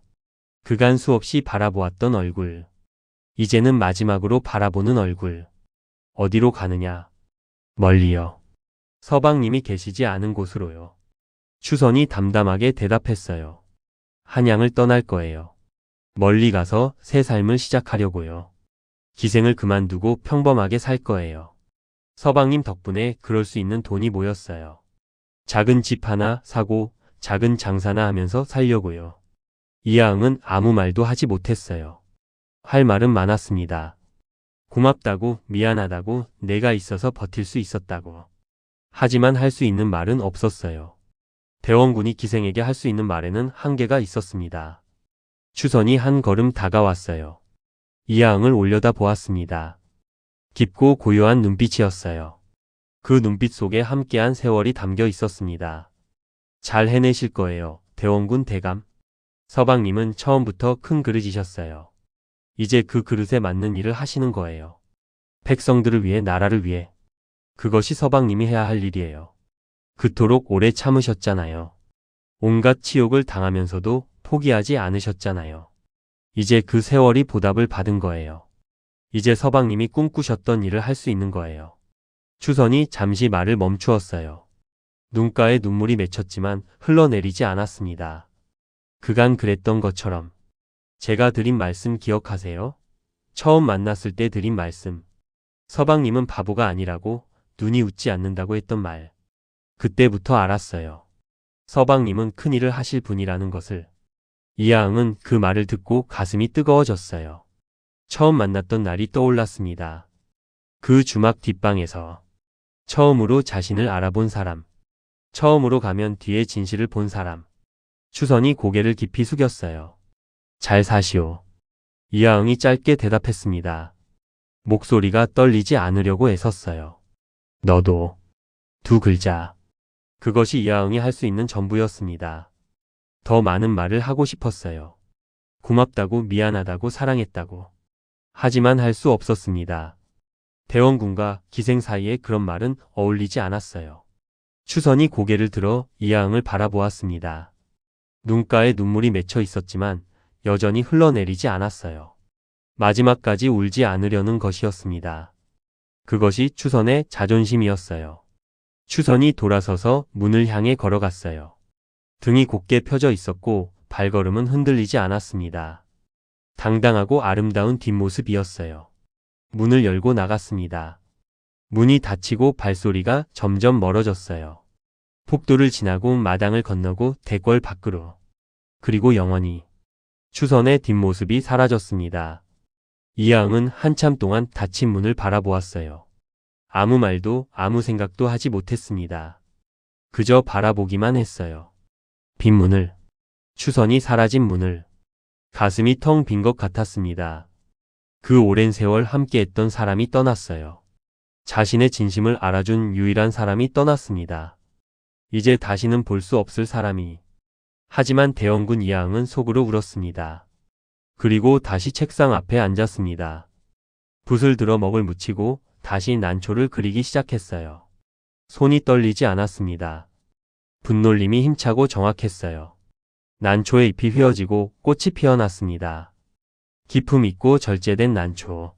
그간 수없이 바라보았던 얼굴. 이제는 마지막으로 바라보는 얼굴. 어디로 가느냐? 멀리요. 서방님이 계시지 않은 곳으로요. 추선이 담담하게 대답했어요. 한양을 떠날 거예요. 멀리 가서 새 삶을 시작하려고요. 기생을 그만두고 평범하게 살 거예요. 서방님 덕분에 그럴 수 있는 돈이 모였어요. 작은 집 하나 사고 작은 장사나 하면서 살려고요. 이하응은 아무 말도 하지 못했어요. 할 말은 많았습니다. 고맙다고, 미안하다고, 내가 있어서 버틸 수 있었다고. 하지만 할 수 있는 말은 없었어요. 대원군이 기생에게 할 수 있는 말에는 한계가 있었습니다. 추선이 한 걸음 다가왔어요. 이하응을 올려다 보았습니다. 깊고 고요한 눈빛이었어요. 그 눈빛 속에 함께한 세월이 담겨 있었습니다. 잘 해내실 거예요, 대원군 대감. 서방님은 처음부터 큰 그릇이셨어요. 이제 그 그릇에 맞는 일을 하시는 거예요. 백성들을 위해, 나라를 위해. 그것이 서방님이 해야 할 일이에요. 그토록 오래 참으셨잖아요. 온갖 치욕을 당하면서도 포기하지 않으셨잖아요. 이제 그 세월이 보답을 받은 거예요. 이제 서방님이 꿈꾸셨던 일을 할 수 있는 거예요. 추선이 잠시 말을 멈추었어요. 눈가에 눈물이 맺혔지만 흘러내리지 않았습니다. 그간 그랬던 것처럼. 제가 드린 말씀 기억하세요? 처음 만났을 때 드린 말씀. 서방님은 바보가 아니라고, 눈이 웃지 않는다고 했던 말. 그때부터 알았어요. 서방님은 큰일을 하실 분이라는 것을. 이하응은 그 말을 듣고 가슴이 뜨거워졌어요. 처음 만났던 날이 떠올랐습니다. 그 주막 뒷방에서 처음으로 자신을 알아본 사람. 처음으로 가면 뒤에 진실을 본 사람. 추선이 고개를 깊이 숙였어요. 잘 사시오. 이하응이 짧게 대답했습니다. 목소리가 떨리지 않으려고 애썼어요. 너도. 두 글자. 그것이 이하응이 할 수 있는 전부였습니다. 더 많은 말을 하고 싶었어요. 고맙다고, 미안하다고, 사랑했다고. 하지만 할 수 없었습니다. 대원군과 기생 사이에 그런 말은 어울리지 않았어요. 추선이 고개를 들어 이하응을 바라보았습니다. 눈가에 눈물이 맺혀 있었지만 여전히 흘러내리지 않았어요. 마지막까지 울지 않으려는 것이었습니다. 그것이 추선의 자존심이었어요. 추선이 돌아서서 문을 향해 걸어갔어요. 등이 곧게 펴져 있었고 발걸음은 흔들리지 않았습니다. 당당하고 아름다운 뒷모습이었어요. 문을 열고 나갔습니다. 문이 닫히고 발소리가 점점 멀어졌어요. 폭도를 지나고 마당을 건너고 대궐 밖으로. 그리고 영원히. 추선의 뒷모습이 사라졌습니다. 이하응은 한참 동안 닫힌 문을 바라보았어요. 아무 말도 아무 생각도 하지 못했습니다. 그저 바라보기만 했어요. 빈 문을. 추선이 사라진 문을. 가슴이 텅 빈 것 같았습니다. 그 오랜 세월 함께했던 사람이 떠났어요. 자신의 진심을 알아준 유일한 사람이 떠났습니다. 이제 다시는 볼 수 없을 사람이. 하지만 대원군 이하응은 속으로 울었습니다. 그리고 다시 책상 앞에 앉았습니다. 붓을 들어 먹을 묻히고 다시 난초를 그리기 시작했어요. 손이 떨리지 않았습니다. 분놀림이 힘차고 정확했어요. 난초의 잎이 휘어지고 꽃이 피어났습니다. 기품 있고 절제된 난초.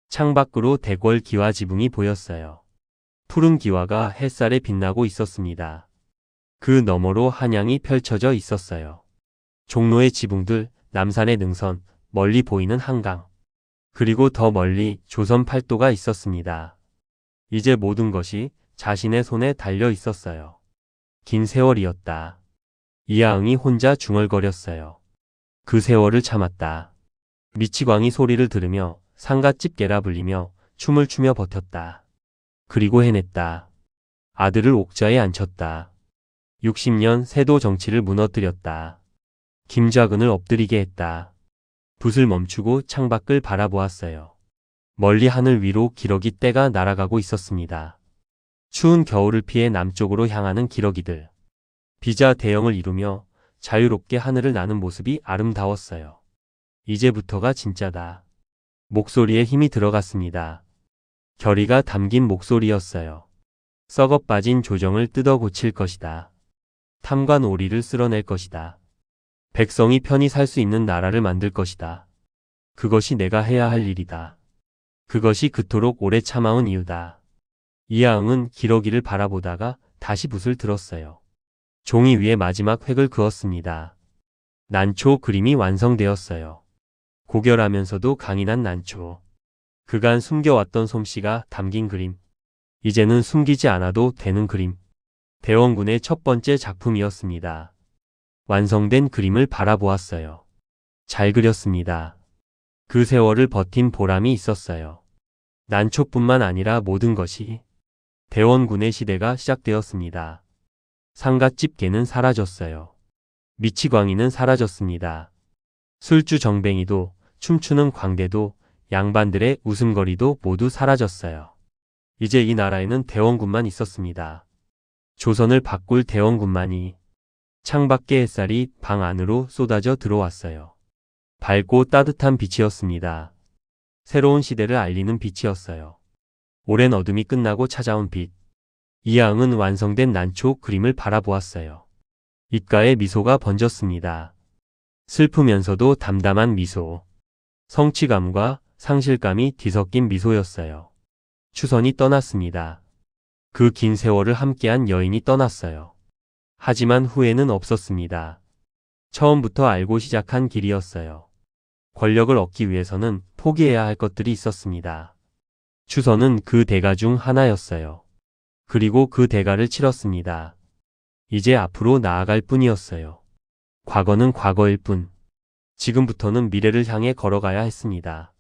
창밖으로 대궐 기와 지붕이 보였어요. 푸른 기와가 햇살에 빛나고 있었습니다. 그 너머로 한양이 펼쳐져 있었어요. 종로의 지붕들, 남산의 능선, 멀리 보이는 한강. 그리고 더 멀리 조선 팔도가 있었습니다. 이제 모든 것이 자신의 손에 달려 있었어요. 긴 세월이었다. 이하응이 혼자 중얼거렸어요. 그 세월을 참았다. 미치광이 소리를 들으며 상갓집 개라 불리며 춤을 추며 버텼다. 그리고 해냈다. 아들을 옥좌에 앉혔다. 60년 세도 정치를 무너뜨렸다. 김좌근을 엎드리게 했다. 붓을 멈추고 창밖을 바라보았어요. 멀리 하늘 위로 기러기 떼가 날아가고 있었습니다. 추운 겨울을 피해 남쪽으로 향하는 기러기들. 비자 대형을 이루며 자유롭게 하늘을 나는 모습이 아름다웠어요. 이제부터가 진짜다. 목소리에 힘이 들어갔습니다. 결의가 담긴 목소리였어요. 썩어 빠진 조정을 뜯어 고칠 것이다. 탐관 오리를 쓸어낼 것이다. 백성이 편히 살 수 있는 나라를 만들 것이다. 그것이 내가 해야 할 일이다. 그것이 그토록 오래 참아온 이유다. 이하응은 기러기를 바라보다가 다시 붓을 들었어요. 종이 위에 마지막 획을 그었습니다. 난초 그림이 완성되었어요. 고결하면서도 강인한 난초. 그간 숨겨왔던 솜씨가 담긴 그림. 이제는 숨기지 않아도 되는 그림. 대원군의 첫 번째 작품이었습니다. 완성된 그림을 바라보았어요. 잘 그렸습니다. 그 세월을 버틴 보람이 있었어요. 난초뿐만 아니라 모든 것이. 대원군의 시대가 시작되었습니다. 상갓집게는 사라졌어요. 미치광이는 사라졌습니다. 술주 정뱅이도, 춤추는 광대도, 양반들의 웃음거리도 모두 사라졌어요. 이제 이 나라에는 대원군만 있었습니다. 조선을 바꿀 대원군만이. 창밖의 햇살이 방 안으로 쏟아져 들어왔어요. 밝고 따뜻한 빛이었습니다. 새로운 시대를 알리는 빛이었어요. 오랜 어둠이 끝나고 찾아온 빛. 이하응은 완성된 난초 그림을 바라보았어요. 입가에 미소가 번졌습니다. 슬프면서도 담담한 미소. 성취감과 상실감이 뒤섞인 미소였어요. 추선이 떠났습니다. 그 긴 세월을 함께한 여인이 떠났어요. 하지만 후회는 없었습니다. 처음부터 알고 시작한 길이었어요. 권력을 얻기 위해서는 포기해야 할 것들이 있었습니다. 추선은 그 대가 중 하나였어요. 그리고 그 대가를 치렀습니다. 이제 앞으로 나아갈 뿐이었어요. 과거는 과거일 뿐. 지금부터는 미래를 향해 걸어가야 했습니다.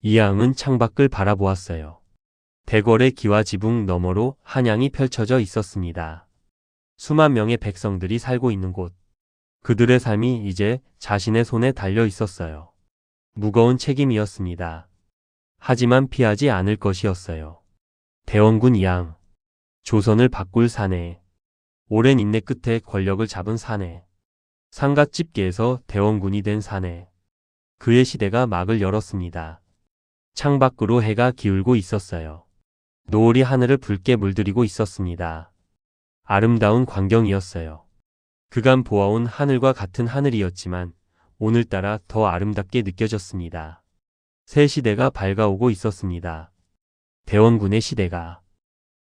이하응은 창밖을 바라보았어요. 대궐의 기와 지붕 너머로 한양이 펼쳐져 있었습니다. 수만 명의 백성들이 살고 있는 곳. 그들의 삶이 이제 자신의 손에 달려 있었어요. 무거운 책임이었습니다. 하지만 피하지 않을 것이었어요. 대원군 이하응. 조선을 바꿀 사내. 오랜 인내 끝에 권력을 잡은 사내. 상갓집계에서 대원군이 된 사내. 그의 시대가 막을 열었습니다. 창밖으로 해가 기울고 있었어요. 노을이 하늘을 붉게 물들이고 있었습니다. 아름다운 광경이었어요. 그간 보아온 하늘과 같은 하늘이었지만 오늘따라 더 아름답게 느껴졌습니다. 새 시대가 밝아오고 있었습니다. 대원군의 시대가.